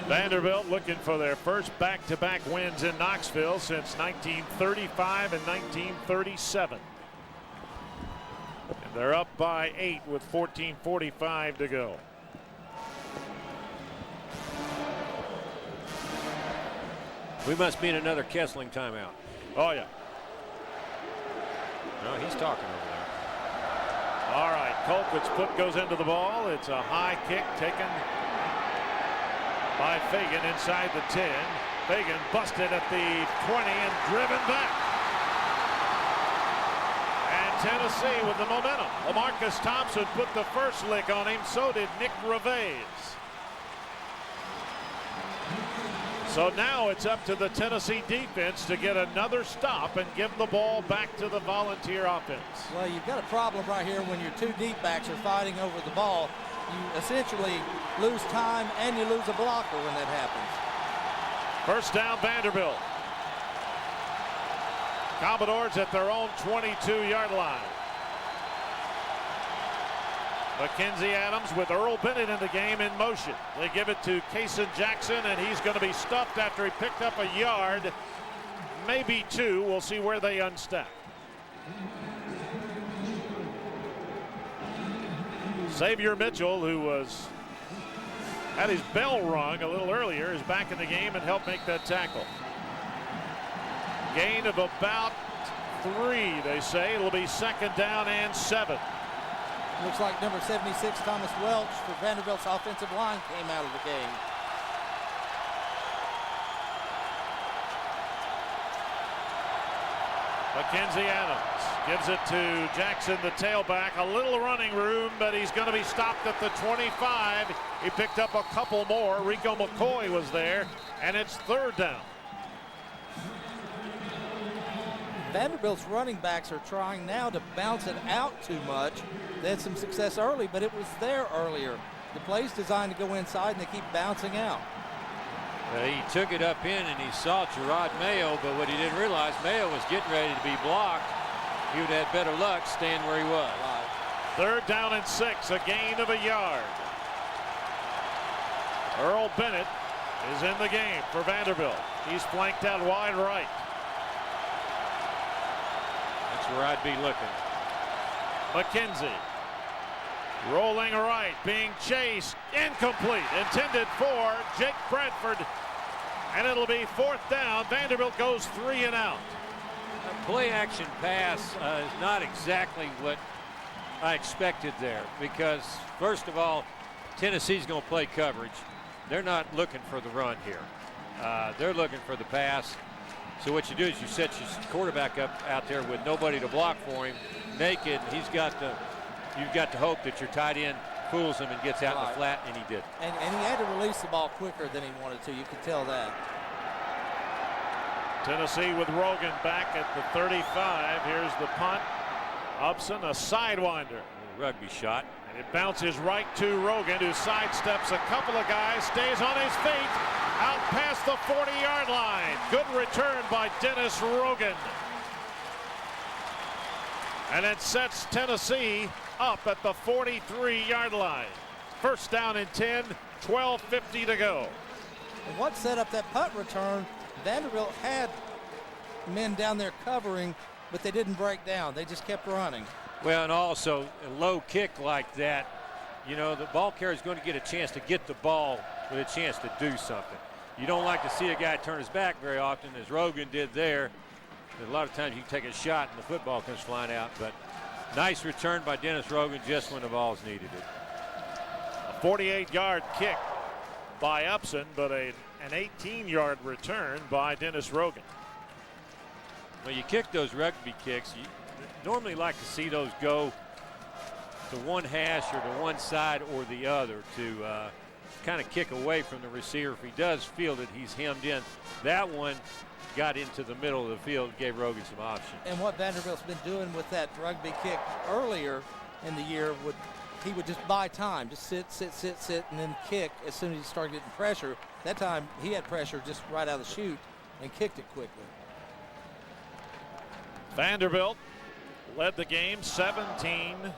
Vanderbilt looking for their first back-to-back wins in Knoxville since 1935 and 1937. And they're up by 8 with 14:45 to go. We must be in another Kessling timeout. Oh, yeah. No, he's talking over there. All right, Colquitt's foot goes into the ball. It's a high kick taken by Fagan inside the 10. Fagan busted at the 20 and driven back. And Tennessee with the momentum. LaMarcus Thompson put the first lick on him. So did Nick Reveiz. So now it's up to the Tennessee defense to get another stop and give the ball back to the Volunteer offense. Well, you've got a problem right here when your 2 deep backs are fighting over the ball. You essentially lose time and you lose a blocker when that happens. First down, Vanderbilt. Commodores at their own 22-yard line. Mackenzi Adams with Earl Bennett in the game in motion. They give it to Kason Jackson, and he's going to be stuffed after he picked up a yard, maybe 2. We'll see where they unstack. Xavier Mitchell, who had his bell rung a little earlier, is back in the game and helped make that tackle. Gain of about 3, they say. It'll be 2nd down and 7. Looks like number 76, Thomas Welch, for Vanderbilt's offensive line, came out of the game. Mackenzi Adams gives it to Jackson, the tailback. A little running room, but he's going to be stopped at the 25. He picked up a couple more. Rico McCoy was there, and it's 3rd down. Vanderbilt's running backs are trying now to bounce it out too much. They had some success early, but it was there earlier. The play's designed to go inside, and they keep bouncing out. He took it up in, and he saw Gerard Mayo, but what he didn't realize, Mayo was getting ready to be blocked. He would have had better luck staying where he was. 3rd down and 6, a gain of a yard. Earl Bennett is in the game for Vanderbilt. He's flanked out wide right. That's where I'd be looking. Mackenzi Rolling right, being chased, incomplete, intended for Jake Bradford, and it'll be 4th down. Vanderbilt goes 3 and out. A play action pass is not exactly what I expected there, because first of all, Tennessee's going to play coverage. They're not looking for the run here. They're looking for the pass. So what you do is you set your quarterback up out there with nobody to block for him, naked. You've got to hope that your tight end fools him and gets out in the flat, and he did. And he had to release the ball quicker than he wanted to. You could tell that. Tennessee with Rogan back at the 35. Here's the punt. Upson, a sidewinder. Rugby shot. And it bounces right to Rogan, who sidesteps a couple of guys, stays on his feet, out past the 40-yard line. Good return by Dennis Rogan. And it sets Tennessee up at the 43-yard line. 1st down and 10, 12:50 to go. And what set up that punt return, Vanderbilt had men down there covering, but they didn't break down. They just kept running. Well, and also a low kick like that, you know, the ball carrier is going to get a chance to get the ball with a chance to do something. You don't like to see a guy turn his back very often, as Rogan did there. A lot of times you take a shot and the football comes flying out, but nice return by Dennis Rogan just when the Vols needed it. A 48-yard kick by Upson, but an 18-yard return by Dennis Rogan. Well, you kick those rugby kicks, you normally like to see those go to one hash or to one side or the other to kind of kick away from the receiver if he does feel that he's hemmed in. That one got into the middle of the field, gave Rogan some options. And what Vanderbilt's been doing with that rugby kick earlier in the year, he would just buy time, just sit, and then kick as soon as he started getting pressure. That time he had pressure just right out of the chute and kicked it quickly. Vanderbilt led the game 17-9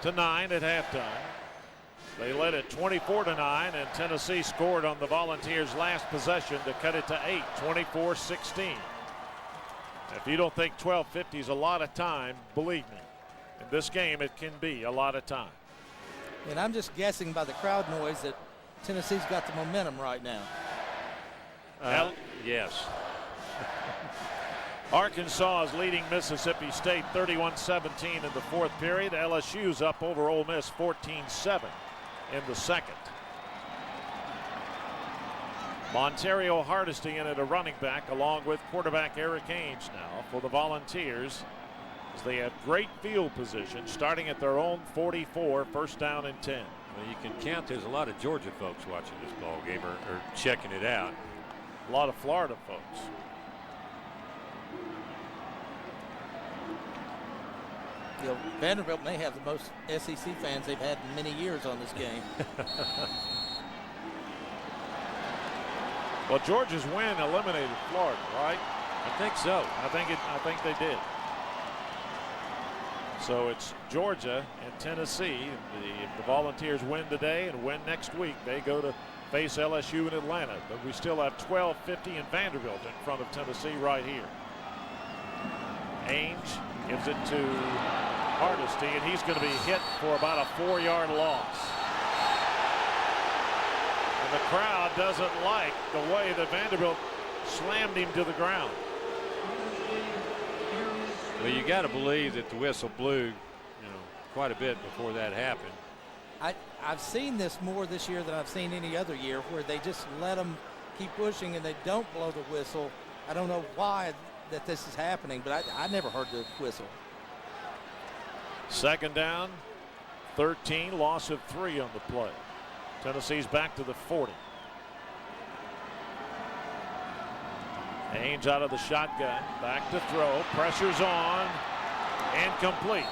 at halftime. They led it 24-9, and Tennessee scored on the Volunteers' last possession to cut it to 8, 24-16. If you don't think 12:50 is a lot of time, believe me, in this game it can be a lot of time. And I'm just guessing by the crowd noise that Tennessee's got the momentum right now. Yes. Arkansas is leading Mississippi State 31-17 in the 4th period. LSU's up over Ole Miss 14-7 in the 2nd. Montario Hardesty in at a running back, along with quarterback Eric Ainge now for the Volunteers, as they have great field position starting at their own 44, 1st down and 10. Well, you can count there's a lot of Georgia folks watching this ball game or checking it out. A lot of Florida folks. You know, Vanderbilt may have the most SEC fans they've had in many years on this game. Well, Georgia's win eliminated Florida, right? I think so. I think they did. So it's Georgia and Tennessee. If the Volunteers win today and win next week, they go to face LSU in Atlanta. But we still have 12:50 and Vanderbilt in front of Tennessee right here. Ainge gives it to Hardesty, and he's going to be hit for about a 4-yard loss. And the crowd doesn't like the way that Vanderbilt slammed him to the ground. Well, you got to believe that the whistle blew, quite a bit before that happened. I've seen this more this year than I've seen any other year, where they just let them keep pushing and they don't blow the whistle. I don't know why that this is happening, but I never heard the whistle. 2nd down, 13, loss of 3 on the play. Tennessee's back to the 40. Ainge out of the shotgun, back to throw, pressure's on, incomplete.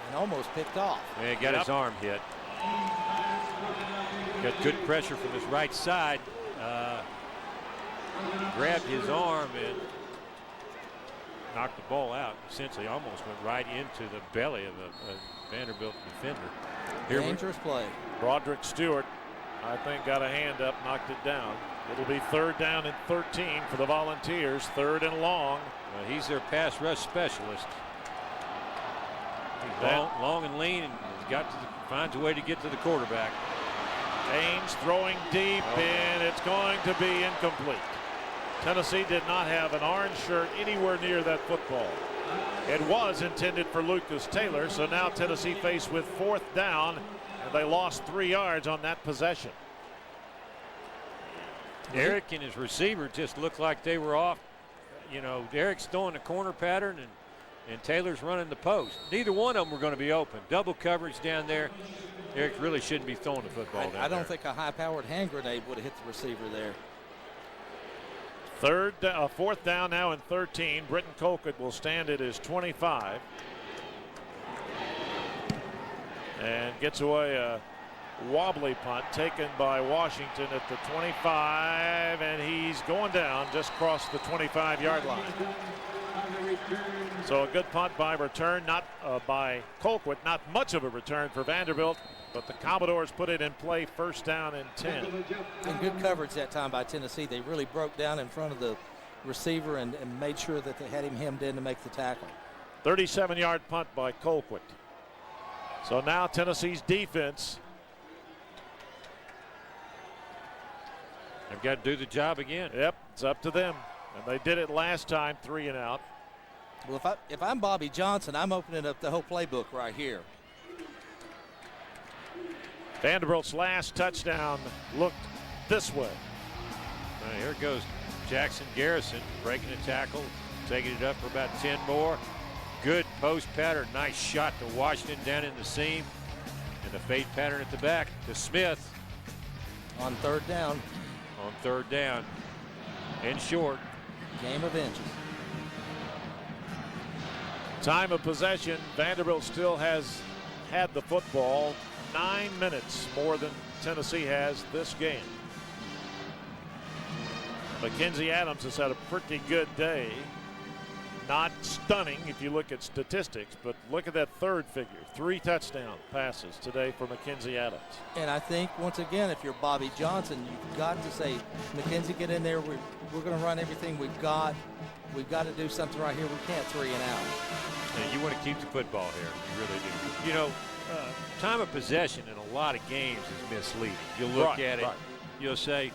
And almost picked off. Yeah, he got his arm hit. Got good pressure from his right side. Grabbed his arm and knocked the ball out. Essentially almost went right into the belly of a Vanderbilt defender. Dangerous play. Broderick Stewart, I think, got a hand up, knocked it down. It'll be 3rd down and 13 for the Volunteers, 3rd and long. Well, he's their pass rush specialist. He's long and lean, and finds a way to get to the quarterback. Ainge throwing deep, and it's going to be incomplete. Tennessee did not have an orange shirt anywhere near that football. It was intended for Lucas Taylor, so now Tennessee faced with 4th down, and they lost 3 yards on that possession. Eric and his receiver just looked like they were off. You know, Eric's throwing the corner pattern, and Taylor's running the post. Neither one of them were going to be open. Double coverage down there. Eric really shouldn't be throwing the football down there. I don't think a high-powered hand grenade would have hit the receiver there. 4th down now and 13. Britton Colquitt will stand at his 25. And gets away a wobbly punt taken by Washington at the 25, and he's going down just across the 25-yard line. So a good punt by return, not by Colquitt. Not much of a return for Vanderbilt, but the Commodores put it in play, 1st down and 10. And good coverage that time by Tennessee. They really broke down in front of the receiver and made sure that they had him hemmed in to make the tackle. 37-yard punt by Colquitt. So now Tennessee's defense. They've got to do the job again. Yep, it's up to them. And they did it last time, 3 and out. Well, if I'm Bobby Johnson, I'm opening up the whole playbook right here. Vanderbilt's last touchdown looked this way. Here goes Jackson Garrison breaking the tackle, taking it up for about 10 more. Good post pattern, nice shot to Washington down in the seam, and the fade pattern at the back to Smith. On 3rd down. On 3rd down and short. Game of inches. Time of possession, Vanderbilt still has had the football 9 minutes more than Tennessee has this game. Mackenzi Adams has had a pretty good day. Not stunning if you look at statistics, but look at that 3rd figure. 3 touchdown passes today for Mackenzi Adams. And I think, once again, if you're Bobby Johnson, you've got to say, Mackenzi, get in there. We're going to run everything we've got. We've got to do something right here. We can't 3 and out. And you want to keep the football here. You really do. You know, time of possession in a lot of games is misleading. You'll look at it. You'll say,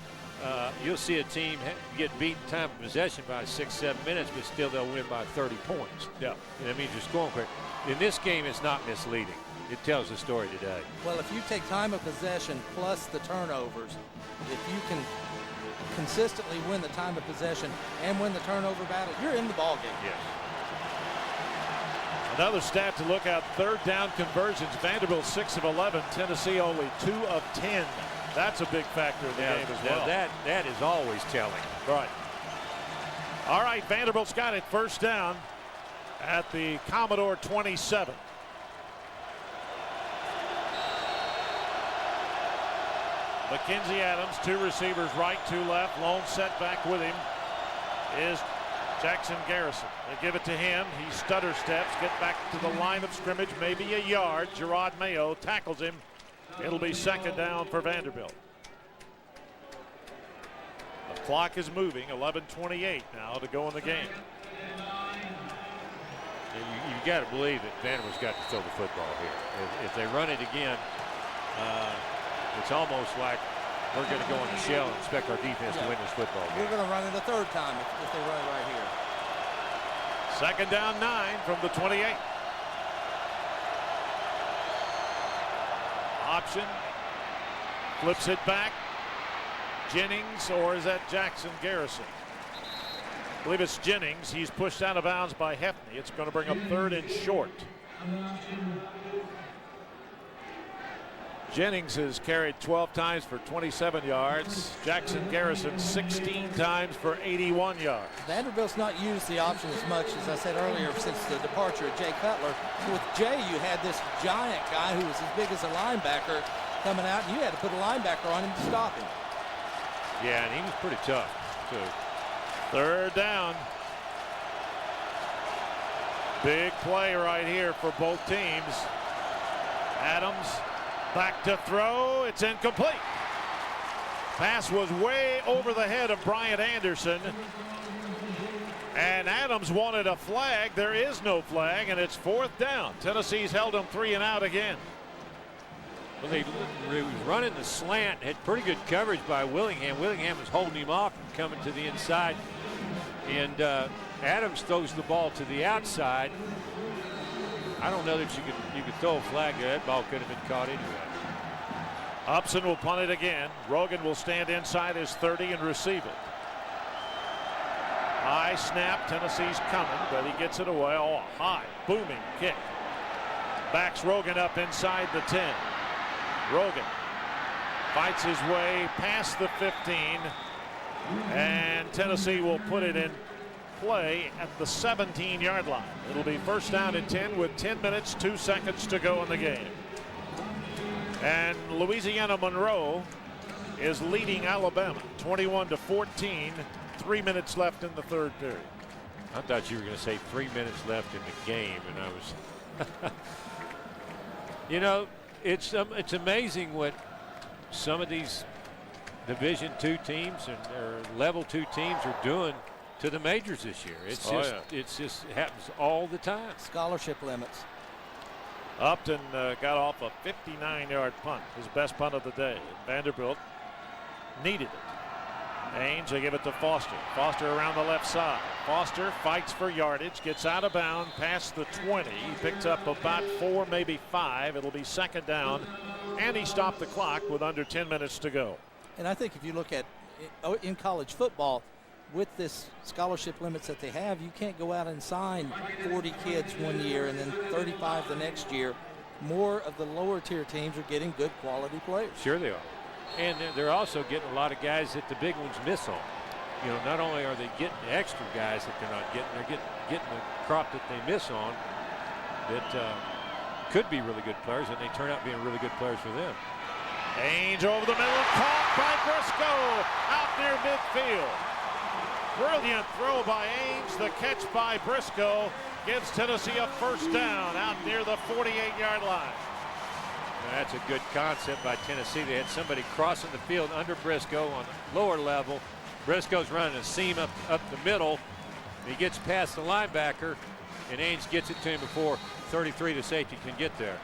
you'll see a team get beaten time of possession by 6-7 minutes, but still they'll win by 30 points. Yeah. And that means you're scoring quick. In this game, it's not misleading. It tells the story today. Well, if you take time of possession plus the turnovers, if you can consistently win the time of possession and win the turnover battle, you're in the ball game. Yes. Another stat to look at, 3rd down conversions. Vanderbilt 6 of 11, Tennessee only 2 of 10. That's a big factor in the game as well. That is always telling. Right. All right, Vanderbilt's got it, 1st down at the Commodore 27. Mackenzi Adams, 2 receivers right, 2 left. Lone setback with him is Jackson Garrison. They give it to him. He stutter steps, get back to the line of scrimmage, maybe a yard. Gerard Mayo tackles him. It'll be 2nd down for Vanderbilt. The clock is moving, 11:28 now to go in the game. You've got to believe that Vanderbilt's got to throw the football here. If they run it again, it's almost like we're going to go in the shell and expect our defense to win this football game. We're going to run it a 3rd time if they run it right here. 2nd down 9 from the 28. Option, flips it back. Jennings, or is that Jackson Garrison? I believe it's Jennings. He's pushed out of bounds by Hefney. It's going to bring up 3rd and short. Jennings has carried 12 times for 27 yards. Jackson Garrison 16 times for 81 yards. Vanderbilt's not used the option as much, as I said earlier, since the departure of Jay Cutler. With Jay, you had this giant guy who was as big as a linebacker coming out, and you had to put a linebacker on him to stop him. Yeah, and he was pretty tough, too. 3rd down. Big play right here for both teams. Adams back to throw. It's incomplete. Pass was way over the head of Bryant Anderson. And Adams wanted a flag. There is no flag, and it's 4th down. Tennessee's held them 3 and out again. Well, he was running the slant, had pretty good coverage by Willingham. Willingham was holding him off and coming to the inside. And Adams throws the ball to the outside. I don't know that you could throw a flag there. That ball could have been caught anyway. Upson will punt it again. Rogan will stand inside his 30 and receive it. High snap. Tennessee's coming, but he gets it away. Oh, high, booming kick. Backs Rogan up inside the 10. Rogan fights his way past the 15, and Tennessee will put it in play at the 17-yard line. It'll be first down and 10 with 10 minutes, 2 seconds to go in the game. And Louisiana Monroe is leading Alabama 21-14. 3 minutes left in the third period. I thought you were going to say 3 minutes left in the game, and I was. You know, it's amazing what some of these Division II teams or Level II teams are doing to the majors this year. It happens all the time. Scholarship limits. Upton got off a 59-yard punt, his best punt of the day. Vanderbilt needed it. Ainge, they give it to Foster. Foster around the left side. Foster fights for yardage, gets out of bounds past the 20. He picked up about 4, maybe 5. It'll be second down, and he stopped the clock with under 10 minutes to go. And I think if you look at in college football, with this scholarship limits that they have, you can't go out and sign 40 kids one year and then 35 the next year. More of the lower tier teams are getting good quality players. Sure they are. And they're also getting a lot of guys that the big ones miss on. You know, not only are they getting the extra guys that they're not getting, they're getting the crop that they miss on that could be really good players, and they turn out being really good players for them. Ainge over the middle, caught by Briscoe out near midfield. Brilliant throw by Ainge. The catch by Briscoe gives Tennessee a first down out near the 48-yard line. That's a good concept by Tennessee. They had somebody crossing the field under Briscoe on the lower level. Briscoe's running a seam up the middle. He gets past the linebacker, and Ainge gets it to him before 33, the safety, can get there.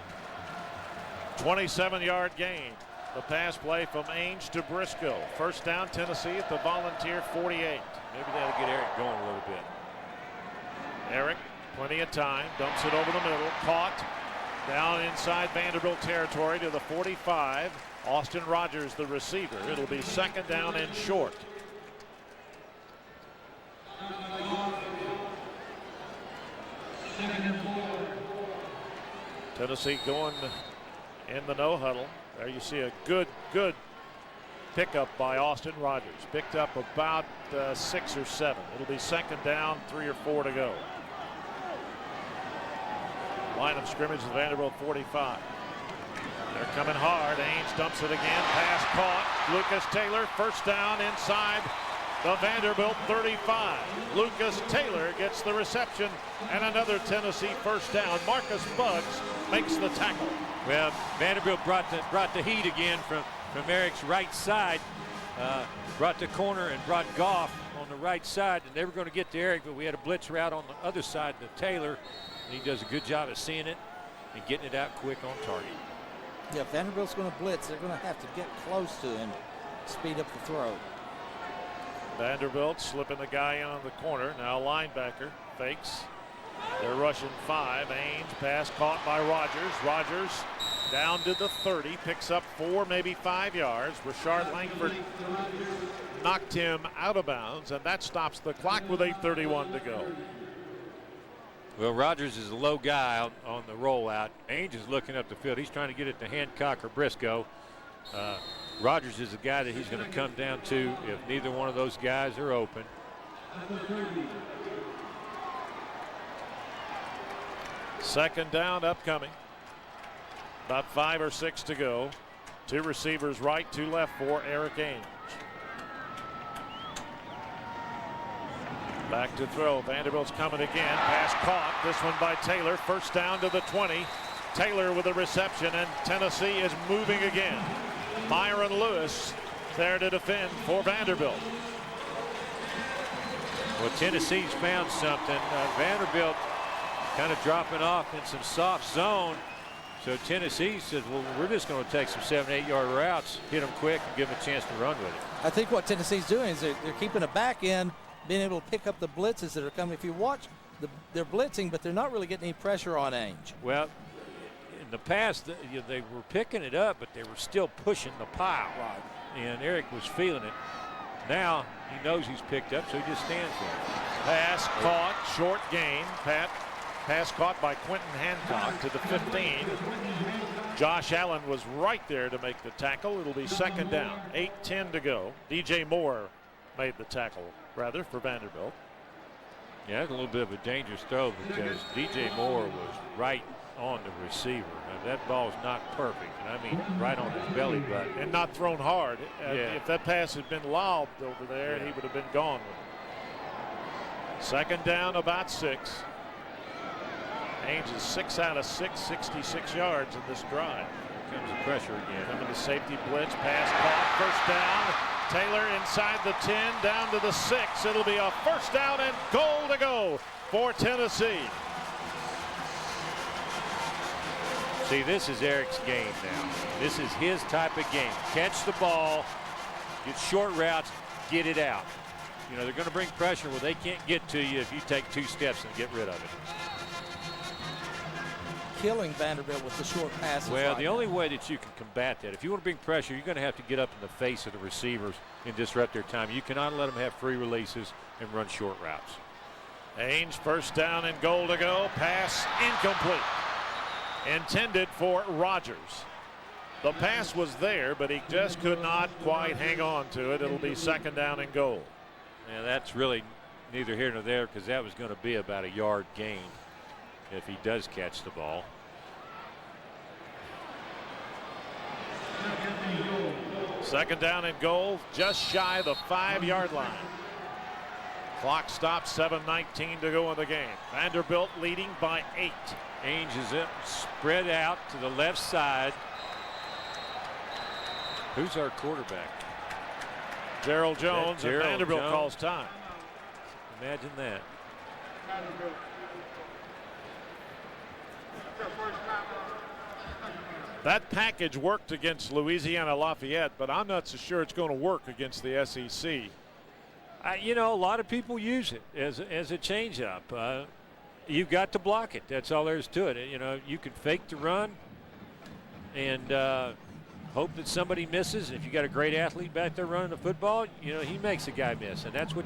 27-yard gain. The pass play from Ainge to Briscoe. First down, Tennessee at the Volunteer 48. Maybe that'll get Eric going a little bit. Eric, plenty of time, dumps it over the middle, caught. Down inside Vanderbilt territory to the 45. Austin Rogers, the receiver. It'll be second down and short. Tennessee going in the no huddle. There you see a good pickup by Austin Rogers. Picked up about 6 or 7. It'll be second down, 3 or 4 to go. Line of scrimmage, the Vanderbilt 45. They're coming hard. Ainge dumps it again. Pass caught. Lucas Taylor, first down inside the Vanderbilt 35. Lucas Taylor gets the reception and another Tennessee first down. Marcus Buggs makes the tackle. Well, Vanderbilt brought the heat again from Eric's right side. Brought the corner and brought Goff on the right side, and they were going to get to Eric, but we had a blitz route on the other side to Taylor. And he does a good job of seeing it and getting it out quick on target. Yeah, if Vanderbilt's going to blitz, they're going to have to get close to him, speed up the throw. Vanderbilt slipping the guy in on the corner. Now linebacker fakes. They're rushing 5. Ainge, pass caught by Rogers. Rogers down to the 30, picks up 4, maybe 5 yards. Rashard Langford knocked him out of bounds, and that stops the clock with 8:31 to go. Well, Rogers is a low guy on the rollout. Ainge is looking up the field. He's trying to get it to Hancock or Briscoe. Rogers is the guy that he's going to come down to if neither one of those guys are open. Second down upcoming. About 5 or 6 to go. 2 receivers right, 2 left for Eric Ainge. Back to throw. Vanderbilt's coming again. Pass caught. This one by Taylor. First down to the 20. Taylor with a reception, and Tennessee is moving again. Myron Lewis there to defend for Vanderbilt. Well, Tennessee's found something. Vanderbilt kind of dropping off in some soft zone. So Tennessee said, well, we're just going to take some 7-8 yard routes, hit them quick, and give them a chance to run with it. I think what Tennessee's doing is they're keeping a back end, being able to pick up the blitzes that are coming. If you watch, they're blitzing, but they're not really getting any pressure on Ainge. Well, in the past, they were picking it up, but they were still pushing the pile. Right. And Eric was feeling it. Now he knows he's picked up, so he just stands there. Pass caught, short gain. Pass caught by Quentin Hancock to the 15. Josh Allen was right there to make the tackle. It'll be second down. 8:10 to go. DJ Moore made the tackle, rather, for Vanderbilt. Yeah, that's a little bit of a dangerous throw because DJ Moore was right on the receiver. Now, that ball's not perfect, and I mean right on his belly button. And not thrown hard. Yeah. If that pass had been lobbed over there, he would have been gone with it. Second down, about 6. Ainge is 6 out of 6, 66 yards in this drive. Here comes the pressure again. Coming to safety blitz, pass caught, first down. Taylor inside the 10, down to the 6. It'll be a first down and goal to go for Tennessee. See, this is Eric's game now. This is his type of game. Catch the ball, get short routes, get it out. You know, they're going to bring pressure where they can't get to you if you take 2 steps and get rid of it. Killing Vanderbilt with the short passes. Well, the only way that you can combat that, if you want to bring pressure, you're going to have to get up in the face of the receivers and disrupt their time. You cannot let them have free releases and run short routes. Ainge, first down and goal to go. Pass incomplete. Intended for Rogers. The pass was there, but he just could not quite hang on to it. It'll be second down and goal. Yeah, that's really neither here nor there because that was going to be about a yard gain if he does catch the ball. Second down and goal, just shy of the 5-yard line. Clock stops, 7:19 to go in the game. Vanderbilt leading by 8. Ainge is up, spread out to the left side. Who's our quarterback? Gerald Jones, and Gerald Vanderbilt Jones. calls time. Imagine that. That package worked against Louisiana Lafayette, but I'm not so sure it's going to work against the SEC. You know, a lot of people use it as a changeup. You've got to block it. That's all there is to it. You know, you can fake the run and hope that somebody misses. If you got a great athlete back there running the football, you know, he makes a guy miss, and that's what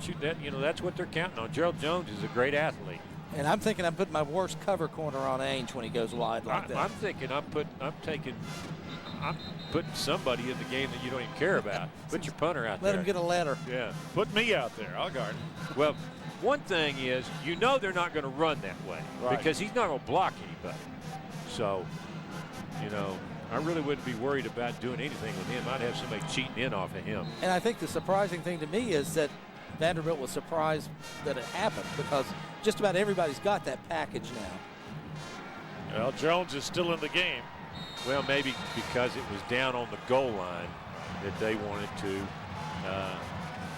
that's what they're counting on. Gerald Jones is a great athlete. And I'm thinking I'm putting my worst cover corner on Ainge when he goes wide like that. I'm thinking I'm putting somebody in the game that you don't even care about. Put your punter out there. Let him get a letter. Yeah. Put me out there. I'll guard it. Well, one thing is, you know they're not going to run that way because he's not going to block anybody. So, you know, I really wouldn't be worried about doing anything with him. I'd have somebody cheating in off of him. And I think the surprising thing to me is that Vanderbilt was surprised that it happened because just about everybody's got that package now. Well, Jones is still in the game. Well, maybe because it was down on the goal line that they wanted to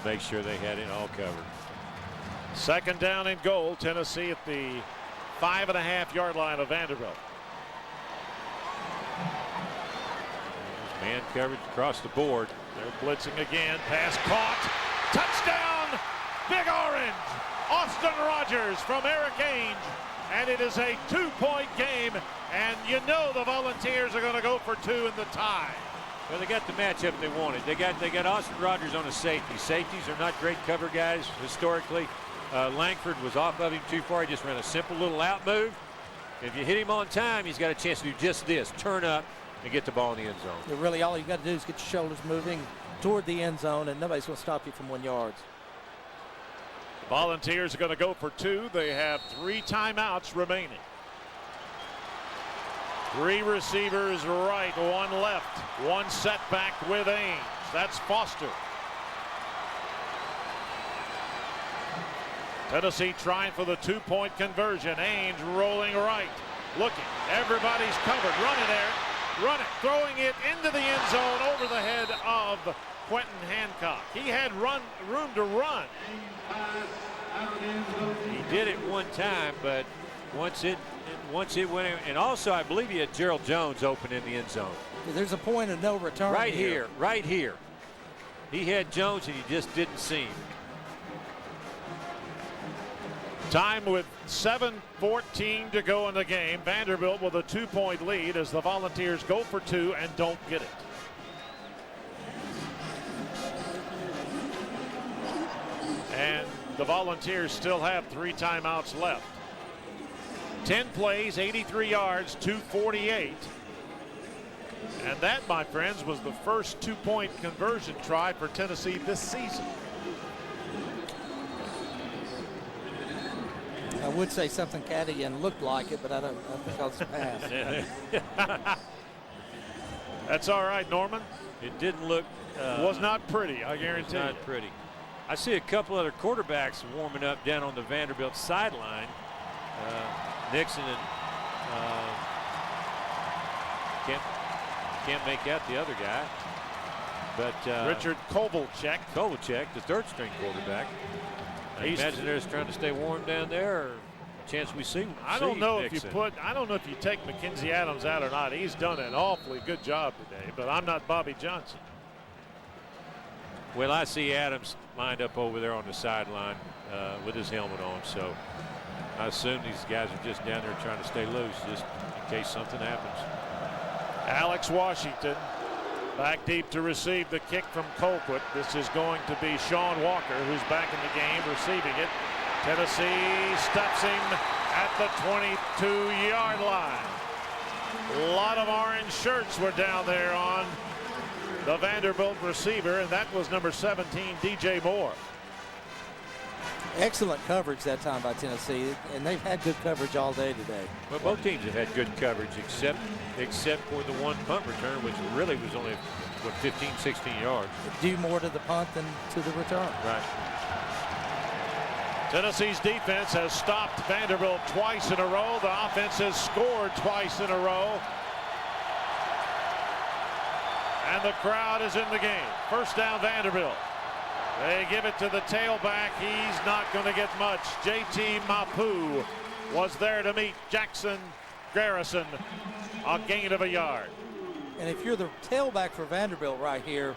make sure they had it all covered. Second down and goal. Tennessee at the 5.5-yard line of Vanderbilt. Man coverage across the board. They're blitzing again. Pass caught. Touchdown. Big Orange. Austin Rogers from Eric Ainge. And it is a 2-point game. And you know the Volunteers are going to go for 2 in the tie. Well, they got the matchup they wanted. They got Austin Rogers on a safety. Safeties are not great cover guys historically. Langford was off of him too far. He just ran a simple little out move. If you hit him on time, he's got a chance to do just this: turn up and get the ball in the end zone. Really, all you got to do is get your shoulders moving toward the end zone, and nobody's going to stop you from 1 yard. Volunteers are going to go for 2. They have 3 timeouts remaining. 3 receivers right, 1 left. 1 setback with Ainge. That's Foster. Tennessee trying for the 2-point conversion. Ainge rolling right. Looking. Everybody's covered. Running there. Running. Throwing it into the end zone over the head of Quentin Hancock. He had room to run. He did it one time, but once it went in. And also, I believe he had Gerald Jones open in the end zone. There's a point of no return right here. Right here. He had Jones, and he just didn't see him. Time with 7:14 to go in the game. Vanderbilt with a 2-point lead as the Volunteers go for 2 and don't get it. And the Volunteers still have 3 timeouts left. 10 plays, 83 yards, 248. And that, my friends, was the first 2-point conversion try for Tennessee this season. I would say something catty and looked like it, but I think I'll pass. That's all right, Norman. It didn't look. Was not pretty, I guarantee you. Not pretty. I see a couple other quarterbacks warming up down on the Vanderbilt sideline. Nixon and can't make out the other guy. But Richard Kovalchek, the third-string quarterback. I imagine they're just trying to stay warm down there. Or chance we see. I don't know if you take Mackenzi Adams out or not. He's done an awfully good job today, but I'm not Bobby Johnson. Well, I see Adams lined up over there on the sideline with his helmet on, so I assume these guys are just down there trying to stay loose just in case something happens. Alex Washington back deep to receive the kick from Colquitt. This is going to be Sean Walker, who's back in the game receiving it. Tennessee stops him at the 22-yard line. A lot of orange shirts were down there on the Vanderbilt receiver, and that was number 17, DJ Moore. Excellent coverage that time by Tennessee, and they've had good coverage all day today. Well, both teams have had good coverage except for the one punt return, which really was only, what, 15, 16 yards. Due more to the punt than to the return. Right. Tennessee's defense has stopped Vanderbilt twice in a row. The offense has scored twice in a row. And the crowd is in the game. First down, Vanderbilt. They give it to the tailback. He's not going to get much. JT Mapu was there to meet Jackson Garrison. A gain of a yard. And if you're the tailback for Vanderbilt right here,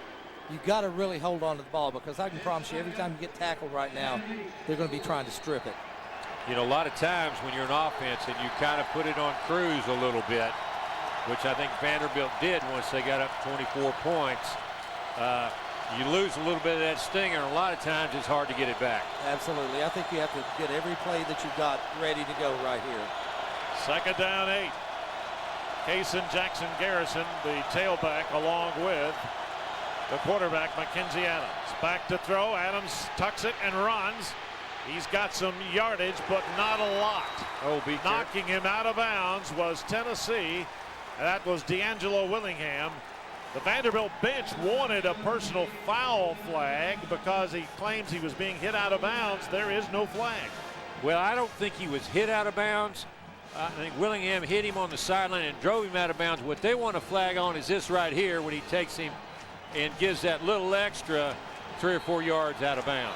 you've got to really hold on to the ball, because I can promise you every time you get tackled right now, they're going to be trying to strip it. You know, a lot of times when you're an offense and you kind of put it on cruise a little bit, which I think Vanderbilt did once they got up 24 points, you lose a little bit of that stinger, and a lot of times it's hard to get it back. Absolutely. I think you have to get every play that you've got ready to go right here. Second down, 8. Kason Jackson Garrison, the tailback, along with the quarterback, Mackenzi Adams. Back to throw. Adams tucks it and runs. He's got some yardage, but not a lot. Knocking him out of bounds was Tennessee. That was D'Angelo Willingham. The Vanderbilt bench wanted a personal foul flag because he claims he was being hit out of bounds. There is no flag. Well, I don't think he was hit out of bounds. I think Willingham hit him on the sideline and drove him out of bounds. What they want a flag on is this right here, when he takes him and gives that little extra 3 or 4 yards out of bounds.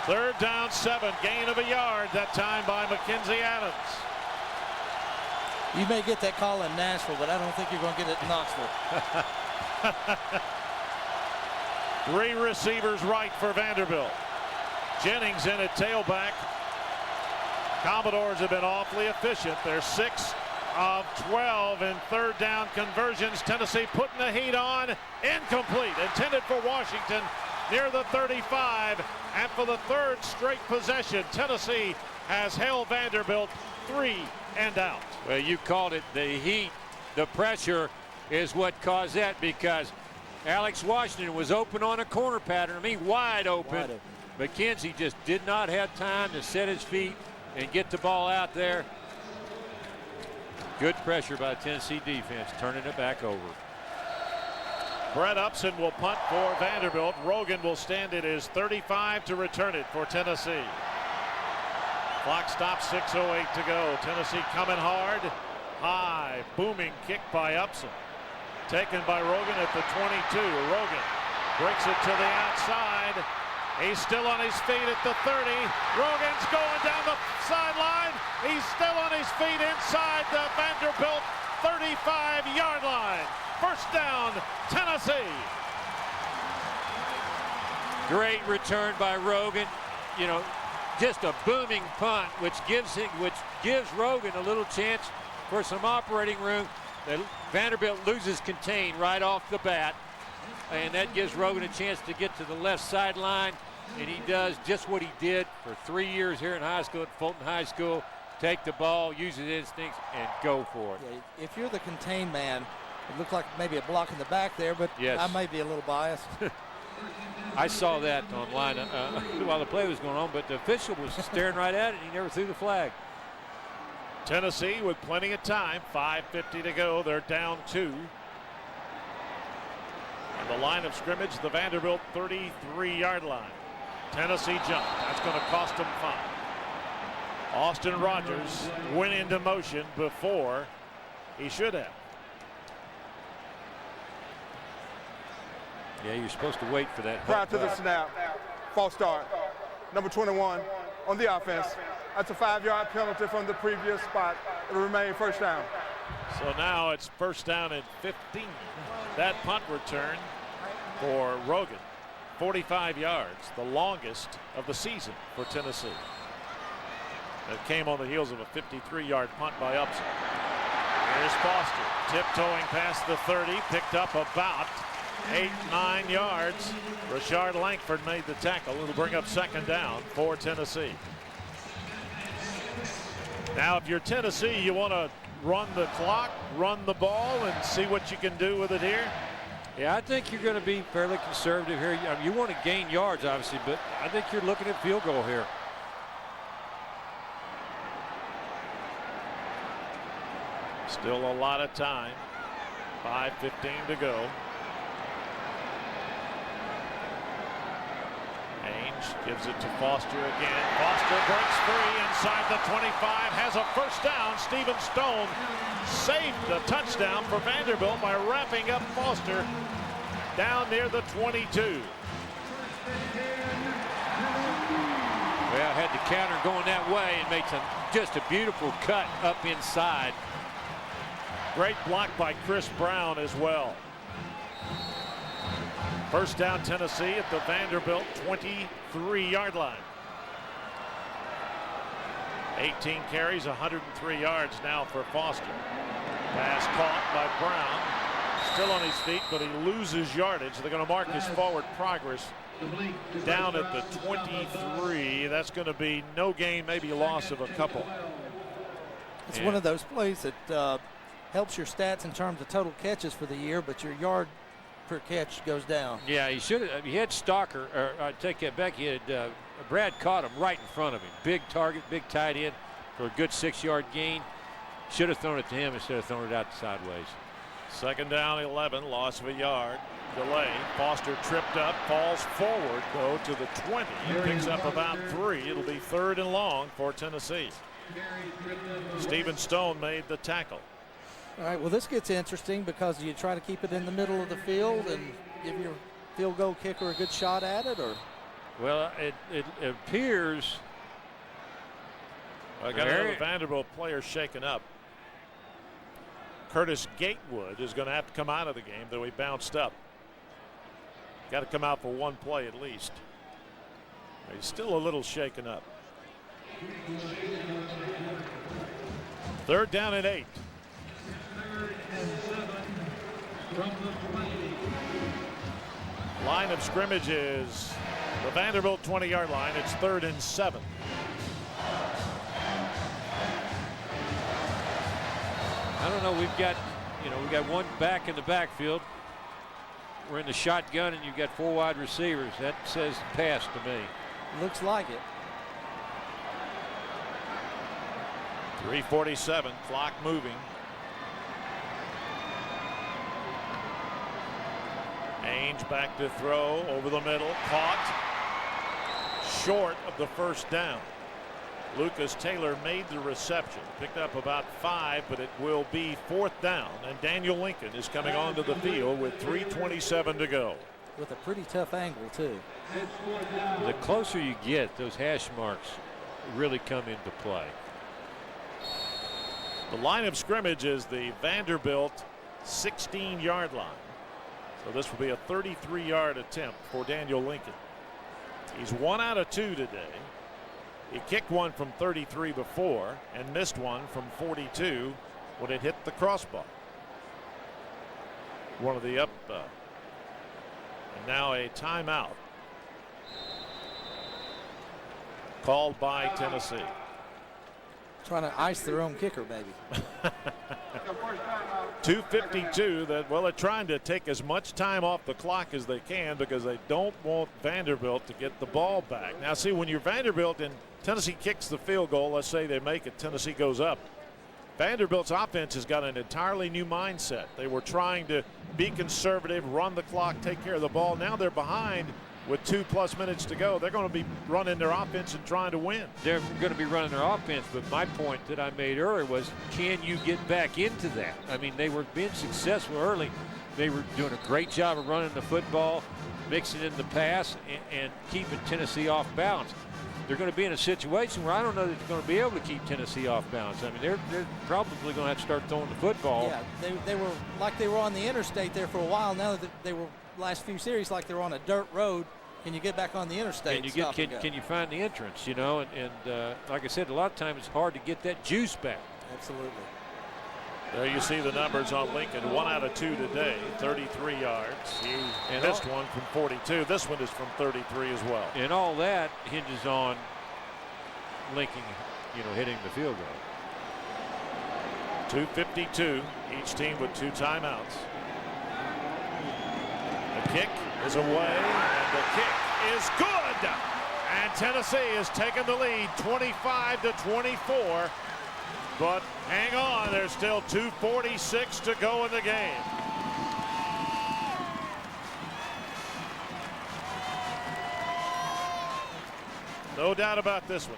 Third down, 7. Gain of a yard that time by Mackenzi Adams. You may get that call in Nashville, but I don't think you're going to get it in Knoxville. 3 receivers right for Vanderbilt. Jennings in at tailback. Commodores have been awfully efficient. They're 6 of 12 in third down conversions. Tennessee putting the heat on. Incomplete. Intended for Washington near the 35. And for the third straight possession, Tennessee has held Vanderbilt 3 and out. Well, you called it. The heat, the pressure is what caused that, because Alex Washington was open on a corner pattern. I mean, wide open. Mackenzi just did not have time to set his feet and get the ball out there. Good pressure by the Tennessee defense, turning it back over. Brett Upson will punt for Vanderbilt. Rogan will stand at his 35 to return it for Tennessee. Clock stops, 6:08 to go. Tennessee coming hard. High, booming kick by Upson. Taken by Rogan at the 22. Rogan breaks it to the outside. He's still on his feet at the 30. Rogan's going down the sideline. He's still on his feet inside the Vanderbilt 35-yard line. First down, Tennessee. Great return by Rogan. You know, just a booming punt, which gives Rogan a little chance for some operating room. Vanderbilt loses contain right off the bat, and that gives Rogan a chance to get to the left sideline, and he does just what he did for 3 years here in high school at Fulton High School. Take the ball, use his instincts, and go for it. Yeah, if you're the contained man, it looked like maybe a block in the back there, but yes. I may be a little biased. I saw that online while the play was going on, but the official was staring right at it, and he never threw the flag. Tennessee with plenty of time, 5:50 to go. They're down 2. And the line of scrimmage, the Vanderbilt 33-yard line. Tennessee jump. That's going to cost them 5. Austin Rogers went into motion before he should have. Yeah, you're supposed to wait for that. Prior to the snap, false start. Number 21 on the offense. That's a 5-yard penalty from the previous spot. It'll remain first down. So now it's first down and 15. That punt return for Rogan, 45 yards, the longest of the season for Tennessee. That came on the heels of a 53-yard punt by Upson. Here's Foster, tiptoeing past the 30, picked up about 8-9 yards. Rashard Langford made the tackle. It'll bring up second down for Tennessee. Now, if you're Tennessee, you want to run the clock, run the ball, and see what you can do with it here? Yeah, I think you're going to be fairly conservative here. I mean, you want to gain yards, obviously, but I think you're looking at field goal here. Still a lot of time. 5:15 to go. Ainge gives it to Foster again. Foster breaks free inside the 25, has a first down. Stephen Stone saved the touchdown for Vanderbilt by wrapping up Foster down near the 22. Well, had the counter going that way and made just a beautiful cut up inside. Great block by Chris Brown as well. First down, Tennessee at the Vanderbilt 23-yard line. 18 carries, 103 yards now for Foster. Pass caught by Brown. Still on his feet, but he loses yardage. They're going to mark his forward progress down at the 23. That's going to be no gain, maybe loss of a couple. It's one of those plays that helps your stats in terms of total catches for the year, but your yard per catch goes down. Yeah, he should have. He had Stalker, or I take that back. He had Brad caught him right in front of him. Big target, big tight end for a good 6-yard gain. Should have thrown it to him instead of throwing it out sideways. Second down, 11, loss of a yard. Delay. Foster tripped up, falls forward though to the 20. Picks up about 3. It'll be third and long for Tennessee. Stephen Stone made the tackle. All right, well, this gets interesting because you try to keep it in the middle of the field and give your field goal kicker a good shot at it, or? Well, it appears. I got another Vanderbilt player shaken up. Curtis Gatewood is going to have to come out of the game, though he bounced up. Got to come out for one play at least. He's still a little shaken up. Third down and 8. Line of scrimmage is the Vanderbilt 20-yard line. It's 3rd and 7. I don't know. We've got one back in the backfield. We're in the shotgun, and you've got 4 wide receivers. That says pass to me. Looks like it. 3:47, clock moving. Ainge back to throw over the middle, caught short of the first down. Lucas Taylor made the reception, picked up about 5, but it will be 4th down, and Daniel Lincoln is coming onto the field with 3:27 to go. with a pretty tough angle, too. The closer you get, those hash marks really come into play. The line of scrimmage is the Vanderbilt 16-yard line. So this will be a 33-yard attempt for Daniel Lincoln. He's 1 out of 2 today. He kicked one from 33 before and missed one from 42 when it hit the crossbar. One of the up. And now a timeout called by Tennessee. Trying to ice their own kicker, baby. 2:52. That, well, they're trying to take as much time off the clock as they can because they don't want Vanderbilt to get the ball back. Now, see, when you're Vanderbilt and Tennessee kicks the field goal, let's say they make it, Tennessee goes up. Vanderbilt's offense has got an entirely new mindset. They were trying to be conservative, run the clock, take care of the ball. Now they're behind with 2+ minutes to go. They're going to be running their offense and trying to win. They're going to be running their offense, but my point that I made earlier was, can you get back into that? I mean, they were being successful early. They were doing a great job of running the football, mixing in the pass, and keeping Tennessee off balance. They're going to be in a situation where I don't know that they're going to be able to keep Tennessee off balance. I mean, they're probably going to have to start throwing the football. Yeah, they were like they were on the interstate there for a while. Now that they were last few series like they were on a dirt road. Can you get back on the interstate? Can you find the entrance? You know, and like I said, a lot of times it's hard to get that juice back. Absolutely. There you see the numbers on Lincoln. 1 out of 2 today, 33 yards. He missed one from 42. This one is from 33 as well. And all that hinges on Lincoln, hitting the field goal. 2:52. Each team with 2 timeouts. The kick is away, and the kick is good. And Tennessee has taken the lead 25-24. But hang on, there's still 2:46 to go in the game. No doubt about this one.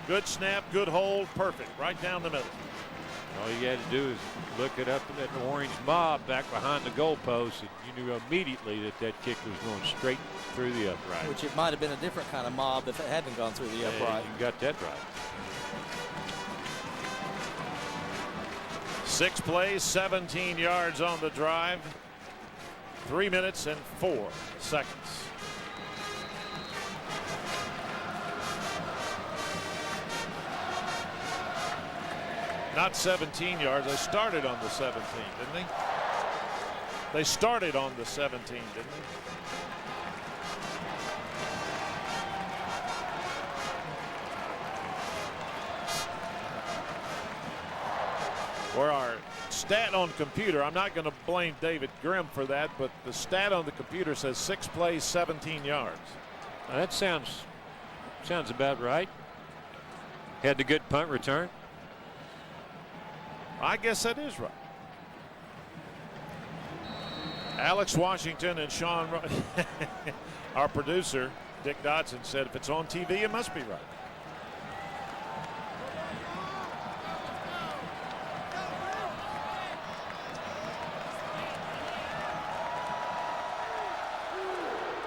Good snap, good hold, perfect, right down the middle. All you had to do is look it up at that orange mob back behind the goalpost, and you knew immediately that that kick was going straight through the upright. Which it might have been a different kind of mob if it hadn't gone through the upright. You got that right. 6 plays, 17 yards on the drive. 3 minutes and 4 seconds. Not 17 yards. They started on the 17, didn't they? They started on the 17, didn't they? Where our stat on the computer, I'm not going to blame David Grimm for that, but the stat on the computer says 6 plays, 17 yards. Now that sounds about right. Had the good punt return. I guess that is right. Alex Washington and Sean, our producer, Dick Dodson, said if it's on TV, it must be right.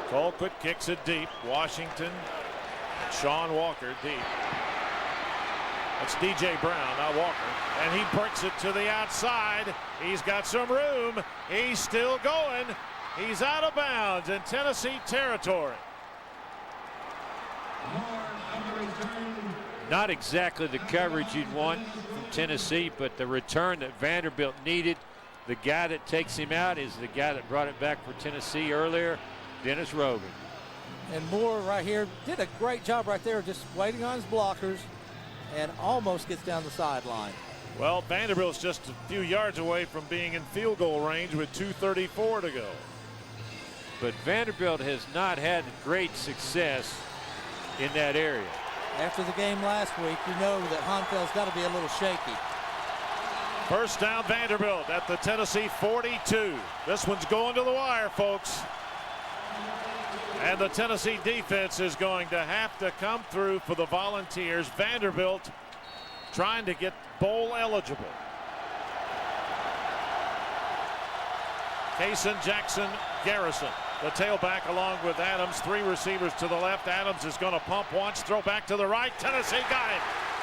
Colquitt kicks it deep. Washington, Sean Walker deep. That's DJ Brown, not Walker. And he breaks it to the outside. He's got some room. He's still going. He's out of bounds in Tennessee territory. Not exactly the coverage you'd want from Tennessee, but the return that Vanderbilt needed. The guy that takes him out is the guy that brought it back for Tennessee earlier, Dennis Rogan. And Moore right here did a great job right there, just waiting on his blockers and almost gets down the sideline. Well, Vanderbilt's just a few yards away from being in field goal range with 2:34 to go. But Vanderbilt has not had great success in that area. After the game last week, you know that Honfeld's got to be a little shaky. First down, Vanderbilt at the Tennessee 42. This one's going to the wire, folks. And the Tennessee defense is going to have to come through for the Volunteers. Vanderbilt trying to get bowl eligible. Kaysen Jackson Garrison The tailback along with Adams. 3 receivers to the left. Adams is going to pump once, throw back to the right. Tennessee got him.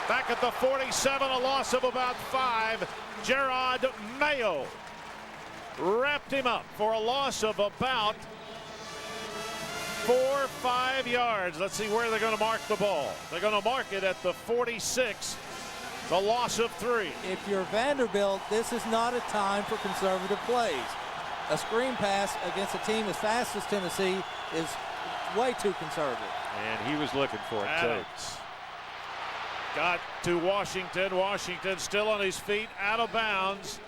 Back at the 47, a loss of about 5. Gerard Mayo wrapped him up for a loss of about 4 or 5 yards. Let's see where they're going to mark the ball. They're going to mark it at the 46. The loss of 3. If you're Vanderbilt, this is not a time for conservative plays. A screen pass against a team as fast as Tennessee is way too conservative. And he was looking for it, Adams too. got to Washington. Washington still on his feet, out of bounds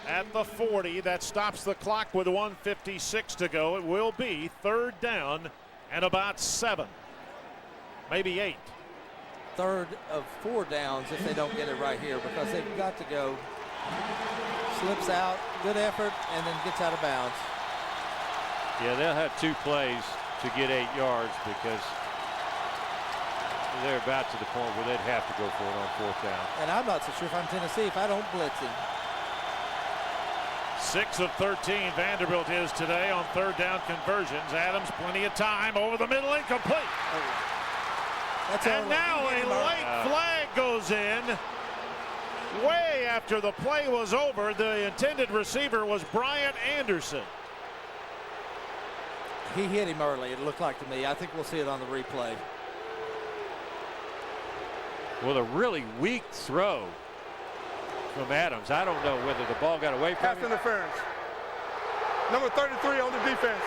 at the 40. That stops the clock with 1:56 to go. It will be 3rd down and about 7, maybe 8. 3rd of 4 downs if they don't get it right here, because they've got to go. Slips out, good effort, and then gets out of bounds. Yeah, they'll have 2 plays to get 8 yards because they're about to the point where they'd have to go for it on 4th down. And I'm not so sure if I'm Tennessee if I don't blitz him. 6 of 13 Vanderbilt is today on 3rd down conversions. Adams, plenty of time, over the middle, incomplete. That's and now a late flag goes in. Way after the play was over. The intended receiver was Bryant Anderson. He hit him early, it looked like to me. I think we'll see it on the replay. Well, a really weak throw from Adams. I don't know whether the ball got away from Pass him. interference. Number 33 on the defense.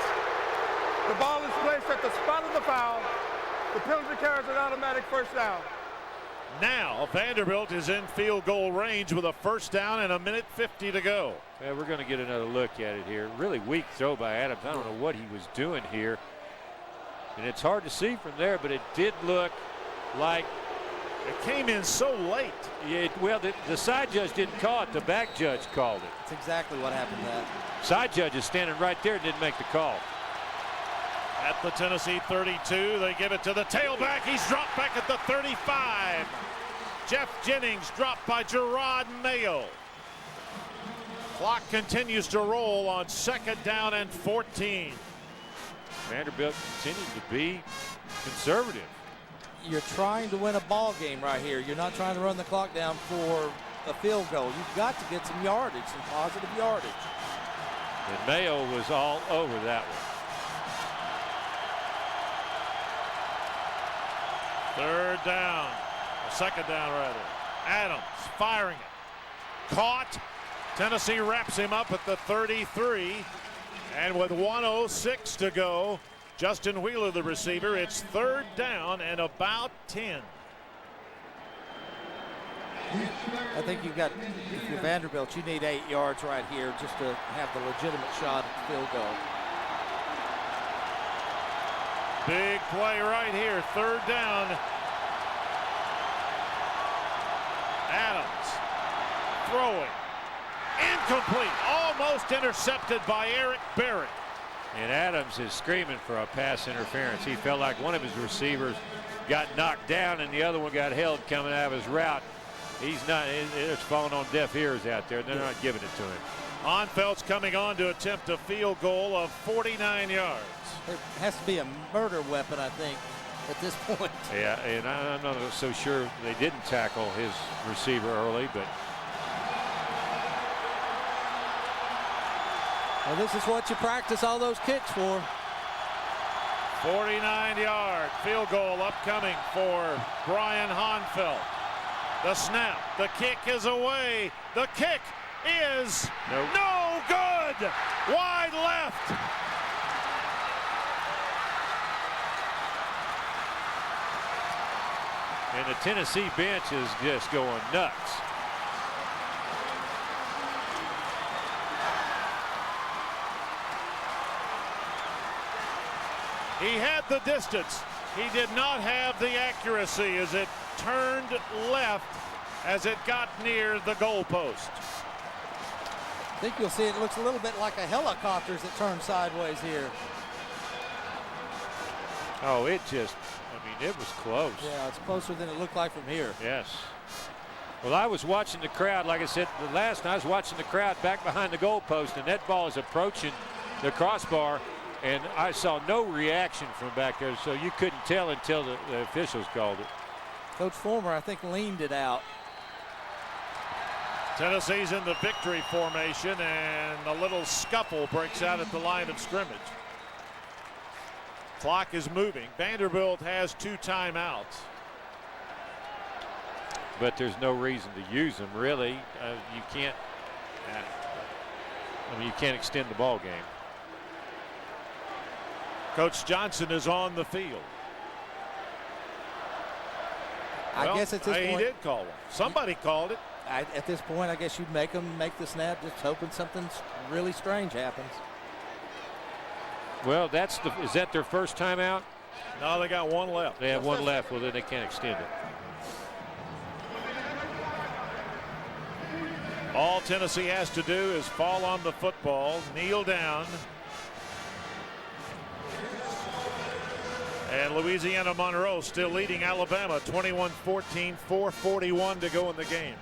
The ball is placed at the spot of the foul. The penalty carries an automatic 1st down. Now Vanderbilt is in field goal range with a 1st down and 1:50 to go. Yeah, we're going to get another look at it here. Really weak throw by Adams. I don't know what he was doing here. And it's hard to see from there, but it did look like it came in so late. Yeah, well, the side judge didn't call it. The back judge called it. That's exactly what happened to that. Side judge is standing right there and didn't make the call. At the Tennessee 32, they give it to the tailback. He's dropped back at the 35. Jeff Jennings dropped by Gerard Mayo. Clock continues to roll on 2nd down and 14. Vanderbilt continues to be conservative. You're trying to win a ball game right here. You're not trying to run the clock down for a field goal. You've got to get some yardage, some positive yardage. And Mayo was all over that one. 3rd down, or 2nd down rather. Adams firing it. Caught. Tennessee wraps him up at the 33. And with 1:06 to go, Justin Wheeler, the receiver, it's 3rd down and about 10. I think you've got, if you're Vanderbilt, you need 8 yards right here just to have the legitimate shot at the field goal. Big play right here, 3rd down. Adams throwing. Incomplete, almost intercepted by Eric Barrett. And Adams is screaming for a pass interference. He felt like one of his receivers got knocked down and the other one got held coming out of his route. He's not, it's falling on deaf ears out there. They're not giving it to him. Onfeld's coming on to attempt a field goal of 49 yards. It has to be a murder weapon, I think, at this point. Yeah, and I'm not so sure they didn't tackle his receiver early, but. Well, this is what you practice all those kicks for. 49-yard field goal upcoming for Brian Onfeld. The snap, the kick is away. The kick is no good. Wide left. And the Tennessee bench is just going nuts. He had the distance. He did not have the accuracy as it turned left as it got near the goalpost. I think you'll see it looks a little bit like a helicopter as it turns sideways here. Oh, it just, I mean, it was close. Yeah, it's closer than it looked like from here. Yes. Well, I was watching the crowd, like I said, last night I was watching the crowd back behind the goalpost, and that ball is approaching the crossbar. And I saw no reaction from back there, so you couldn't tell until the officials called it. Coach Former, I think, leaned it out. Tennessee's in the victory formation, and a little scuffle breaks out at the line of scrimmage. Clock is moving. Vanderbilt has 2 timeouts. But there's no reason to use them, really. You can't. I mean, you can't extend the ball game. Coach Johnson is on the field. I guess at this point he did call one. Somebody called it. At this point, I guess you'd make them make the snap, just hoping something really strange happens. Well, is that their first timeout? No, they got 1 left. They have 1 left. Well, then they can't extend it. All Tennessee has to do is fall on the football, kneel down. And Louisiana Monroe still leading Alabama 21-14, 4:41 to go in the game.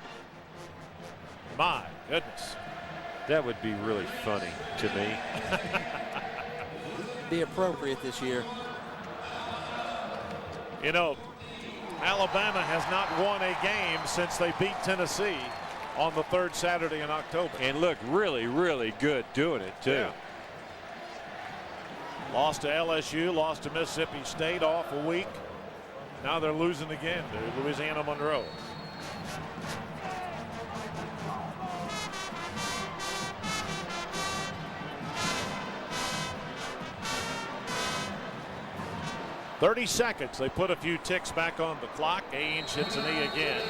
My goodness. That would be really funny to me. Be appropriate this year. You know, Alabama has not won a game since they beat Tennessee on the 3rd Saturday in October. And look really, really good doing it, too. Yeah. Lost to LSU, lost to Mississippi State, off a week. Now they're losing again to Louisiana Monroe. "30 seconds. They put a few ticks back on the clock. Ainge hits a knee again.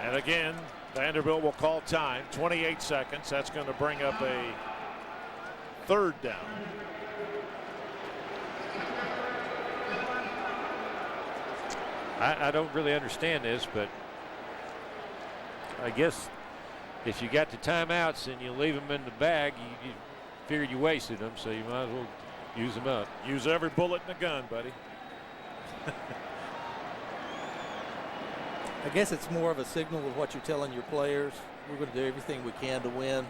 And again, Vanderbilt will call time. 28 seconds. That's going to bring up a 3rd down. I don't really understand this, but I guess if you got the timeouts and you leave them in the bag, you figured you wasted them, so you might as well use them up. Use every bullet in the gun, buddy. I guess it's more of a signal of what you're telling your players. We're going to do everything we can to win.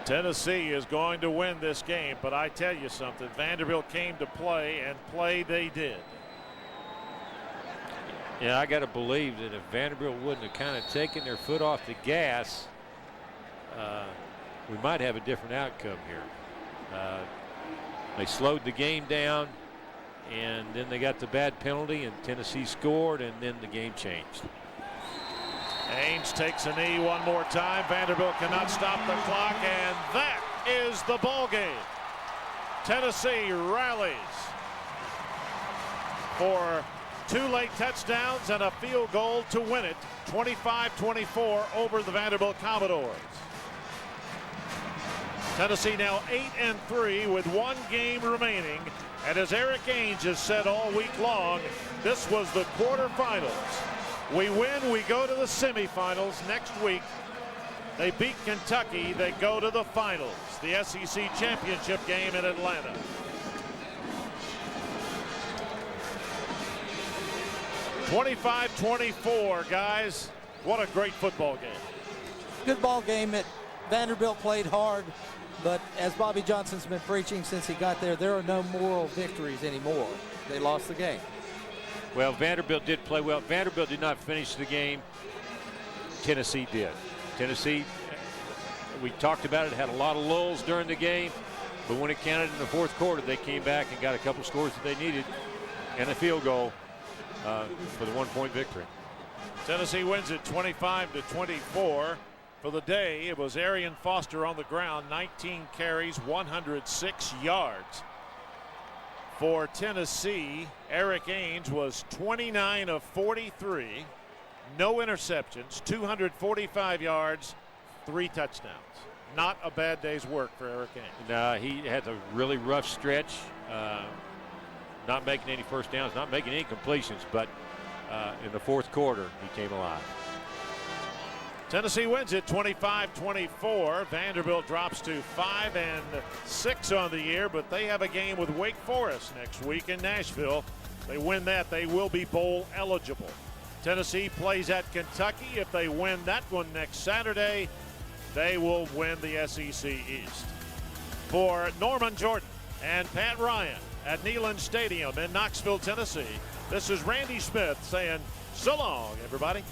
Tennessee is going to win this game, but I tell you something, Vanderbilt came to play, and play they did. Yeah, I got to believe that if Vanderbilt wouldn't have kind of taken their foot off the gas, we might have a different outcome here. They slowed the game down, and then they got the bad penalty, and Tennessee scored, and then the game changed. Ainge takes a knee one more time. Vanderbilt cannot stop the clock, and that is the ball game. Tennessee rallies for 2 late touchdowns and a field goal to win it, 25-24 over the Vanderbilt Commodores. Tennessee now 8-3 with 1 game remaining, and as Eric Ainge has said all week long, this was the quarterfinals. We win, we go to the semifinals next week. They beat Kentucky, they go to the finals, the SEC championship game in Atlanta. "25-24, guys. What a great football game. Good ball game. Vanderbilt played hard, but as Bobby Johnson's been preaching since he got there are no moral victories anymore. They lost the game. Well, Vanderbilt did play well. Vanderbilt did not finish the game. Tennessee did. Tennessee, we talked about it, had a lot of lulls during the game, but when it counted in the 4th quarter, they came back and got a couple scores that they needed and a field goal for the 1-point victory. Tennessee wins it 25-24. For the day, it was Arian Foster on the ground, 19 carries, 106 yards. For Tennessee, Eric Ainge was 29 of 43, no interceptions, 245 yards, 3 touchdowns. Not a bad day's work for Eric Ainge. No, he had a really rough stretch, not making any first downs, not making any completions, but in the 4th quarter, he came alive. Tennessee wins it 25-24. Vanderbilt drops to 5-6 on the year, but they have a game with Wake Forest next week in Nashville. They win that, they will be bowl eligible. Tennessee plays at Kentucky. If they win that one next Saturday, they will win the SEC East. For Norman Jordan and Pat Ryan at Neyland Stadium in Knoxville, Tennessee, this is Randy Smith saying so long, everybody.